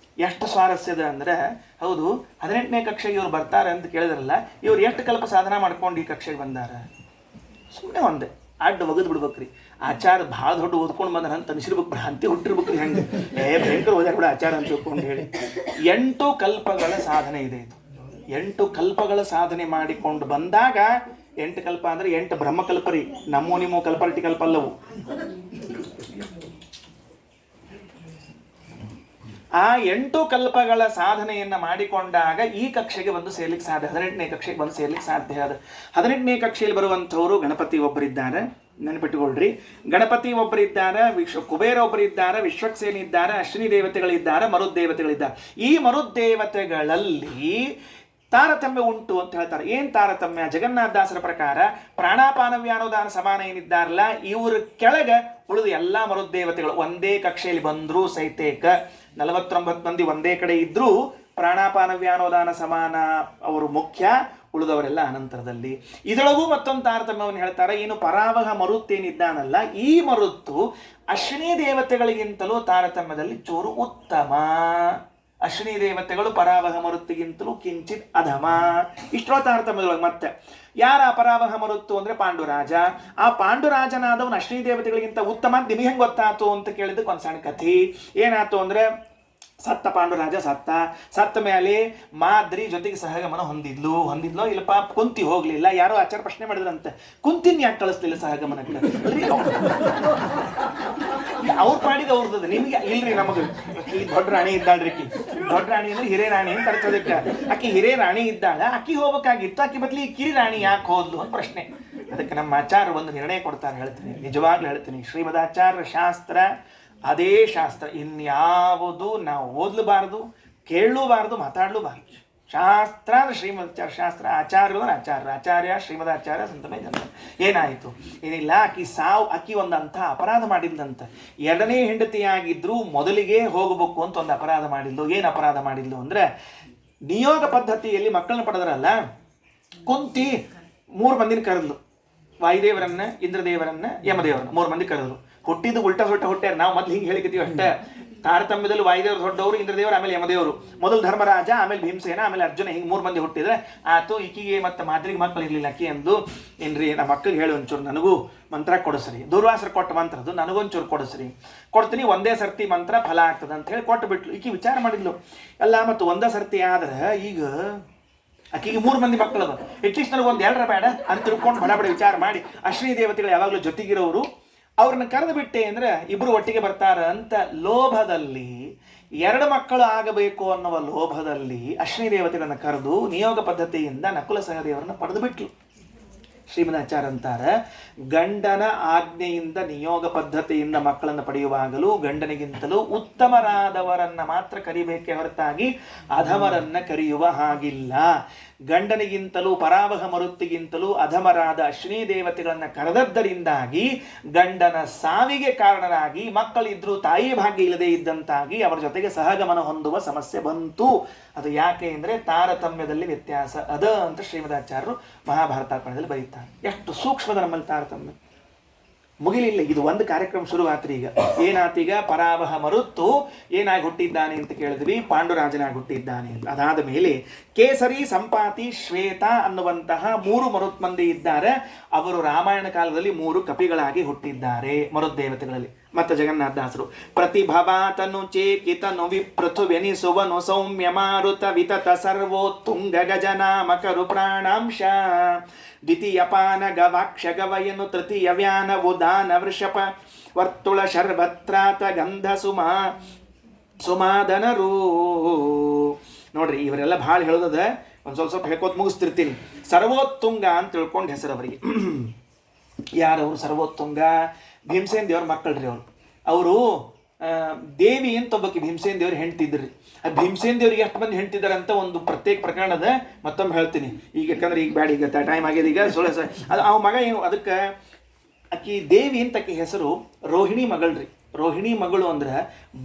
ಎಷ್ಟು ಸ್ವಾರಸ್ಯದ ಅಂದ್ರೆ ಹೌದು 18ನೇ ಕಕ್ಷೆಗೆ ಇವ್ರು ಬರ್ತಾರೆ ಅಂತ ಕೇಳಿದ್ರಲ್ಲ, ಇವ್ರು ಎಷ್ಟು ಕಲ್ಪ ಸಾಧನ ಮಾಡ್ಕೊಂಡು ಈ ಕಕ್ಷೆಗೆ ಬಂದಾರ? ಸುಮ್ಮನೆ ಒಂದೇ ಅಡ್ಡ ಒಗದ್ ಬಿಡ್ಬೇಕ್ರಿ. ಆಚಾರ ಭಾಳ ದೊಡ್ಡ ಓದ್ಕೊಂಡು ಬಂದ್ರ ಅಂತ ಅನಿಸಿರ್ಬೇಕು, ಭ್ರಾಂತಿ ಹುಟ್ಟಿರ್ಬೇಕ್ರಿ. ಹಂಗೆ ಭಯಂಕರ ಓದ್ಯಾರ ಕೂಡ ಆಚಾರ ಅಂತ ತಿಳ್ಕೊಂಡು ಹೇಳಿ 8 ಕಲ್ಪಗಳ ಸಾಧನೆ ಇದೆ ಇದು. 8 ಕಲ್ಪಗಳ ಸಾಧನೆ ಮಾಡಿಕೊಂಡು ಬಂದಾಗ 8 ಕಲ್ಪ ಅಂದ್ರೆ 8 ಬ್ರಹ್ಮಕಲ್ಪ ರೀ. ನಮ್ಮೋ ನಿಮ್ಮೋ ಕಲ್ಪರ್ಟಿ ಕಲ್ಪ ಅಲ್ಲವು. ಆ 8 ಕಲ್ಪಗಳ ಸಾಧನೆಯನ್ನ ಮಾಡಿಕೊಂಡಾಗ ಈ ಕಕ್ಷೆಗೆ ಬಂದು ಸೇರ್ಲಿಕ್ಕೆ ಸಾಧ್ಯ, 18ನೇ ಕಕ್ಷೆಗೆ ಬಂದು ಸೇರ್ಲಿಕ್ಕೆ ಸಾಧ್ಯ ಅದ. 18ನೇ ಕಕ್ಷೆಯಲ್ಲಿ ಬರುವಂಥವ್ರು ಗಣಪತಿ ಒಬ್ಬರಿದ್ದಾರೆ, ನೆನಪಿಟ್ಟುಕೊಳ್ರಿ. ಗಣಪತಿ ಒಬ್ಬರಿದ್ದಾರೆ, ಕುಬೇರ ಒಬ್ಬರಿದ್ದಾರೆ, ವಿಶ್ವಕ್ಸೇನ ಇದ್ದಾರೆ, ಅಶ್ವಿನಿ ದೇವತೆಗಳಿದ್ದಾರೆ, ಮರುದೇವತೆಗಳಿದ್ದಾರೆ. ಈ ಮರುದೇವತೆಗಳಲ್ಲಿ ತಾರತಮ್ಯ ಉಂಟು ಅಂತ ಹೇಳ್ತಾರೆ. ಏನ್ ತಾರತಮ್ಯ? ಜಗನ್ನಾಥದಾಸರ ಪ್ರಕಾರ ಪ್ರಾಣಾಪಾನ ವ್ಯಾನೋದಾನ ಸಮಾನ ಏನಿದ್ದಾರಲ್ಲ, ಇವ್ರ ಕೆಳಗೆ ಉಳಿದು ಎಲ್ಲಾ ಮರುದೇವತೆಗಳು ಒಂದೇ ಕಕ್ಷೆಯಲ್ಲಿ ಬಂದ್ರು ಸಹಿತೇಕ 49 ಮಂದಿ ಒಂದೇ ಕಡೆ ಇದ್ರೂ ಪ್ರಾಣಾಪಾನ ವ್ಯಾನೋದಾನ ಸಮಾನ ಅವರು ಮುಖ್ಯ, ಉಳಿದವರೆಲ್ಲ ಅನಂತರದಲ್ಲಿ. ಇದರೊಳಗೂ ಮತ್ತೊಂದು ತಾರತಮ್ಯವನ್ನು ಹೇಳ್ತಾರೆ. ಏನು ಪರಾವಹ ಮರುತ್ತೇನಿದ್ದಾನಲ್ಲ, ಈ ಮರುತ್ತು ಅಶ್ವಿನಿ ದೇವತೆಗಳಿಗಿಂತಲೂ ತಾರತಮ್ಯದಲ್ಲಿ ಚೂರು ಉತ್ತಮ. ಅಶ್ವಿನಿ ದೇವತೆಗಳು ಪರಾವಹ ಮರುತ್ತಿಗಿಂತಲೂ ಕಿಂಚಿತ್ ಅಧಮ. ಇಷ್ಟೋ ತಾರತಮ್ಯದೊಳಗೆ ಮತ್ತೆ ಯಾರ ಪರಾವಹ ಮರುತ್ತು ಅಂದ್ರೆ ಪಾಂಡುರಾಜ. ಆ ಪಾಂಡುರಾಜನಾದವನು ಅಶ್ವಿನಿ ದೇವತೆಗಳಿಗಿಂತ ಉತ್ತಮ ನಿಮಗೆ ಹೆಂಗೆ ಗೊತ್ತಾತು ಅಂತ ಕೇಳಿದಕ್ಕೆ ಒಂದು ಸಣ್ಣ ಕಥೆ. ಏನಾಯ್ತು ಅಂದ್ರೆ ಸತ್ತ ಪಾಂಡುರಾಜ ಸತ್ತ ಮೇಲೆ ಮಾದ್ರಿ ಜೊತೆಗೆ ಸಹಗಮನ ಹೊಂದಿದ್ಲೋ ಇಲ್ಲಪ್ಪ ಕುಂತಿ ಹೋಗ್ಲಿಲ್ಲ. ಯಾರೋ ಆಚಾರ ಪ್ರಶ್ನೆ ಮಾಡಿದ್ರಂತೆ, ಕುಂತಿನ ಯಾಕೆ ಕಳಿಸ್ಲಿಲ್ಲ ಸಹಗಮನಕ್ಕೆ? ಅವ್ರು ಮಾಡಿದ ಅವ್ರದ್ದು, ನಿಮ್ಗೆ ಇಲ್ರಿ. ನಮಗೆ ಈ ದೊಡ್ಡ ರಾಣಿ ಇದ್ದಾಳ್ರಿ, ದೊಡ್ಡ ರಾಣಿ ಅಂದ್ರೆ ಹಿರೇ ರಾಣಿ ಅಂತ ಅರ್ಥದಕ್ಕೆ. ಆಕಿ ಹಿರೇ ರಾಣಿ ಇದ್ದಾಳ, ಆಕಿ ಹೋಗ್ಬೇಕಾಗಿತ್ತು, ಆಕಿ ಬದ್ಲಿ ಕಿರಿ ರಾಣಿ ಯಾಕೆ ಹೋದ್ಲು ಅಂತ ಪ್ರಶ್ನೆ. ಅದಕ್ಕೆ ನಮ್ಮ ಆಚಾರ ಒಂದು ನಿರ್ಣಯ ಕೊಡ್ತಾರೆ, ಹೇಳ್ತೀನಿ, ನಿಜವಾಗ್ಲೂ ಹೇಳ್ತೀನಿ. ಶ್ರೀಮದಾಚಾರ್ಯ ಶಾಸ್ತ್ರ ಅದೇ ಶಾಸ್ತ್ರ, ಇನ್ಯಾವುದು ನಾವು ಓದ್ಲಬಾರ್ದು, ಕೇಳಲೂಬಾರ್ದು, ಮಾತಾಡ್ಲೂಬಾರ್ದು. ಶಾಸ್ತ್ರ ಅಂದ್ರೆ ಶ್ರೀಮದಾಚಾರ್ಯ ಶಾಸ್ತ್ರ, ಆಚಾರ್ಯ ಅಂದ್ರೆ ಆಚಾರ್ಯ ಶ್ರೀಮದಾಚಾರ್ಯ ಸಂತಮೇ ಜನ. ಏನಾಯಿತು? ಏನಿಲ್ಲ, ಆಕಿ ಒಂದಂಥ ಅಪರಾಧ ಮಾಡಿದ್ಲಂತ. 2ನೇ ಹೆಂಡತಿಯಾಗಿದ್ರು ಮೊದಲಿಗೆ ಹೋಗಬೇಕು ಅಂತ ಒಂದು ಅಪರಾಧ ಮಾಡಿದ್ಲು. ಏನು ಅಪರಾಧ ಮಾಡಿದ್ಲು ಅಂದ್ರೆ, ನಿಯೋಗ ಪದ್ಧತಿಯಲ್ಲಿ ಮಕ್ಕಳನ್ನ ಪಡೆದ್ರಲ್ಲ, ಕುಂತಿ 3 ಮಂದಿನ ಕರೆದ್ಲು. ವಾಯುದೇವರನ್ನ, ಇಂದ್ರದೇವರನ್ನ, ಯಮದೇವರನ್ನ 3 ಮಂದಿ ಕರೆದ್ರು. ಹುಟ್ಟಿದ್ದು ಉಲ್ಟಾ ಹುಟ್ಟ್ಯಾರ. ನಾವು ಮೊದ್ಲು ಹಿಂಗೆ ಹೇಳಿಕತ್ತೀವಿ ಅಷ್ಟೇ. ತಾರತಮ್ಯದಲ್ಲಿ ವಾಯುದೇವರು ದೊಡ್ಡವರು, ಇಂದ್ರದೇವರು, ಆಮೇಲೆ ಯಮದೇವರು, ಮೊದಲು ಧರ್ಮರಾಜ, ಆಮೇಲೆ ಭೀಮಸೇನ, ಆಮೇಲೆ ಅರ್ಜುನ, ಹಿಂಗೆ 3 ಮಂದಿ ಹುಟ್ಟಿದ್ರೆ ಆತು. ಈಕಿಗೆ ಮತ್ತೆ ಮಾದ್ರಿಗೆ ಮಕ್ಕಳು ಇರ್ಲಿಲ್ಲ. ಅಕ್ಕಿ ಅಂದು, ಏನ್ರಿ ನಮ್ಮ ಮಕ್ಕಳಿಗೆ ಹೇಳಿ ಒಂಚೂರು ನನಗೂ ಮಂತ್ರ ಕೊಡಿಸ್ರಿ, ದೂರ್ವಾಸರು ಕೊಟ್ಟ ಮಂತ್ರದ್ದು ನನಗೊಂಚೂರು ಕೊಡಿಸ್ರಿ, ಕೊಡ್ತೀನಿ, ಒಂದೇ ಸರ್ತಿ ಮಂತ್ರ ಫಲ ಆಗ್ತದೆ ಅಂತ ಹೇಳಿ ಕೊಟ್ಟು ಬಿಟ್ಲು. ಈಕಿ ವಿಚಾರ ಮಾಡಿದ್ಲು ಎಲ್ಲ, ಮತ್ತು ಒಂದೇ ಸರ್ತಿ ಆದ್ರೆ ಈಗ ಆಕಿಗೆ 3 ಮಂದಿ ಮಕ್ಕಳದ, ಅಟ್ಲೀಸ್ಟ್ ನನಗೊಂದು 2 ಬೇಡ ಅಂತ ತಿಳ್ಕೊಂಡು ಬಡ ವಿಚಾರ ಮಾಡಿ ಅಶ್ವಿನಿ ದೇವತೆಗಳು ಯಾವಾಗಲೂ ಜೊತೆಗಿರೋರು, ಅವ್ರನ್ನ ಕರೆದು ಬಿಟ್ಟೆ ಅಂದ್ರೆ ಇಬ್ರು ಒಟ್ಟಿಗೆ ಬರ್ತಾರ ಅಂತ ಲೋಭದಲ್ಲಿ, 2 ಮಕ್ಕಳು ಆಗಬೇಕು ಅನ್ನುವ ಲೋಭದಲ್ಲಿ ಅಶ್ವಿನಿ ದೇವತೆಗಳನ್ನ ಕರೆದು ನಿಯೋಗ ಪದ್ಧತಿಯಿಂದ ನಕುಲ ಸಹದೇವರನ್ನ ಪಡೆದು ಬಿಟ್ಲು. ಶ್ರೀಮದಾಚಾರ್ಯ ಅಂತಾರೆ, ಗಂಡನ ಆಜ್ಞೆಯಿಂದ ನಿಯೋಗ ಪದ್ಧತಿಯಿಂದ ಮಕ್ಕಳನ್ನು ಪಡೆಯುವಾಗಲೂ ಗಂಡನಿಗಿಂತಲೂ ಉತ್ತಮರಾದವರನ್ನ ಮಾತ್ರ ಕರಿಬೇಕೆ ಹೊರತಾಗಿ ಅಧಮರನ್ನ ಕರೆಯುವ ಹಾಗಿಲ್ಲ. ಗಂಡನಿಗಿಂತಲೂ ಪರಾವಹ ಮರುತ್ತಿಗಿಂತಲೂ ಅಧಮರಾದ ಅಶ್ವಿನಿ ದೇವತೆಗಳನ್ನ ಕರೆದದ್ದರಿಂದಾಗಿ ಗಂಡನ ಸಾವಿಗೆ ಕಾರಣರಾಗಿ, ಮಕ್ಕಳಿದ್ರೂ ತಾಯಿ ಭಾಗ್ಯ ಇಲ್ಲದೆ ಇದ್ದಂತಾಗಿ ಅವರ ಜೊತೆಗೆ ಸಹಗಮನ ಹೊಂದುವ ಸಮಸ್ಯೆ ಬಂತು. ಅದು ಯಾಕೆ ಅಂದರೆ ತಾರತಮ್ಯದಲ್ಲಿ ವ್ಯತ್ಯಾಸ ಅದ ಅಂತ ಶ್ರೀಮದಾಚಾರ್ಯರು ಮಹಾಭಾರತಾರ್ಪಣೆಯಲ್ಲಿ ಬರೀತಾರೆ. ಎಷ್ಟು ಸೂಕ್ಷ್ಮದ ನಮ್ಮಲ್ಲಿ ತಾರತಮ್ಯ. ಮುಗಿಲಿಲ್ಲ, ಇದು ಒಂದು ಕಾರ್ಯಕ್ರಮ ಶುರುವಾತ್ರಿ. ಈಗ ಏನಾತೀಗ? ಪರಾವಹ ಮರುತ್ತು ಏನಾಗಿ ಹುಟ್ಟಿದ್ದಾನೆ ಅಂತ ಕೇಳಿದ್ವಿ, ಪಾಂಡುರಾಜನಾಗಿ ಹುಟ್ಟಿದ್ದಾನೆ ಅಂತ. ಅದಾದ ಮೇಲೆ ಕೇಸರಿ, ಸಂಪಾತಿ, ಶ್ವೇತ ಅನ್ನುವಂತಹ 3 ಮರುತ್ ಮಂದಿ ಇದ್ದಾರೆ. ಅವರು ರಾಮಾಯಣ ಕಾಲದಲ್ಲಿ 3 ಕಪಿಗಳಾಗಿ ಹುಟ್ಟಿದ್ದಾರೆ ಮರುದೇವತೆಗಳಲ್ಲಿ. ಮತ್ತು ಜಗನ್ನಾಥದಾಸರು ಪ್ರತಿಭವಾತನು ಚೇಕಿತನು ವಿಪೃಥುವೆನಿಸುವನು ಸೌಮ್ಯ ಮಾರುತ ವಿತತ ಸರ್ವೋತ್ತುಂಗ ಗಜನಾಮಕರು ಪ್ರಾಣಾಂಶ ದ್ವಿತೀಯಪಾನ ಗವಾಕ್ಷ ಗವಯನು ತೃತೀಯ ವ್ಯಾನ ಉದಾನ ವೃಷಪ ವರ್ತುಳ ಶರ್ವತ್ರಾತ ಗಂಧ ಸುಮಾದನರು. ನೋಡ್ರಿ, ಇವರೆಲ್ಲ ಭಾಳ ಹೇಳೋದ, ಒಂದು ಸ್ವಲ್ಪ ಹೇಳ್ಕೋತ ಮುಗಿಸ್ತಿರ್ತೀನಿ. ಸರ್ವೋತ್ತುಂಗ ಅಂತ ತಿಳ್ಕೊಂಡು ಹೆಸರು ಅವರಿಗೆ. ಯಾರವರು ಸರ್ವೋತ್ತುಂಗ? ಭೀಮಸೇನ್ ದೇವ್ರ ಮಕ್ಕಳ್ರಿ ಅವರು ದೇವಿ ಅಂತ ಒಬ್ಬಕ್ಕೆ ಭೀಮಸೇನ ದೇವ್ರು ಹೆಂಡ್ತಿದ್ರಿ. ಆ ಭೀಮಸೇನ ದೇವ್ರಿಗೆ ಎಷ್ಟು ಮಂದಿ ಹೆಂಡ್ತಿದ್ದಾರೆ ಅಂತ ಒಂದು ಪ್ರತ್ಯೇಕ ಪ್ರಕರಣದ ಮತ್ತೊಮ್ಮೆ ಹೇಳ್ತೀನಿ ಈಗ, ಯಾಕಂದ್ರೆ ಈಗ ಬ್ಯಾಡ, ಈಗ ಟೈಮ್ ಆಗ್ಯದ. ಈಗ ಅದು ಅವ ಮಗ ಏನು, ಅದಕ್ಕೆ ಆಕಿ ದೇವಿ ಅಂತ ಆಕಿ ಹೆಸರು ರೋಹಿಣಿ ಮಗಳ್ರಿ. ರೋಹಿಣಿ ಮಗಳು ಅಂದ್ರೆ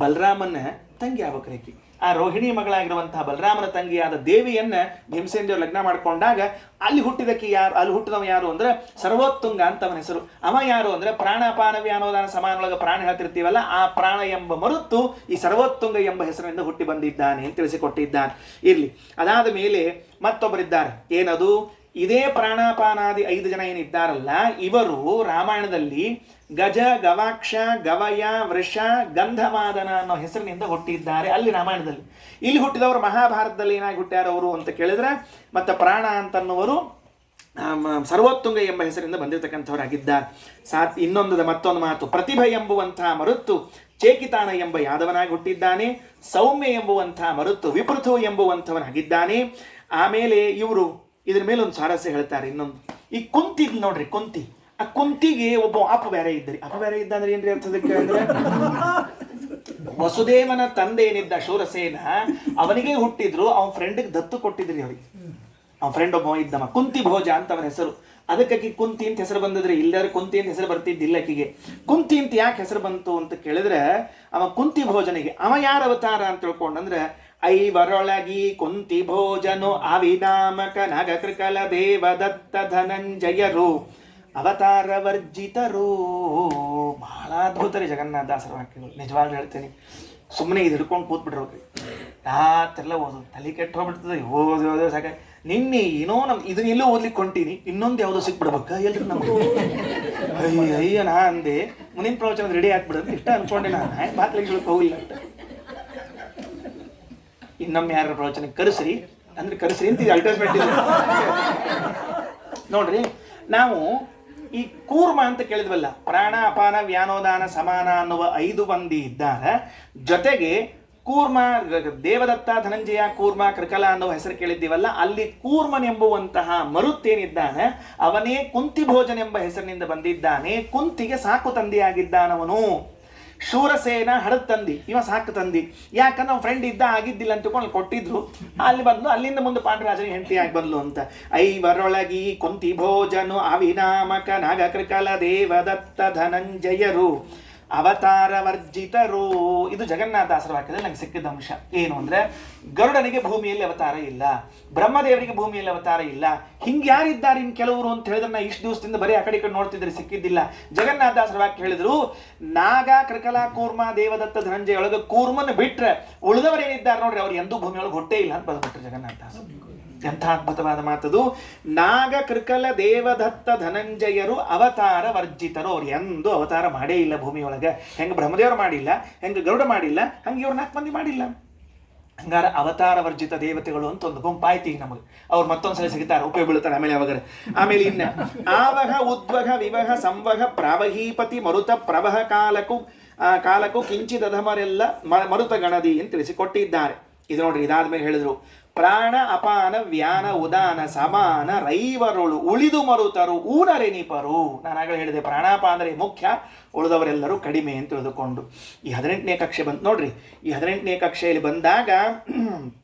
ಬಲರಾಮನ ತಂಗಿ ಆಗ್ಬೇಕ್ರಿ ಆಕಿ. ಆ ರೋಹಿಣಿ ಮಗಳಾಗಿರುವಂತಹ ಬಲರಾಮನ ತಂಗಿಯಾದ ದೇವಿಯನ್ನ ಭೀಮಸೇನ ದೇವ್ರು ಲಗ್ನ ಮಾಡ್ಕೊಂಡಾಗ ಅಲ್ಲಿ ಹುಟ್ಟಿದಕ್ಕೆ ಯಾರು, ಅಲ್ಲಿ ಹುಟ್ಟಿದವ ಯಾರು ಅಂದ್ರೆ ಸರ್ವೋತ್ತುಂಗ ಅಂತ ಅವನ ಹೆಸರು. ಅವ ಯಾರು ಅಂದ್ರೆ ಪ್ರಾಣಾಪಾನ ವ್ಯಾನೋದಾನ ಸಮಾನೊಳಗೆ ಪ್ರಾಣ ಹೇಳ್ತಿರ್ತೀವಲ್ಲ, ಆ ಪ್ರಾಣ ಎಂಬ ಮರುತ್ತು ಈ ಸರ್ವೋತ್ತುಂಗ ಎಂಬ ಹೆಸರಿನಿಂದ ಹುಟ್ಟಿ ಬಂದಿದ್ದಾನೆ ಅಂತ ತಿಳಿಸಿಕೊಟ್ಟಿದ್ದಾನೆ. ಇರ್ಲಿ, ಅದಾದ ಮೇಲೆ ಮತ್ತೊಬ್ಬರಿದ್ದಾರೆ. ಏನದು? ಇದೇ ಪ್ರಾಣಾಪಾನಾದಿ 5 ಜನ ಏನಿದ್ದಾರಲ್ಲ, ಇವರು ರಾಮಾಯಣದಲ್ಲಿ ಗಜ, ಗವಾಕ್ಷ, ಗವಯ, ವೃಷ, ಗಂಧಮಾದನ ಅನ್ನೋ ಹೆಸರಿನಿಂದ ಹುಟ್ಟಿದ್ದಾರೆ ಅಲ್ಲಿ ರಾಮಾಯಣದಲ್ಲಿ. ಇಲ್ಲಿ ಹುಟ್ಟಿದವರು ಮಹಾಭಾರತದಲ್ಲಿ ಏನಾಗಿ ಹುಟ್ಟ್ಯಾರವರು ಅಂತ ಕೇಳಿದ್ರೆ, ಮತ್ತು ಪ್ರಾಣ ಅಂತನ್ನುವರು ಸರ್ವೋತ್ತುಂಗ ಎಂಬ ಹೆಸರಿಂದ ಬಂದಿರತಕ್ಕಂಥವರಾಗಿದ್ದಾರೆ. ಮತ್ತೊಂದು ಮಾತು, ಪ್ರತಿಭೆ ಎಂಬುವಂತಹ ಮರುತ್ತು ಚೇಕಿತಾನ ಎಂಬ ಯಾದವನಾಗಿ ಹುಟ್ಟಿದ್ದಾನೆ. ಸೌಮ್ಯ ಎಂಬುವಂತಹ ಮರುತ್ತು ವಿಪೃಥು ಎಂಬುವಂಥವನಾಗಿದ್ದಾನೆ. ಆಮೇಲೆ ಇವರು ಇದ್ರ ಮೇಲೆ ಒಂದು ಸ್ವಾರಸ್ಯ ಹೇಳ್ತಾರೆ. ಇನ್ನೊಂದು, ಈ ಕುಂತಿ ನೋಡ್ರಿ, ಕುಂತಿ, ಆ ಕುಂತಿಗೆ ಒಬ್ಬ ಅಪ್ಪ ಬೇರೆ ಇದ್ರಿ. ಅಪ್ಪ ಬೇರೆ ಇದ್ದ ಅಂದ್ರೆ ಏನ್ರಿ ಅರ್ಥದಕ್ಕೆ ಅಂದ್ರೆ, ವಸುದೇವನ ತಂದೆ ಏನಿದ್ದ ಶೂರಸೇನ, ಅವನಿಗೆ ಹುಟ್ಟಿದ್ರು, ಅವನ ಫ್ರೆಂಡ್ಗೆ ದತ್ತು ಕೊಟ್ಟಿದ್ರಿ ಅವ್ರಿಗೆ. ಅವನ ಫ್ರೆಂಡ್ ಒಬ್ಬ ಇದ್ದಮ್ಮ, ಕುಂತಿ ಭೋಜ ಅಂತ ಅವನ ಹೆಸರು. ಅದಕ್ಕೆ ಕುಂತಿ ಅಂತ ಹೆಸರು ಬಂದಿದ್ರೆ, ಇಲ್ಲದ್ರೆ ಕುಂತಿ ಅಂತ ಹೆಸರು ಬರ್ತಿದ್ದಿಲ್ಲ ಆಕಿಗೆ. ಕುಂತಿ ಅಂತ ಯಾಕೆ ಹೆಸರು ಬಂತು ಅಂತ ಕೇಳಿದ್ರೆ, ಅವ ಕುಂತಿ ಭೋಜನಿಗೆ ಅವ ಯಾರ ಅವತಾರ ಅಂತ ತಿಳ್ಕೊಂಡಂದ್ರೆ, ಐವರೊಳಗಿ ಕುಂತಿ ಭೋಜನು ಅವಿನಾಮಕ ನಗಕೃಕಲ ದೇವದತ್ತ ಧನಂಜಯರು ಅವತಾರ ವರ್ಜಿತರು. ಬಹಳ ಅದ್ಭುತ ರೀ ಜಗನ್ನಾಥದಾಸರ ವಾಕ್ಯಗಳು. ನಿಜವಾಗ್ಲೂ ಹೇಳ್ತೇನೆ, ಸುಮ್ಮನೆ ಇದು ಹಿಡ್ಕೊಂಡು ಕೂತ್ಬಿಟ್ರಿ ರಾತ್ರೆಲ್ಲ ಓದೋದು, ತಲೆ ಕೆಟ್ಟು ಹೋಗ್ಬಿಡ್ತದೆ. ಓದೋದು ಸಾಕ. ನಿನ್ನೆ ಏನೋ ಇದನ್ನೆಲ್ಲೋ ಓದ್ಲಿಕ್ಕೆ ಹೊಂಟೀನಿ, ಇನ್ನೊಂದು ಯಾವುದೋ ಸಿಕ್ಬಿಡ್ಬೇಕ ಎಲ್ರಿ ನಮ್ಗೆ. ಅಯ್ಯ ನಾ ಅಂದೆ ಮುಂದಿನ ಪ್ರವಚನ ರೆಡಿ ಆಗ್ಬಿಡೋದು ಇಷ್ಟ ಅನ್ಕೊಂಡೆ. ನಾನು ಬಾಕ್ಲಿಗೆ ಹೋಗಿಲ್ಲ ಅಂತ. ಇನ್ನೊಮ್ಮೆ ಯಾರ ಪ್ರವಚನಕ್ಕೆ ಕರೆಸ್ರಿ ಅಂದ್ರೆ ಕರೆಸ್ರಿ ಅಂತ ಅಡ್ವರ್ಟೈಸ್ಮೆಂಟ್ ಇದೆ ನೋಡ್ರಿ. ನಾವು ಈ ಕೂರ್ಮ ಅಂತ ಕೇಳಿದ್ವಲ್ಲ, ಪ್ರಾಣ ಅಪಾನ ವ್ಯಾನೋದಾನ ಸಮಾನ ಅನ್ನುವ 5 ಮಂದಿ ಇದ್ದಾರೆ. ಜೊತೆಗೆ ಕೂರ್ಮ, ದೇವದತ್ತ, ಧನಂಜಯ, ಕೂರ್ಮ, ಕೃಕಲ ಅನ್ನುವ ಹೆಸರು ಕೇಳಿದ್ದೀವಲ್ಲ, ಅಲ್ಲಿ ಕೂರ್ಮನೆಂಬುವಂತಹ ಮರುತ್ತೇನಿದ್ದಾನೆ ಅವನೇ ಕುಂತಿ ಭೋಜನ ಎಂಬ ಹೆಸರಿನಿಂದ ಬಂದಿದ್ದಾನೆ. ಕುಂತಿಗೆ ಸಾಕು ತಂದೆಯಾಗಿದ್ದಾನವನು. ಶೂರಸೇನ ಹಡದ ತಂದಿ, ಇವ ಸಾಕು ತಂದಿ. ಯಾಕಂದ್ರೆ ನಮ್ಮ ಫ್ರೆಂಡ್ ಇದ್ದ ಆಗಿದ್ದಿಲ್ಲ ಅಂತ ತಿಳ್ಕೊಂಡು ಕೊಟ್ಟಿದ್ರು. ಅಲ್ಲಿ ಬಂದು ಅಲ್ಲಿಂದ ಮುಂದೆ ಪಾಂಡರಾಜನಿಗೆ ಹೆಂಡತಿಯಾಗಿ ಬಂದ್ಲು ಅಂತ. ಐವರೊಳಗಿ ಕುಂತಿ ಭೋಜನು ಅವಿನಾಮಕ ನಾಗಕೃಕಲ ದೇವದತ್ತ ಧನಂಜಯರು ಅವತಾರ ವರ್ಜಿತರು. ಇದು ಜಗನ್ನಾಥದಾಸರ ವಾಕ್ಯದಲ್ಲಿ ನಂಗೆ ಸಿಕ್ಕಿದ ಅಂಶ. ಏನು ಅಂದ್ರೆ, ಗರುಡನಿಗೆ ಭೂಮಿಯಲ್ಲಿ ಅವತಾರ ಇಲ್ಲ, ಬ್ರಹ್ಮದೇವರಿಗೆ ಭೂಮಿಯಲ್ಲಿ ಅವತಾರ ಇಲ್ಲ. ಹಿಂಗೆ ಯಾರಿದ್ದಾರೆ ಇನ್ನು ಕೆಲವರು ಅಂತ ಹೇಳಿದ್ರೆ, ನಾ ಇಷ್ಟು ದಿವಸದಿಂದ ಬರೀ ಆ ಕಡೆ ನೋಡ್ತಿದ್ರೆ ಸಿಕ್ಕಿದ್ದಿಲ್ಲ. ಜಗನ್ನಾಥದಾಸರ ವಾಕ್ಯ ಹೇಳಿದ್ರು, ನಾಗ, ಕೃಕಲ, ಕೂರ್ಮ, ದೇವದತ್ತ, ಧನಂಜಯ ಒಳಗೆ ಕೂರ್ಮನ ಬಿಟ್ರೆ ಉಳಿದವರು ಏನಿದ್ದಾರೆ ನೋಡ್ರಿ, ಅವ್ರು ಎಂದೂ ಭೂಮಿಯೊಳಗೆ ಹೊಟ್ಟೆ ಇಲ್ಲ ಅಂತ ಬಂದ್ಬಿಟ್ರು ಜಗನ್ನಾಥದಾಸ. ಎಂಥ ಅದ್ಭುತವಾದ ಮಾತದು. ನಾಗ, ಕೃಕಲ, ದೇವದತ್ತ, ಧನಂಜಯರು ಅವತಾರ ವರ್ಜಿತರು. ಅವ್ರು ಎಂದೂ ಅವತಾರ ಮಾಡೇ ಇಲ್ಲ ಭೂಮಿಯೊಳಗೆ. ಹೆಂಗೆ ಬ್ರಹ್ಮದೇವರು ಮಾಡಿಲ್ಲ, ಹೆಂಗೆ ಗರುಡ ಮಾಡಿಲ್ಲ, ಹಂಗೆ ಇವ್ರು 4 ಮಂದಿ ಮಾಡಿಲ್ಲ. ಹಂಗಾರ ಅವತಾರ ವರ್ಜಿತ ದೇವತೆಗಳು ಅಂತ ಒಂದು ಗುಂಪಾಯ್ತು ಈಗ ನಮಗೆ. ಅವ್ರು ಮತ್ತೊಂದ್ಸಲ ಸಿಗ್ತಾರೆ, ಉಪಯೋಗ ಬೀಳ್ತಾರೆ ಆಮೇಲೆ ಇನ್ನ ಆವಹ ಉದ್ವಹ ವಿವಹ ಸಂವಹ ಪ್ರಾವಹೀಪತಿ ಮರುತ ಪ್ರವಹ ಕಾಲಕ್ಕೂ ಕಿಂಚಿದಧಮರೆಲ್ಲ ಮರುತ ಗಣದಿ ಅಂತ ತಿಳಿಸಿಕೊಟ್ಟಿದ್ದಾರೆ. ಇದು ನೋಡ್ರಿ, ಇದಾದ್ಮೇಲೆ ಹೇಳಿದ್ರು, ಪ್ರಾಣ ಅಪಾನ ವ್ಯಾನ ಉದಾನ ಸಮಾನ ರೈವರುಳು ಉಳಿದು ಮರುತರು ಊನರೆನಿಪರು. ನಾನು ಆಗಲೇ ಹೇಳಿದೆ, ಪ್ರಾಣಾಪಾನರೇ ಮುಖ್ಯ, ಉಳಿದವರೆಲ್ಲರೂ ಕಡಿಮೆ ಅಂತ ತಿಳಿದುಕೊಂಡು ಈ 18ನೇ ಕಕ್ಷೆ ಬಂತು ನೋಡ್ರಿ. ಈ 18ನೇ ಕಕ್ಷೆಯಲ್ಲಿ ಬಂದಾಗ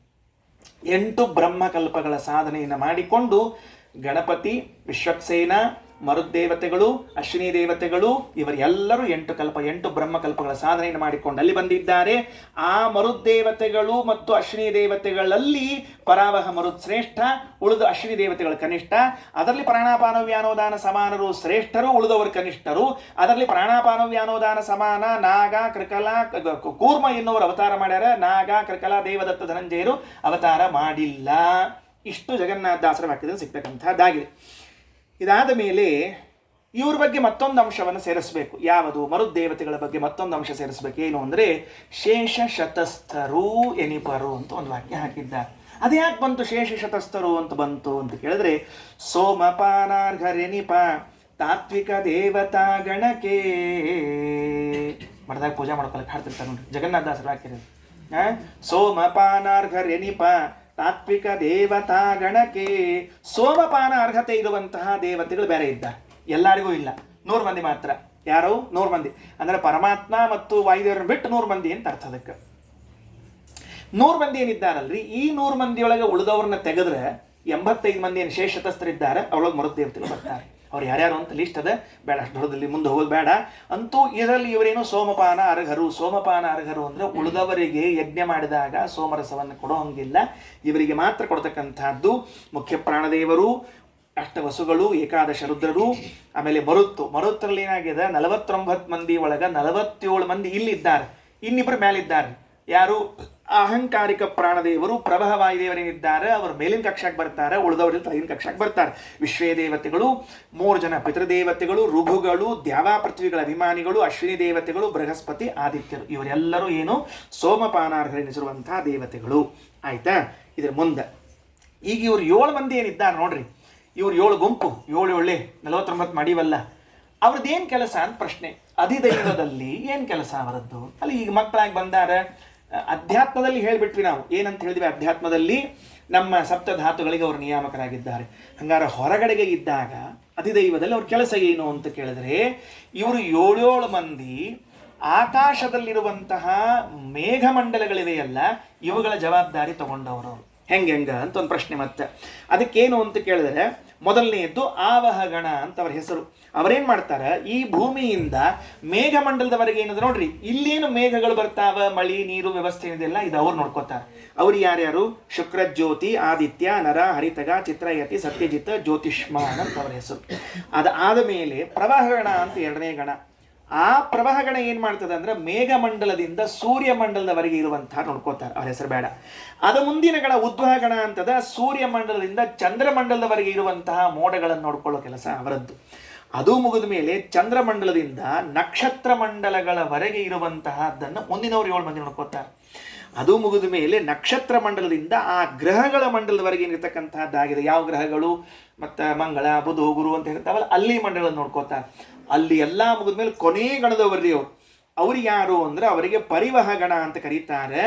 8 ಬ್ರಹ್ಮಕಲ್ಪಗಳ ಸಾಧನೆಯನ್ನು ಮಾಡಿಕೊಂಡು ಗಣಪತಿ, ವಿಶ್ವಕ್ಸೇನ, ಮರುದೇವತೆಗಳು, ಅಶ್ವಿನಿ ದೇವತೆಗಳು ಇವರೆಲ್ಲರೂ 8 ಬ್ರಹ್ಮಕಲ್ಪಗಳ ಸಾಧನೆಯನ್ನು ಮಾಡಿಕೊಂಡು ಅಲ್ಲಿ ಬಂದಿದ್ದಾರೆ. ಆ ಮರುದೇವತೆಗಳು ಮತ್ತು ಅಶ್ವಿನಿ ದೇವತೆಗಳಲ್ಲಿ ಪರಾವಹ ಮರುತ್ ಶ್ರೇಷ್ಠ, ಉಳಿದ ಅಶ್ವಿನಿ ದೇವತೆಗಳು ಕನಿಷ್ಠ. ಅದರಲ್ಲಿ ಪ್ರಾಣಾಪಾನ ವ್ಯಾನೋದಾನ ಸಮಾನರು ಶ್ರೇಷ್ಠರು, ಉಳಿದವರು ಕನಿಷ್ಠರು. ಅದರಲ್ಲಿ ಪ್ರಾಣಾಪಾನ ವ್ಯಾನೋದಾನ ಸಮಾನ ನಾಗ, ಕೃಕಲ, ಕೂರ್ಮ ಎನ್ನುವರು ಅವತಾರ ಮಾಡ್ಯಾರ. ನಾಗ, ಕೃಕಲ, ದೇವದತ್ತ, ಧನಂಜಯರು ಅವತಾರ ಮಾಡಿಲ್ಲ. ಇಷ್ಟು ಜಗನ್ನಾಥದಾಸರ ವಾಕ್ಯದಲ್ಲಿ ಸಿಗ್ತಕ್ಕಂಥದ್ದಾಗಿದೆ. ಇದಾದ ಮೇಲೆ ಇವ್ರ ಬಗ್ಗೆ ಮತ್ತೊಂದು ಅಂಶವನ್ನು ಸೇರಿಸಬೇಕು. ಯಾವುದು? ಮರುದೇವತೆಗಳ ಬಗ್ಗೆ ಮತ್ತೊಂದು ಅಂಶ ಸೇರಿಸಬೇಕು. ಏನು ಅಂದರೆ, ಶೇಷ ಶತಸ್ಥರು ಎನಿಪರು ಅಂತ ಒಂದು ವಾಕ್ಯ ಹಾಕಿದ್ದಾರೆ. ಅದು ಯಾಕೆ ಬಂತು ಶೇಷ ಶತಸ್ಥರು ಅಂತ ಬಂತು ಅಂತ ಕೇಳಿದ್ರೆ, ಸೋಮಪಾನಾರ್ಘರೆನಿಪ ತಾತ್ವಿಕ ದೇವತಾ ಗಣಕ್ಕೆ ಮಠದಾಗ ಪೂಜೆ ಮಾಡ್ಕೊಳಕ್ಕೆ ಹಾಡ್ತಿರ್ತಾರೆ ನೋಡಿ, ಜಗನ್ನಾಥದಾಸರ ವಾಕ್ಯ. ಸೋಮಪಾನಾರ್ಘರೆನಿಪ ತಾತ್ವಿಕ ದೇವತಾ ಗಣಕ್ಕೆ. ಸೋಮಪಾನ ಅರ್ಹತೆ ಇರುವಂತಹ ದೇವತೆಗಳು ಬೇರೆ ಇದ್ದಾರೆ, ಎಲ್ಲರಿಗೂ ಇಲ್ಲ, 100 ಮಂದಿ ಮಾತ್ರ. ಯಾರು? 100 ಮಂದಿ. ಅಂದ್ರೆ ಪರಮಾತ್ಮ ಮತ್ತು ವಾಯುದೇವರನ್ನು ಬಿಟ್ಟು 100 ಮಂದಿ ಅಂತ ಅರ್ಥ. ಅದಕ್ಕೆ 100 ಮಂದಿ ಏನಿದ್ದಾರಲ್ರಿ, ಈ 100 ಮಂದಿಯೊಳಗೆ ಉಳಿದವ್ರನ್ನ ತೆಗೆದ್ರೆ 85 ಮಂದಿ ಏನು ಶೇಷತಸ್ಥರಿದ್ದಾರೆ, ಅವಳೊಳಗೆ ಮರುದೇವತೆಗಳು ಬರ್ತಾರೆ. ಅವ್ರು ಯಾರ್ಯಾರು ಅಂತ ಲಿಸ್ಟ್ ಅದ, ಬೇಡ ಅಷ್ಟು ದೊಡ್ಡದಲ್ಲಿ ಮುಂದೆ ಹೋಗೋದು ಬೇಡ. ಅಂತೂ ಇದರಲ್ಲಿ ಇವರೇನು ಸೋಮಪಾನ ಅರ್ಹರು. ಸೋಮಪಾನ ಅರ್ಹರು ಅಂದರೆ ಉಳಿದವರಿಗೆ ಯಜ್ಞ ಮಾಡಿದಾಗ ಸೋಮರಸವನ್ನು ಕೊಡೋ ಹಂಗಿಲ್ಲ, ಇವರಿಗೆ ಮಾತ್ರ ಕೊಡ್ತಕ್ಕಂಥದ್ದು. ಮುಖ್ಯ ಪ್ರಾಣದೇವರು, ಅಷ್ಟವಸುಗಳು, ಏಕಾದಶ ರುದ್ರರು, ಆಮೇಲೆ ಮರುತ್ತರಲ್ಲಿ ಏನಾಗಿದೆ, 49 ಮಂದಿ ಒಳಗೆ 47 ಮಂದಿ ಇಲ್ಲಿದ್ದಾರೆ, ಇನ್ನಿಬ್ಬರು ಮೇಲಿದ್ದಾರೆ. ಯಾರು? ಅಹಂಕಾರಿಕ ಪ್ರಾಣದೇವರು, ಪ್ರಭಹ ವಾಯುದೇವರೇನಿದ್ದಾರೆ ಅವರು ಮೇಲಿನ ಕಕ್ಷಕ್ಕೆ ಬರ್ತಾರೆ, ಉಳಿದವರು ತಳಿನ ಕಕ್ಷಕ್ಕೆ ಬರ್ತಾರೆ. ವಿಶ್ವೇ ದೇವತೆಗಳು, 3 ಜನ ಪಿತೃದೇವತೆಗಳು, ಋಭುಗಳು, ದ್ಯಾವಾ ಪೃಥ್ವಿಗಳ ಅಭಿಮಾನಿಗಳು, ಅಶ್ವಿನಿ ದೇವತೆಗಳು, ಬೃಹಸ್ಪತಿ, ಆದಿತ್ಯರು, ಇವರೆಲ್ಲರೂ ಏನು ಸೋಮಪಾನಾರ್ಹರೆನಿಸಿರುವಂತಹ ದೇವತೆಗಳು. ಆಯ್ತಾ? ಇದ್ರ ಮುಂದೆ ಈಗ ಇವರು 7 ಮಂದಿ ಏನಿದ್ದಾರೆ ನೋಡ್ರಿ, ಇವ್ರು 7 ಗುಂಪು, 7 49 ಮಾಡೀವಲ್ಲ, ಅವ್ರದ್ದೇನು ಕೆಲಸ ಅಂತ ಪ್ರಶ್ನೆ. ಅಧಿದೈವದಲ್ಲಿ ಏನು ಕೆಲಸ ಅವರದ್ದು? ಅಲ್ಲಿ ಈಗ ಮಕ್ಕಳಾಗಿ ಬಂದಾರ. ಅಧ್ಯಾತ್ಮದಲ್ಲಿ ಹೇಳಿಬಿಟ್ವಿ ನಾವು, ಏನಂತ ಹೇಳಿದ್ವಿ? ಅಧ್ಯಾತ್ಮದಲ್ಲಿ ನಮ್ಮ ಸಪ್ತಧಾತುಗಳಿಗೆ ಅವರು ನಿಯಾಮಕರಾಗಿದ್ದಾರೆ. ಹಂಗಾರೆ ಹೊರಗಡೆಗೆ ಇದ್ದಾಗ ಅಧಿದೈವದಲ್ಲಿ ಅವ್ರ ಕೆಲಸ ಏನು ಅಂತ ಕೇಳಿದ್ರೆ, ಇವರು 7 ಮಂದಿ ಆಕಾಶದಲ್ಲಿರುವಂತಹ ಮೇಘಮಂಡಲಗಳಿವೆಯಲ್ಲ, ಇವುಗಳ ಜವಾಬ್ದಾರಿ ತಗೊಂಡವರು. ಹೆಂಗ ಅಂತ ಒಂದು ಪ್ರಶ್ನೆ. ಮತ್ತೆ ಅದಕ್ಕೇನು ಅಂತ ಕೇಳಿದ್ರೆ, ಮೊದಲನೆಯದ್ದು ಆವಹಗಣ ಅಂತ ಅವರ ಹೆಸರು. ಅವರೇನ್ ಮಾಡ್ತಾರೆ, ಈ ಭೂಮಿಯಿಂದ ಮೇಘಮಂಡಲದವರೆಗೆ ಏನದ ನೋಡ್ರಿ, ಇಲ್ಲೇನು ಮೇಘಗಳು ಬರ್ತಾವ, ಮಳಿ ನೀರು ವ್ಯವಸ್ಥೆ ಏನಿದೆಲ್ಲ ಇದು ಅವ್ರು ನೋಡ್ಕೋತಾರೆ. ಅವ್ರು ಯಾರ್ಯಾರು? ಶುಕ್ರಜ್ಯೋತಿ, ಆದಿತ್ಯ, ನರ, ಹರಿತಗ, ಚಿತ್ರಯತಿ, ಸತ್ಯಜಿತ್, ಜ್ಯೋತಿಷ್ಮಾನ್ ಅಂತ ಅವರ ಹೆಸರು. ಅದಾದ ಮೇಲೆ ಪ್ರವಾಹಗಣ ಅಂತ 2ನೇ ಗಣ. ಆ ಪ್ರವಾಹಗಣ ಏನ್ ಮಾಡ್ತದೆ ಅಂದ್ರೆ, ಮೇಘಮಂಡಲದಿಂದ ಸೂರ್ಯಮಂಡಲದವರೆಗೆ ಇರುವಂತಹ ನೋಡ್ಕೋತಾರೆ, ಅವ್ರ ಹೆಸರು ಬೇಡ. ಅದು ಮುಂದಿನ ಗಣ ಉದ್ವಹಗಣ ಅಂತದ, ಸೂರ್ಯಮಂಡಲದಿಂದ ಚಂದ್ರಮಂಡಲದವರೆಗೆ ಇರುವಂತಹ ಮೋಡಗಳನ್ನು ನೋಡ್ಕೊಳ್ಳೋ ಕೆಲಸ ಅವರದ್ದು. ಅದು ಮುಗಿದ ಮೇಲೆ ಚಂದ್ರಮಂಡಲದಿಂದ ನಕ್ಷತ್ರ ಮಂಡಲಗಳವರೆಗೆ ಇರುವಂತಹದ್ದನ್ನು ಮುಂದಿನವರು 7 ಮಂದಿ ನೋಡ್ಕೋತಾರೆ. ಅದು ಮುಗಿದ ಮೇಲೆ ನಕ್ಷತ್ರ ಮಂಡಲದಿಂದ ಆ ಗ್ರಹಗಳ ಮಂಡಲದವರೆಗೆ ಏನಿರ್ತಕ್ಕಂಥದ್ದಾಗಿದೆ, ಯಾವ ಗ್ರಹಗಳು, ಮತ್ತು ಮಂಗಳ, ಬುಧ, ಗುರು ಅಂತ ಹೇಳ್ತಾವಲ್ಲ, ಅಲ್ಲಿ ಮಂಡಲ ನೋಡ್ಕೋತಾರೆ. ಅಲ್ಲಿ ಎಲ್ಲ ಮುಗಿದ ಮೇಲೆ ಕೊನೆ ಗಣದವರ್ರಿ ಅವ್ರು ಯಾರು ಅಂದ್ರೆ, ಅವರಿಗೆ ಪರಿವಹ ಗಣ ಅಂತ ಕರೀತಾರೆ.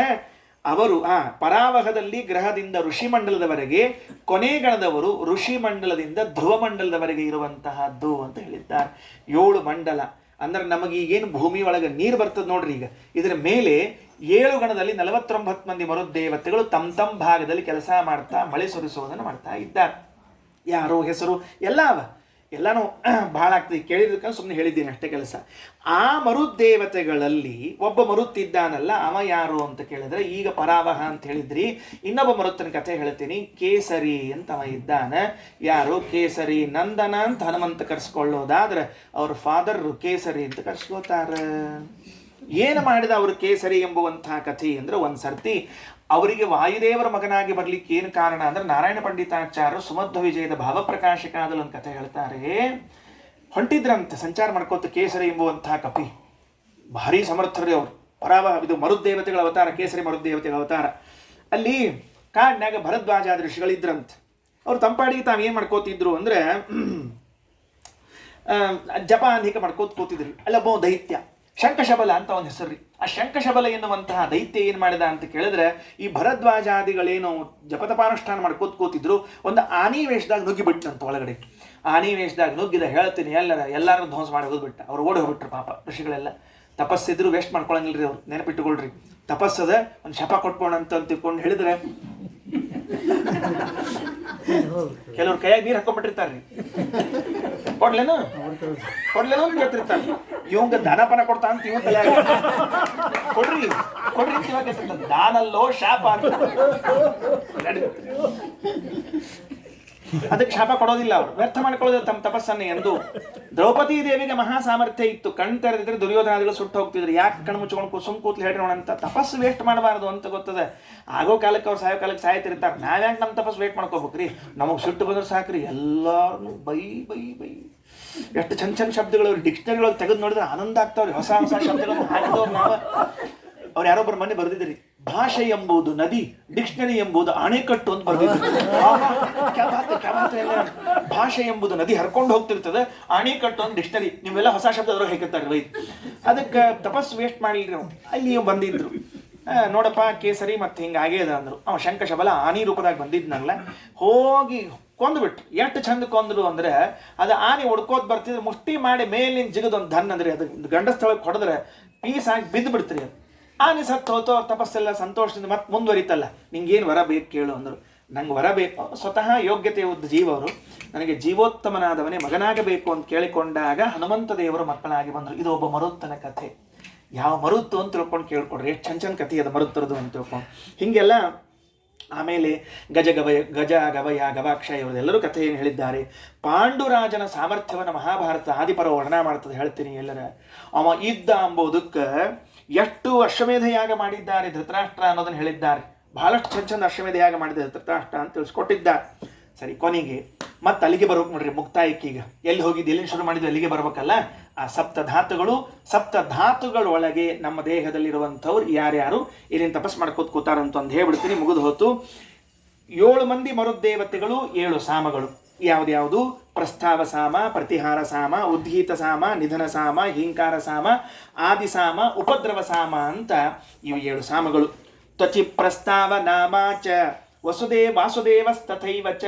ಅವರು ಪರಾವಹದಲ್ಲಿ ಗ್ರಹದಿಂದ ಋಷಿ ಮಂಡಲದವರೆಗೆ, ಕೊನೆ ಗಣದವರು ಋಷಿ ಮಂಡಲದಿಂದ ಧ್ರುವ ಮಂಡಲದವರೆಗೆ ಇರುವಂತಹದ್ದು ಅಂತ ಹೇಳಿದ್ದಾರೆ. 7 ಮಂಡಲ ಅಂದ್ರೆ ನಮಗೆ ಈಗೇನು ಭೂಮಿ ಒಳಗೆ ನೀರು ಬರ್ತದೆ ನೋಡ್ರಿ, ಈಗ ಇದರ ಮೇಲೆ 7 ಗಣದಲ್ಲಿ 49 ಮಂದಿ ಮರುದೇವತೆಗಳು ತಮ್ಮ ಭಾಗದಲ್ಲಿ ಕೆಲಸ ಮಾಡ್ತಾ ಮಳೆ ಸುರಿಸುವುದನ್ನು ಮಾಡ್ತಾ ಇದ್ದಾರೆ. ಯಾರು ಹೆಸರು ಎಲ್ಲಾನು ಬಹಳ ಆಗ್ತದೆ, ಕೇಳಿದಕ್ಕೆ ಸುಮ್ಮನೆ ಹೇಳಿದ್ದೀನಿ ಅಷ್ಟೇ ಕೆಲಸ. ಆ ಮರುದೇವತೆಗಳಲ್ಲಿ ಒಬ್ಬ ಮರುತ್ತಿದ್ದಾನಲ್ಲ, ಅವ ಯಾರು ಅಂತ ಕೇಳಿದ್ರೆ, ಈಗ ಪರಾವಹ ಅಂತ ಹೇಳಿದ್ರಿ, ಇನ್ನೊಬ್ಬ ಮರುತ್ತನ ಕಥೆ ಹೇಳ್ತೀನಿ. ಕೇಸರಿ ಅಂತ ಅವ ಇದ್ದಾನೆ. ಯಾರು? ಕೇಸರಿ ನಂದನ ಅಂತ ಹನುಮಂತ ಕರ್ಸ್ಕೊಳ್ಳೋದಾದ್ರೆ, ಅವ್ರ ಫಾದರ್ ಕೇಸರಿ ಅಂತ ಕರ್ಸ್ಕೋತಾರ. ಏನು ಮಾಡಿದ ಅವರು ಕೇಸರಿ ಎಂಬುವಂತಹ ಕಥೆ ಅಂದ್ರೆ, ಒಂದ್ಸರ್ತಿ ಅವರಿಗೆ ವಾಯುದೇವರ ಮಗನಾಗಿ ಬರ್ಲಿಕ್ಕೆ ಏನು ಕಾರಣ ಅಂದ್ರೆ, ನಾರಾಯಣ ಪಂಡಿತಾಚಾರ್ಯರು ಸುಮಧ್ವ ವಿಜಯದ ಭಾವಪ್ರಕಾಶಕಾದಲ್ಲಿ ಒಂದು ಕಥೆ ಹೇಳ್ತಾರೆ. ಹೊಂಟಿದ್ರಂತೆ ಸಂಚಾರ ಮಾಡ್ಕೋತ ಕೇಸರಿ ಎಂಬುವಂತಹ ಕಪಿ, ಭಾರಿ ಸಮರ್ಥರೇ ಅವರು. ಇದು ಮರುದೇವತೆಗಳ ಅವತಾರ, ಕೇಸರಿ ಮರುದೇವತೆಗಳ ಅವತಾರ. ಅಲ್ಲಿ ಕಾಡಿನಾಗ ಭರದ್ವಾಜಾದ ಋಷಿಗಳಿದ್ರಂತೆ. ಅವ್ರು ತಂಪಾಡಿಗೆ ತಾವು ಏನು ಮಾಡ್ಕೋತಿದ್ರು ಅಂದ್ರೆ, ಜಪ ಅನೇಕ ಮಾಡ್ಕೋತ ಕೂತಿದ್ರು. ಅಲ್ಲೊಬ್ಬ ದೈತ್ಯ ಶಂಖಶಬಲ ಅಂತ ಒಂದು ಹೆಸರು. ಆ ಶಂಖಶಬಲ ಎನ್ನುವಂತಹ ದೈತ್ಯ ಏನ್ ಮಾಡಿದ ಅಂತ ಕೇಳಿದ್ರೆ, ಈ ಭರದ್ವಾಜಾದಿಗಳೇನು ಜಪತಪಾನುಷ್ಠಾನ ಮಾಡ್ಕೋತ ಕೂತಿದ್ರು, ಒಂದು ಆನಿ ವೇಷದಾಗ ನುಗ್ಗಿಬಿಟ್ಟಂತ ಒಳಗಡೆ. ಆನಿ ವೇಷದಾಗ ನುಗ್ಗಿದ ಹೇಳ್ತೀನಿ, ಎಲ್ಲರೂ ಧ್ವಂಸ ಮಾಡಿ ಹೋಗ್ಬಿಟ್ಟ. ಅವ್ರು ಓಡಿ ಹೋಗ್ಬಿಟ್ರು ಪಾಪ. ಋಷಿಗಳೆಲ್ಲ ತಪಸ್ಸಿದ್ರು ವೇಸ್ಟ್ ಮಾಡ್ಕೊಳಂಗಿಲ್ರಿ, ಅವ್ರು ನೆನಪಿಟ್ಟುಕೊಳ್ರಿ. ತಪಸ್ಸದ ಒಂದು ಶಪ ಕೊಟ್ಕೋಣ ಅಂತ ತಿಳ್ಕೊಂಡು ಹೇಳಿದ್ರೆ, ಕೆಲವ್ರು ಕೈಯಾಗಿ ನೀರು ಹಾಕೊಂಡ್ಬಿಟ್ಟಿರ್ತಾರ್ರಿ. ಕೊಡ್ಲೇನು ಅಂತ ಕೇಳ್ತಿರ್ತಾರೆ. ಇವಂಗ ದಾನಪನ ಕೊಡ್ತಾ ಅಂತ ಇವ ತಲೆ ಕೊಡ್ರಿ ಅಂತ ಇವಾಗ ದಾನಲ್ಲೋ ಶಾಪ ಅಂತ. ಅದಕ್ಕೆ ಶಾಪ ಕೊಡೋದಿಲ್ಲ, ಅವರು ವ್ಯರ್ಥ ಮಾಡ್ಕೊಳ್ಳೋದು ತಮ್ಮ ತಪಸ್ಸನ್ನೇ ಎಂದು. ದ್ರೌಪದಿ ದೇವಿಗೆ ಮಹಾ ಸಾಮರ್ಥ್ಯ ಇತ್ತು, ಕಣ್ ತೆರೆದಿದ್ರೆ ದುರ್ಯೋಧನಾದಿಗಳು ಸುಟ್ಟು ಹೋಗ್ತಿದ್ರು. ಯಾಕೆ ಕಣ್ಣು ಮುಚ್ಕೊಂಡು ಸುಮ್ ಕೂತ್ಲು ಹೇಳ್ರಿ ಅಂತ. ತಪಸ್ಸು ವೇಸ್ಟ್ ಮಾಡಬಾರ್ದು ಅಂತ ಗೊತ್ತದೆ. ಆಗೋ ಕಾಲಕ್ಕೆ ಅವ್ರು ಸಾಯೋ ಕಾಲಕ್ಕೆ ಸಾಯ್ತಿರ್ತಾರೆ. ನಾವ್ಯಾಕೆ ನಮ್ಮ ತಪಸ್ಸು ವೇಸ್ಟ್ ಮಾಡ್ಕೋಬೇಕ್ರಿ? ನಮಗೆ ಸುಟ್ಟು ಬಂದ್ರೆ ಸಾಕ್ರಿ, ಎಲ್ಲಾರು ಬೈ ಬೈ ಬೈ. ಎಷ್ಟು ಚಂದ ಶಬ್ದಗಳು ಅವ್ರು ಡಿಕ್ಷನರಿಗಳು ತೆಗೆದು ನೋಡಿದ್ರೆ ಆನಂದ ಆಗ್ತಾವ್ರಿ. ಹೊಸ ಶಬ್ದಗಳನ್ನು ಹಾಕಿದವ್ರು ನಾವು. ಅವ್ರು ಯಾರೊಬ್ಬರು ಮನೆ ಬರೆದಿದ್ರಿ, ಭಾಷೆ ಎಂಬುದು ನದಿ, ಡಿಕ್ಷನರಿ ಎಂಬುದು ಅಣೆಕಟ್ಟು ಅಂತ ಬರ್ದಿದ್ರು. ಭಾಷೆ ಎಂಬುದು ನದಿ ಹರ್ಕೊಂಡು ಹೋಗ್ತಿರ್ತದೆ, ಅಣೆಕಟ್ಟು ಅಂತ ಡಿಕ್ಷನರಿ. ನೀವೆಲ್ಲ ಹೊಸ ಶಬ್ದ ಅದ್ರಾಗ ಹಾಕಿರ್ತಾರೆ ರೈತ. ಅದಕ್ಕೆ ತಪಸ್ಸು ವೇಸ್ಟ್ ಮಾಡಿಲ್ರಿ ನಾವು. ಅಲ್ಲಿ ಬಂದಿದ್ರು, ನೋಡಪ್ಪ ಕೇಸರಿ ಮತ್ತೆ ಹಿಂಗೆ ಆಗ್ಯದ ಅಂದ್ರು. ಅವ ಶಂಖಶಬಲ ಆನಿ ರೂಪದಾಗ ಬಂದಿದ್ನಲ್ಲ, ಹೋಗಿ ಕೊಂದ್ಬಿಟ್ರು. ಎಷ್ಟು ಚಂದ ಕೊಂದ್ರು ಅಂದರೆ ಅದು ಆನೆ ಹೊಡ್ಕೋದ್ ಬರ್ತಿದ್ರೆ ಮುಷ್ಟಿ ಮಾಡಿ ಮೇಲಿನ ಜಿಗದೊಂದು ಧನ್ ಅಂದ್ರೆ ಅದು ಗಂಡಸ್ಥಳಕ್ಕೆ ಹೊಡೆದ್ರೆ ಪೀಸ್ ಆಗಿ ಬಿದ್ದು ಬಿಡ್ತೀರಿ. ಅದು ಆನೆ ಸತ್ತು ಹೋತೋ ತಪಸ್ಸೆಲ್ಲ ಸಂತೋಷದಿಂದ ಮತ್ತೆ ಮುಂದುವರಿತಲ್ಲ. ನಿಂಗೇನು ವರ ಬೇಕು ಕೇಳು ಅಂದರು. ನಂಗೆ ವರ ಬೇಕು, ಸ್ವತಃ ಯೋಗ್ಯತೆ ಉದ್ದ ಜೀವವರು, ನನಗೆ ಜೀವೋತ್ತಮನಾದವನೇ ಮಗನಾಗಬೇಕು ಅಂತ ಕೇಳಿಕೊಂಡಾಗ ಹನುಮಂತ ದೇವರು ಮಕ್ಕಳಾಗಿ ಬಂದರು. ಇದು ಒಬ್ಬ ಮರುತ್ತನ ಕಥೆ. ಯಾವ ಮರುತ್ತು ಅಂತ ತಿಳ್ಕೊಂಡು ಕೇಳ್ಕೊಡ್ರಿ, ಎಷ್ಟು ಚಂದ ಕಥೆ ಅದು ಮರುತ್ತರದು ಅಂತ ತಿಳ್ಕೊಂಡು ಹೀಗೆಲ್ಲ. ಆಮೇಲೆ ಗಜ ಗವಯ ಗವಾಕ್ಷ ಇವರೆಲ್ಲರೂ ಕಥೆಯನ್ನು ಹೇಳಿದ್ದಾರೆ. ಪಾಂಡುರಾಜನ ಸಾಮರ್ಥ್ಯವನ್ನು ಮಹಾಭಾರತ ಆದಿಪರ ವರ್ಣನ ಮಾಡ್ತದೆ, ಹೇಳ್ತೀನಿ ಎಲ್ಲರ. ಅವ ಇದ್ದ ಅಂಬೋದಕ್ಕೆ ಎಷ್ಟು ಅಶ್ವಮೇಧ ಯಾಗ ಮಾಡಿದ್ದಾರೆ ಧೃತರಾಷ್ಟ್ರ ಅನ್ನೋದನ್ನು ಹೇಳಿದ್ದಾರೆ. ಬಹಳಷ್ಟು ಚಂದ ಅಶ್ವಮೇಧ ಯಾಗ ಮಾಡಿದ ಧೃತರಾಷ್ಟ್ರ ಅಂತ ತಿಳಿಸ್ಕೊಟ್ಟಿದ್ದಾರೆ. ಸರಿ, ಕೊನೆಗೆ ಮತ್ತೆ ಅಲ್ಲಿಗೆ ಬರ್ಬೇಕು ನೋಡ್ರಿ, ಮುಕ್ತಾಯಕ್ಕೀಗ ಎಲ್ಲಿ ಹೋಗಿದ್ದು, ಎಲ್ಲಿ ಶುರು ಮಾಡಿದ್ದು, ಅಲ್ಲಿಗೆ ಬರ್ಬೇಕಲ್ಲ. ಆ ಸಪ್ತಧಾತುಗಳೊಳಗೆ ನಮ್ಮ ದೇಹದಲ್ಲಿರುವಂಥವ್ರು ಯಾರ್ಯಾರು ಇಲ್ಲಿನ ತಪಸ್ ಮಾಡ್ಕೋತ ಕೂತಾರಂತ ಒಂದು ಹೇಳ್ಬಿಡ್ತೀನಿ, ಮುಗಿದು ಹೋತು. 7 ಮಂದಿ ಮರುದೇವತೆಗಳು, 7 ಸಾಮಗಳು. ಯಾವ್ದ್ಯಾವುದು? ಪ್ರಸ್ತಾವ ಸಾಮ, ಪ್ರತಿಹಾರ ಸಾಮ, ಉದ್ಗೀತ ಸಾಮ, ನಿಧನ ಸಾಮ, ಹೀಂಕಾರ ಸಾಮ, ಆದಿಸಾಮ, ಉಪದ್ರವ ಸಾಮ ಅಂತ ಇವು 7 ಸಾಮಗಳು. ತ್ವಚಿ ಪ್ರಸ್ತಾವ ನಾಮಾಚ ವಾಸುದೇವಸ್ತಥೈವ ಚ.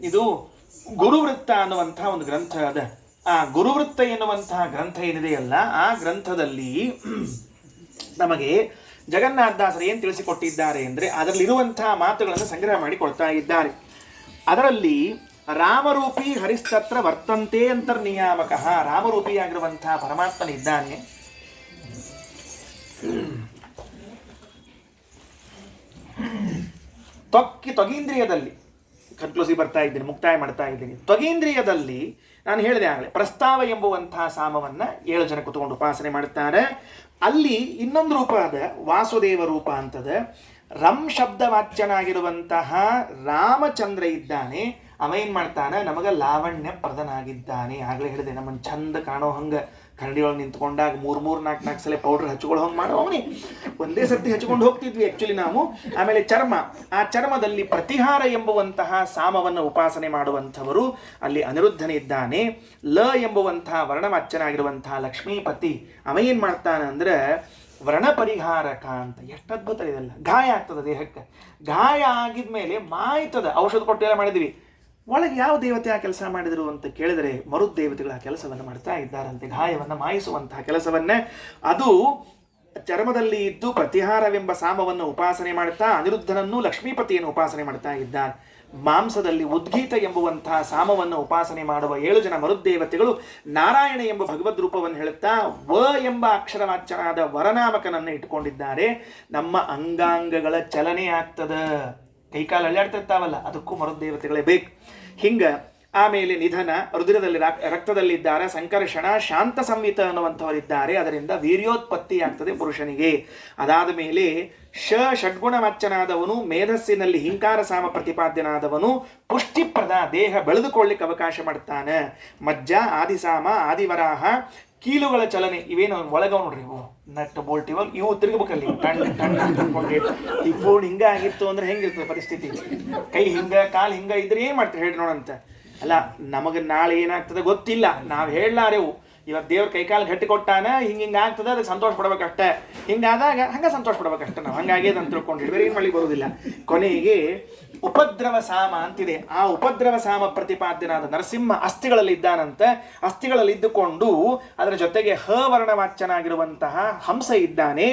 ಇದು ಗುರುವೃತ್ತ ಅನ್ನುವಂಥ ಒಂದು ಗ್ರಂಥ ಅದ. ಆ ಗುರುವೃತ್ತ ಎನ್ನುವಂತಹ ಗ್ರಂಥ ಏನಿದೆಯಲ್ಲ, ಆ ಗ್ರಂಥದಲ್ಲಿ ನಮಗೆ ಜಗನ್ನಾಥದಾಸರು ಏನು ತಿಳಿಸಿಕೊಟ್ಟಿದ್ದಾರೆ ಅಂದರೆ ಅದರಲ್ಲಿರುವಂತಹ ಮಾತುಗಳನ್ನು ಸಂಗ್ರಹ ಮಾಡಿ ಕೊಡ್ತಾ ಇದ್ದಾರೆ. ಅದರಲ್ಲಿ ರಾಮರೂಪಿ ಹರಿಸ್ತತ್ರ ವರ್ತಂತೆ ಅಂತರ್ನಿಯಾಮಕ. ರಾಮರೂಪಿಯಾಗಿರುವಂತಹ ಪರಮಾತ್ಮನಿದ್ದಾನೆ. ತ್ವಗೀಂದ್ರಿಯದಲ್ಲಿ ಕನ್ಕ್ಲೂಸಿವ್ ಬರ್ತಾ ಇದ್ದೀನಿ, ಮುಕ್ತಾಯ ಮಾಡ್ತಾ ಇದ್ದೀನಿ. ತ್ವಗೀಂದ್ರಿಯದಲ್ಲಿ ನಾನು ಹೇಳಿದೆ ಆಗಲೇ, ಪ್ರಸ್ತಾವ ಎಂಬುವಂತಹ ಸಾಮವನ್ನು 7 ಜನ ಕುತ್ಕೊಂಡು ಉಪಾಸನೆ ಮಾಡ್ತಾರೆ. ಅಲ್ಲಿ ಇನ್ನೊಂದು ರೂಪ ಅದ, ವಾಸುದೇವ ರೂಪ ಅಂತದ. ರಂ ಶಬ್ದವಾಚ್ಯನಾಗಿರುವಂತಹ ರಾಮಚಂದ್ರ ಇದ್ದಾನೆ. ಅವ ಏನು ಮಾಡ್ತಾನೆ, ನಮಗೆ ಲಾವಣ್ಯ ಪ್ರದನಾಗಿದ್ದಾನೆ. ಆಗಲೇ ಹೇಳಿದೆ, ನಮ್ಮನ್ನು ಚಂದ ಕಾಣೋ ಹಂಗೆ ಕನ್ನಡಿಯೊಳಗೆ ನಿಂತ್ಕೊಂಡಾಗ 3-4 ಸಲ ಪೌಡ್ರ್ ಹಚ್ಕೊಳ್ಳೋ ಹಂಗೆ ಮಾಡೋ ಅವನಿ ಒಂದೇ ಸರ್ತಿ ಹಚ್ಕೊಂಡು ಹೋಗ್ತಿದ್ವಿ ಆ್ಯಕ್ಚುಲಿ ನಾವು. ಆಮೇಲೆ ಚರ್ಮ, ಆ ಚರ್ಮದಲ್ಲಿ ಪ್ರತಿಹಾರ ಎಂಬುವಂತಹ ಸಾಮವನ್ನು ಉಪಾಸನೆ ಮಾಡುವಂಥವರು ಅಲ್ಲಿ ಅನಿರುದ್ಧನಿದ್ದಾನೆ. ಲ ಎಂಬುವಂತಹ ವರ್ಣವಾಚ್ಯನಾಗಿರುವಂತಹ ಲಕ್ಷ್ಮೀಪತಿ ಅವ ಏನು ಮಾಡ್ತಾನೆ ಅಂದರೆ ವ್ರಣ ಪರಿಹಾರಕ ಅಂತ. ಎಷ್ಟು ಅದ್ಭುತ ಇದೆಲ್ಲ. ಗಾಯ ಆಗ್ತದೆ ದೇಹಕ್ಕೆ, ಗಾಯ ಆಗಿದ್ಮೇಲೆ ಮಾಯ್ತದ. ಔಷಧ ಕೊಟ್ಟೆಲ್ಲ ಮಾಡಿದ್ವಿ, ಒಳಗೆ ಯಾವ ದೇವತೆ ಆ ಕೆಲಸ ಮಾಡಿದರು ಅಂತ ಕೇಳಿದರೆ ಮರುದೇವತೆಗಳು ಆ ಕೆಲಸವನ್ನು ಮಾಡ್ತಾ ಇದ್ದಾರಂತೆ, ಗಾಯವನ್ನು ಮಾಯಿಸುವಂತಹ ಕೆಲಸವನ್ನೇ. ಅದು ಚರ್ಮದಲ್ಲಿ ಇದ್ದು ಪ್ರತಿಹಾರವೆಂಬ ಸಾಮವನ್ನು ಉಪಾಸನೆ ಮಾಡ್ತಾ ಅನಿರುದ್ಧನನ್ನು ಲಕ್ಷ್ಮೀಪತಿಯನ್ನು ಉಪಾಸನೆ ಮಾಡ್ತಾ ಇದ್ದಾನೆ. ಮಾಂಸದಲ್ಲಿ ಉದ್ಗೀತ ಎಂಬುವಂತಹ ಸಾಮವನ್ನು ಉಪಾಸನೆ ಮಾಡುವ 7 ಜನ ಮರುದೇವತೆಗಳು ನಾರಾಯಣ ಎಂಬ ಭಗವದ್ ರೂಪವನ್ನು ಹೇಳುತ್ತಾ ವ ಎಂಬ ಅಕ್ಷರವಾಚ್ಯನಾದ ವರನಾಮಕನನ್ನು ಇಟ್ಟುಕೊಂಡಿದ್ದಾರೆ. ನಮ್ಮ ಅಂಗಾಂಗಗಳ ಚಲನೆ ಆಗ್ತದ, ಕೈಕಾಲು ಅಳ್ಳಾಡ್ತಿರ್ತಾವಲ್ಲ, ಅದಕ್ಕೂ ಮರುದೇವತೆಗಳೇ ಬೇಕು. ಹಿಂಗೆ ಆಮೇಲೆ ನಿಧನ, ರುದಿರದಲ್ಲಿ ರಕ್ತದಲ್ಲಿದ್ದಾರೆ. ಸಂಕರ್ಷಣ, ಶಾಂತ ಸಂಹಿತ ಅನ್ನುವಂಥವರಿದ್ದಾರೆ. ಅದರಿಂದ ವೀರ್ಯೋತ್ಪತ್ತಿ ಆಗ್ತದೆ ಪುರುಷನಿಗೆ. ಅದಾದ ಮೇಲೆ ಷಡ್ಗುಣವಾಚ್ಯನಾದವನು, ಮೇಧಸ್ಸಿನಲ್ಲಿ ಹಿಂಕಾರ ಸಾಮ ಪ್ರತಿಪಾದ್ಯನಾದವನು, ಪುಷ್ಟಿಪ್ರದ, ದೇಹ ಬೆಳೆದುಕೊಳ್ಳಿಕ್ಕೆ ಅವಕಾಶ ಮಾಡ್ತಾನೆ. ಮಜ್ಜ, ಆದಿಸಾಮ, ಆದಿವರಾಹ, ಕೀಲುಗಳ ಚಲನೆ, ಇವೇನು ಒಳಗವ ನೋಡ್ರಿ, ಇವು ನಟ್ ಬೋಲ್ಟ್ ಇವು ತಿರುಗಬೇಕಲ್ಲಿ ಈ ಫೋನ್ ಹಿಂಗಾಗಿತ್ತು ಅಂದ್ರೆ ಹೆಂಗಿರ್ತದೆ ಪರಿಸ್ಥಿತಿ? ಕೈ ಹಿಂಗ, ಕಾಲು ಹಿಂಗ ಇದ್ರೆ ಏನು ಮಾಡ್ತಾರೆ ಹೇಳಿ ನೋಡಂತ. ಅಲ್ಲ, ನಮಗೆ ನಾಳೆ ಏನಾಗ್ತದೆ ಗೊತ್ತಿಲ್ಲ, ನಾವು ಹೇಳಲಾರೆವು. ಇವತ್ತು ದೇವ್ರ ಕೈಕಾಲು ಗಟ್ಟಿ ಕೊಟ್ಟಾನ, ಹಿಂಗೆ ಆಗ್ತದೆ, ಅದಕ್ಕೆ ಸಂತೋಷ ಪಡ್ಬೇಕಷ್ಟೇ. ಹಿಂಗಾದಾಗ ಹಂಗೆ ಸಂತೋಷ ಪಡ್ಬೇಕಷ್ಟೆ ನಾವು. ಹಂಗಾಗ್ಯದ ಅಂತ ತಿಳ್ಕೊಂಡ್ರಿ, ಬೇರೆ ಏನು ಮಾಡ್ಲಿಕ್ಕೆ ಬರೋದಿಲ್ಲ. ಕೊನೆಗೆ ಉಪದ್ರವ ಸಾಮ ಅಂತಿದೆ. ಆ ಉಪದ್ರವ ಸಾಮ ಪ್ರತಿಪಾದ್ಯನಾದ ನರಸಿಂಹ ಅಸ್ಥಿಗಳಲ್ಲಿ ಇದ್ದಾನಂತ. ಅಸ್ಥಿಗಳಲ್ಲಿ ಇದ್ದುಕೊಂಡು ಅದರ ಜೊತೆಗೆ ವರ್ಣವಾಚ್ಯನಾಗಿರುವಂತಹ ಹಂಸ ಇದ್ದಾನೆ.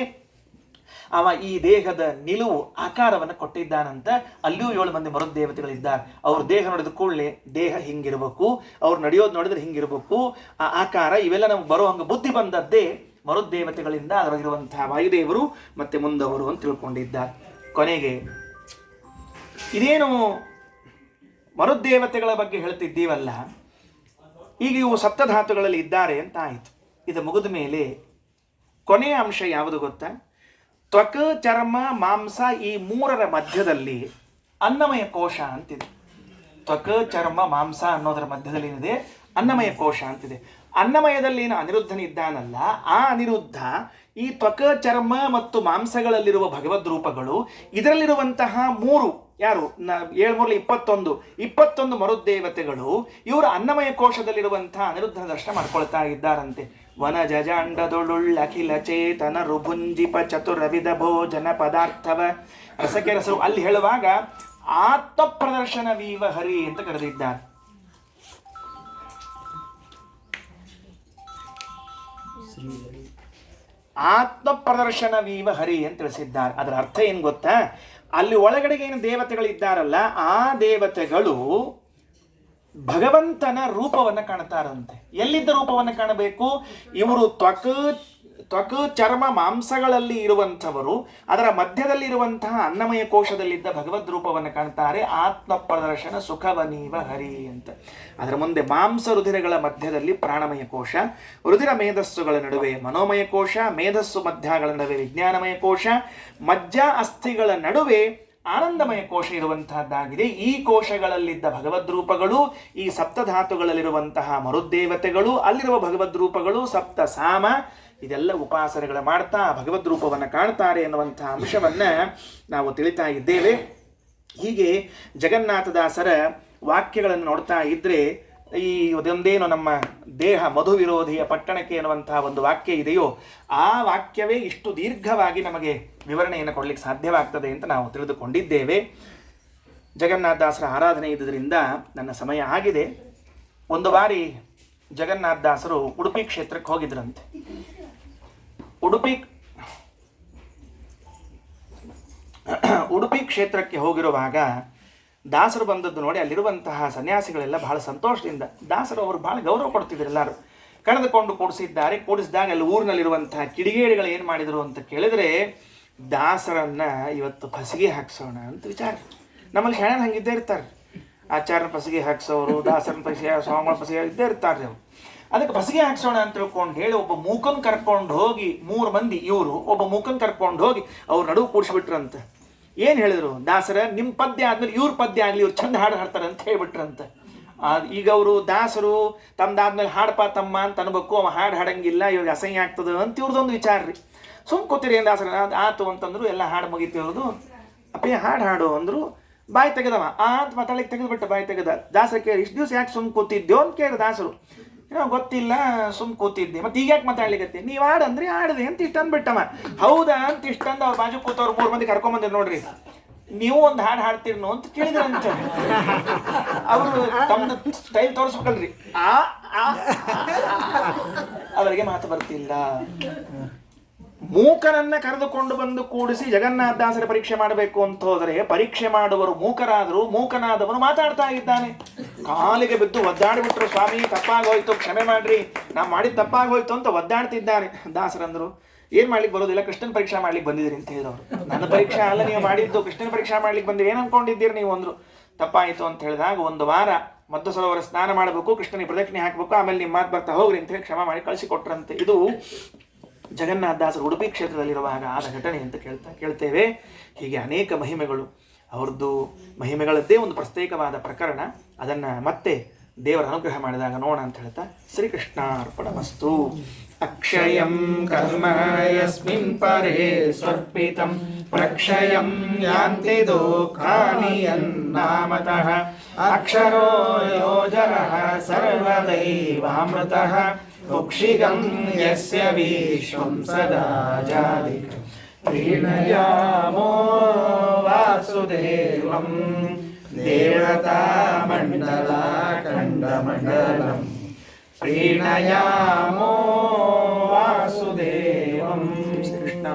ಅವ ಈ ದೇಹದ ನಿಲುವು ಆಕಾರವನ್ನು ಕೊಟ್ಟಿದ್ದಾನಂತ. ಅಲ್ಲಿಯೂ 7 ಮಂದಿ ಮರುದೇವತೆಗಳಿದ್ದಾರೆ. ಅವ್ರ ದೇಹ ನೋಡಿದ ಕೂಡಲೇ ದೇಹ ಹಿಂಗಿರ್ಬೇಕು, ಅವ್ರು ನಡೆಯೋದು ನೋಡಿದ್ರೆ ಹಿಂಗಿರ್ಬೇಕು, ಆ ಆಕಾರ ಇವೆಲ್ಲ ನಮ್ಗೆ ಬರೋ ಹಂಗೆ ಬುದ್ಧಿ ಬಂದದ್ದೇ ಮರುದೇವತೆಗಳಿಂದ. ಅದರಲ್ಲಿರುವಂತಹ ವಾಯುದೇವರು ಮತ್ತೆ ಮುಂದವರು ಅಂತ ತಿಳ್ಕೊಂಡಿದ್ದಾರೆ. ಕೊನೆಗೆ ಇದೇನು ಮರುದೇವತೆಗಳ ಬಗ್ಗೆ ಹೇಳ್ತಿದ್ದೀವಲ್ಲ, ಈಗ ಇವು ಸಪ್ತಧಾತುಗಳಲ್ಲಿ ಇದ್ದಾರೆ ಅಂತ ಆಯಿತು. ಇದು ಮುಗಿದ ಮೇಲೆ ಕೊನೆಯ ಅಂಶ ಯಾವುದು ಗೊತ್ತಾ? ತ್ವಕ್, ಚರ್ಮ, ಮಾಂಸ ಈ 3ರ ಮಧ್ಯದಲ್ಲಿ ಅನ್ನಮಯ ಕೋಶ ಅಂತಿದೆ. ತ್ವಕ್, ಚರ್ಮ, ಮಾಂಸ ಅನ್ನೋದರ ಮಧ್ಯದಲ್ಲಿ ಏನಿದೆ ಅನ್ನಮಯ ಕೋಶ ಅಂತಿದೆ. ಅನ್ನಮಯದಲ್ಲಿ ಏನು ಅನಿರುದ್ಧನಿದ್ದಾನಲ್ಲ, ಆ ಅನಿರುದ್ಧ ಈ ತ್ವಕ್, ಚರ್ಮ ಮತ್ತು ಮಾಂಸಗಳಲ್ಲಿರುವ ಭಗವದ್ ರೂಪಗಳು, ಇದರಲ್ಲಿರುವಂತಹ 3 ಯಾರು 7 21 ಮರುದೇವತೆಗಳು, ಇವರು ಅನ್ನಮಯ ಕೋಶದಲ್ಲಿರುವಂತಹ ಅನಿರುದ್ಧನ ದರ್ಶನ ಮಾಡ್ಕೊಳ್ತಾ ಇದ್ದಾರಂತೆ. ವನ ಜಜಾಂಡದೊಳುಳ್ಳ ಅಖಿಲ ಚೇತನ ರುಭುಂಜಿಪ ಚತುರವಿಧ ಭೋಜನ ಪದಾರ್ಥವ ರಸಕ್ಕೆ ರಸವು ಅಲ್ಲಿ ಹೇಳುವಾಗ ಆತ್ಮ ಪ್ರದರ್ಶನವೀವ ಹರಿ ಅಂತ ಕರೆದಿದ್ದಾರೆ. ಆತ್ಮ ಪ್ರದರ್ಶನವೀವ ಹರಿ ಅಂತ ತಿಳಿಸಿದ್ದಾರೆ. ಅದರ ಅರ್ಥ ಏನು ಗೊತ್ತಾ? ಅಲ್ಲಿ ಒಳಗಡೆಗೆ ಏನು ದೇವತೆಗಳಿದ್ದಾರಲ್ಲ, ಆ ದೇವತೆಗಳು ಭಗವಂತನ ರೂಪವನ್ನು ಕಾಣ್ತಾರಂತೆ. ಎಲ್ಲಿದ್ದ ರೂಪವನ್ನು ಕಾಣಬೇಕು? ಇವರು ತ್ವಕ್ ಚರ್ಮ ಮಾಂಸಗಳಲ್ಲಿ ಇರುವಂಥವರು, ಅದರ ಮಧ್ಯದಲ್ಲಿ ಇರುವಂತಹ ಅನ್ನಮಯ ಕೋಶದಲ್ಲಿದ್ದ ಭಗವದ್ ರೂಪವನ್ನು ಕಾಣ್ತಾರೆ. ಆತ್ಮ ಪ್ರದರ್ಶನ ಸುಖವನೀವ ಹರಿ ಅಂತ. ಅದರ ಮುಂದೆ ಮಾಂಸ ರುಧಿರಗಳ ಮಧ್ಯದಲ್ಲಿ ಪ್ರಾಣಮಯ ಕೋಶ, ರುಧಿರ ಮೇಧಸ್ಸುಗಳ ನಡುವೆ ಮನೋಮಯ ಕೋಶ, ಮೇಧಸ್ಸು ಮಧ್ಯಗಳ ನಡುವೆ ವಿಜ್ಞಾನಮಯ ಕೋಶ, ಮಜ್ಜ ಅಸ್ಥಿಗಳ ನಡುವೆ ಆನಂದಮಯ ಕೋಶ ಇರುವಂತಹದ್ದಾಗಿದೆ. ಈ ಕೋಶಗಳಲ್ಲಿದ್ದ ಭಗವದ್ ರೂಪಗಳು, ಈ ಸಪ್ತಧಾತುಗಳಲ್ಲಿರುವಂತಹ ಮರುದ್ದೇವತೆಗಳು, ಅಲ್ಲಿರುವ ಭಗವದ್ ರೂಪಗಳು, ಸಪ್ತ ಸಾಮ, ಇದೆಲ್ಲ ಉಪಾಸನೆಗಳ ಮಾಡ್ತಾ ಭಗವದ್ ರೂಪವನ್ನು ಕಾಣ್ತಾರೆ ಎನ್ನುವಂತಹ ಅಂಶವನ್ನು ನಾವು ತಿಳಿತಾ ಇದ್ದೇವೆ. ಹೀಗೆ ಜಗನ್ನಾಥದಾಸರ ವಾಕ್ಯಗಳನ್ನು ನೋಡ್ತಾ ಇದ್ದರೆ, ಈ ಒಂದೇನು ನಮ್ಮ ದೇಹ ಮಧು ವಿರೋಧಿಯ ಪಟ್ಟಣಕ್ಕೆ ಎನ್ನುವಂತಹ ಒಂದು ವಾಕ್ಯ ಇದೆಯೋ, ಆ ವಾಕ್ಯವೇ ಇಷ್ಟು ದೀರ್ಘವಾಗಿ ನಮಗೆ ವಿವರಣೆಯನ್ನು ಕೊಡಲಿಕ್ಕೆ ಸಾಧ್ಯವಾಗ್ತದೆ ಅಂತ ನಾವು ತಿಳಿದುಕೊಂಡಿದ್ದೇವೆ. ಜಗನ್ನಾಥದಾಸರ ಆರಾಧನೆ ಇದ್ದುದರಿಂದ ನನ್ನ ಸಮಯ ಆಗಿದೆ. ಒಂದು ಬಾರಿ ಜಗನ್ನಾಥದಾಸರು ಉಡುಪಿ ಕ್ಷೇತ್ರಕ್ಕೆ ಹೋಗಿದ್ರಂತೆ. ಉಡುಪಿ ಕ್ಷೇತ್ರಕ್ಕೆ ಹೋಗಿರುವಾಗ ದಾಸರು ಬಂದದ್ದು ನೋಡಿ ಅಲ್ಲಿರುವಂತಹ ಸನ್ಯಾಸಿಗಳೆಲ್ಲ ಬಹಳ ಸಂತೋಷದಿಂದ, ದಾಸರು ಅವರು ಬಹಳ ಗೌರವ ಕೊಡ್ತಿದ್ರು, ಎಲ್ಲರೂ ಕರೆದುಕೊಂಡು ಕೂಡಿಸಿದ್ದಾರೆ. ಕೂಡಿಸಿದಾಗ ಅಲ್ಲಿ ಊರಿನಲ್ಲಿರುವಂತಹ ಕಿಡಿಗೇಡಿಗಳು ಏನು ಮಾಡಿದರು ಅಂತ ಕೇಳಿದರೆ, ದಾಸರನ್ನ ಇವತ್ತು ಫಸಿಗೆ ಹಾಕ್ಸೋಣ ಅಂತ ವಿಚಾರ. ನಮ್ಮಲ್ಲಿ ಶಾಣ ಹಂಗಿದ್ದೇ ಇರ್ತಾರೆ, ಆಚಾರ್ಯನ ಫಸಿಗೆ ಹಾಕ್ಸೋರು, ದಾಸರನ ಫಸಿಗೆ, ಸ್ವಾಮಿಗಳ ಫಸಿಗೆ ಇದ್ದೇ ಇರ್ತಾರೆ ಅವರು. ಅದಕ್ಕೆ ಫಸಿಗೆ ಹಾಕ್ಸೋಣ ಅಂತ ತಿಳ್ಕೊಂಡು ಹೇಳಿ ಒಬ್ಬ ಮೂಕನ್ ಕರ್ಕೊಂಡು ಹೋಗಿ, 3 ಮಂದಿ ಇವರು, ಒಬ್ಬ ಮೂಕನ್ ಕರ್ಕೊಂಡು ಹೋಗಿ ಅವ್ರ ನಡುವು ಕೂಡಿಸ್ಬಿಟ್ರಂತೆ. ಏನು ಹೇಳಿದ್ರು? ದಾಸರ ನಿಮ್ಮ ಪದ್ಯ ಆದ್ಮೇಲೆ ಇವ್ರ ಪದ್ಯ ಆಗಲಿ, ಇವ್ರು ಚಂದ ಹಾಡು ಹಾಡ್ತಾರೆ ಅಂತ ಹೇಳ್ಬಿಟ್ರಂತೆ. ಈಗ ಅವರು ದಾಸರು ತಮ್ದಾದ್ಮೇಲೆ ಹಾಡಪ್ಪ ತಮ್ಮ ಅಂತ ಅನ್ಬೇಕು, ಅವ ಹಾಡು ಹಾಡಂಗಿಲ್ಲ, ಇವಾಗ ಅಸಹ್ಯ ಆಗ್ತದೆ ಅಂತ ಇವ್ರದೊಂದು ವಿಚಾರ ರೀ. ಸುಮ್ ಕೂತಿರಿ ಏನು ದಾಸರ ಆತು ಅಂತಂದ್ರು, ಎಲ್ಲ ಹಾಡು ಮುಗಿತಿರೋದು. ಅಪ್ಪೇ ಹಾಡು ಹಾಡು ಅಂದರು. ಬಾಯಿ ತೆಗೆದವ ಅಂತ ಮಾತಾಡ್ಲಿಕ್ಕೆ ತೆಗೆದುಬಿಟ್ಟ, ಬಾಯಿ ತೆಗೆದ. ದಾಸರ ಕೇಳಿ, ಇಷ್ಟು ದಿವಸ ಯಾಕೆ ಸುಮ್ ಕೂತಿದ್ದೆವು ಅಂತ ಕೇಳಿ ದಾಸರು. ಏನೋ ಗೊತ್ತಿಲ್ಲ, ಸುಮ್ ಕೂತಿದ್ದೆ. ಮತ್ತೆ ಈಗ ಯಾಕೆ ಮಾತಾಡ್ಲಿಕ್ಕೆ? ನೀವು ಹಾಡಂದ್ರಿ ಹಾಡದೆ ಅಂತ ಇಷ್ಟ ಅಂದ್ಬಿಟ್ಟವ. ಹೌದಾ ಅಂತ ಇಷ್ಟಂದು ಅವ್ರು ಬಾಜು ಕೂತವ್ರು 3 ಮಂದಿ ಕರ್ಕೊಂಬಂದಿರು ನೋಡ್ರಿ, ನೀವು ಒಂದು ಹಾಡು ಹಾಡ್ತೀರ್ನು ಅಂತ ಕೇಳಿದ್ರಂತ. ಅವರು ತಮ್ಮದು ಸ್ಟೈಲ್ ತೋರಿಸ್ಬೇಕಲ್ರಿ, ಅವರಿಗೆ ಮಾತು ಬರ್ತಿಲ್ಲ. ಮೂಕನನ್ನ ಕರೆದುಕೊಂಡು ಬಂದು ಕೂಡಿಸಿ ಜಗನ್ನಾಥದಾಸರ ಪರೀಕ್ಷೆ ಮಾಡಬೇಕು ಅಂತ ಹೋದರೆ, ಪರೀಕ್ಷೆ ಮಾಡುವರು ಮೂಕರಾದರು, ಮೂಕನಾದವನು ಮಾತಾಡ್ತಾ ಇದ್ದಾನೆ. ಕಾಲಿಗೆ ಬಿದ್ದು ಒದ್ದಾಡಿಬಿಟ್ರು, ಸ್ವಾಮಿ ತಪ್ಪಾಗೋಯ್ತು, ಕ್ಷಮೆ ಮಾಡ್ರಿ, ನಾ ಮಾಡಿದ ತಪ್ಪಾಗೋಯ್ತು ಅಂತ ಒದ್ದಾಡ್ತಿದ್ದಾನೆ. ದಾಸರಂದ್ರು, ಏನು ಮಾಡ್ಲಿಕ್ಕೆ ಬರೋದಿಲ್ಲ, ಕೃಷ್ಣನ ಪರೀಕ್ಷೆ ಮಾಡ್ಲಿಕ್ಕೆ ಬಂದಿದ್ದೀರಿ ಅಂತ ಹೇಳಿದವರು. ನನ್ನ ಪರೀಕ್ಷೆ ಅಲ್ಲ ನೀವು ಮಾಡಿದ್ದು, ಕೃಷ್ಣನ ಪರೀಕ್ಷೆ ಮಾಡ್ಲಿಕ್ಕೆ ಬಂದಿರಿ, ಏನು ಅನ್ಕೊಂಡಿದ್ದೀರಿ ನೀವು ಅಂದ್ರು. ತಪ್ಪಾಯಿತು ಅಂತ ಹೇಳಿದಾಗ 1 ವಾರ ಮಧ್ವ ಸರೋವರ ಸ್ನಾನ ಮಾಡಬೇಕು, ಕೃಷ್ಣನಿಗೆ ಪ್ರದಕ್ಷಿಣೆ ಹಾಕಬೇಕು, ಆಮೇಲೆ ನಿಮ್ಮ ಮಾತು ಬರ್ತಾ ಹೋಗ್ರಿ ಅಂತ ಹೇಳಿ ಕ್ಷಮ ಮಾಡಿ ಕಳಿಸಿಕೊಟ್ರಂತೆ. ಇದು ಜಗನ್ನಾಥದಾಸರು ಉಡುಪಿ ಕ್ಷೇತ್ರದಲ್ಲಿರುವಾಗ ಆದ ಘಟನೆ ಅಂತ ಕೇಳ್ತೇವೆ. ಹೀಗೆ ಅನೇಕ ಮಹಿಮೆಗಳು, ಅವ್ರದ್ದು ಮಹಿಮೆಗಳದ್ದೇ ಒಂದು ಪ್ರತ್ಯೇಕವಾದ ಪ್ರಕರಣ. ಅದನ್ನು ಮತ್ತೆ ದೇವರ ಅನುಗ್ರಹ ಮಾಡಿದಾಗ ನೋಡ ಅಂತ ಹೇಳ್ತಾ, ಶ್ರೀಕೃಷ್ಣಾರ್ಪಣಮಸ್ತು. ಅಕ್ಷಯಂ ಕರ್ಮ ಯಸ್ಮಿನ್ ಪರೇ ಸ್ವರ್ಪಿತಂ ಪ್ರಕ್ಷಯಂ ಯಾಂತಿ ದುಃಖಾನಿ ಯನ್ನಾಮತಃ ಅಕ್ಷರೋ ಯೋಜನಃ ಸರ್ವದೈವಾಮೃತಃ ಕುಕ್ಷಿಗಂ ಯಸ್ಯ ವಿಶ್ವಂ ಸದಾ ಜಾಲಿಕಂ ಪ್ರೀಣಯಾಮೋ ವಾಸುದೇವಂ ದೇವತಾ ಮಂಡಲಾಖಂಡಮಂಡಲಂ ಪ್ರೀಣಯಾಮೋ ವಾಸುದೇವಂ. ಕೃಷ್ಣ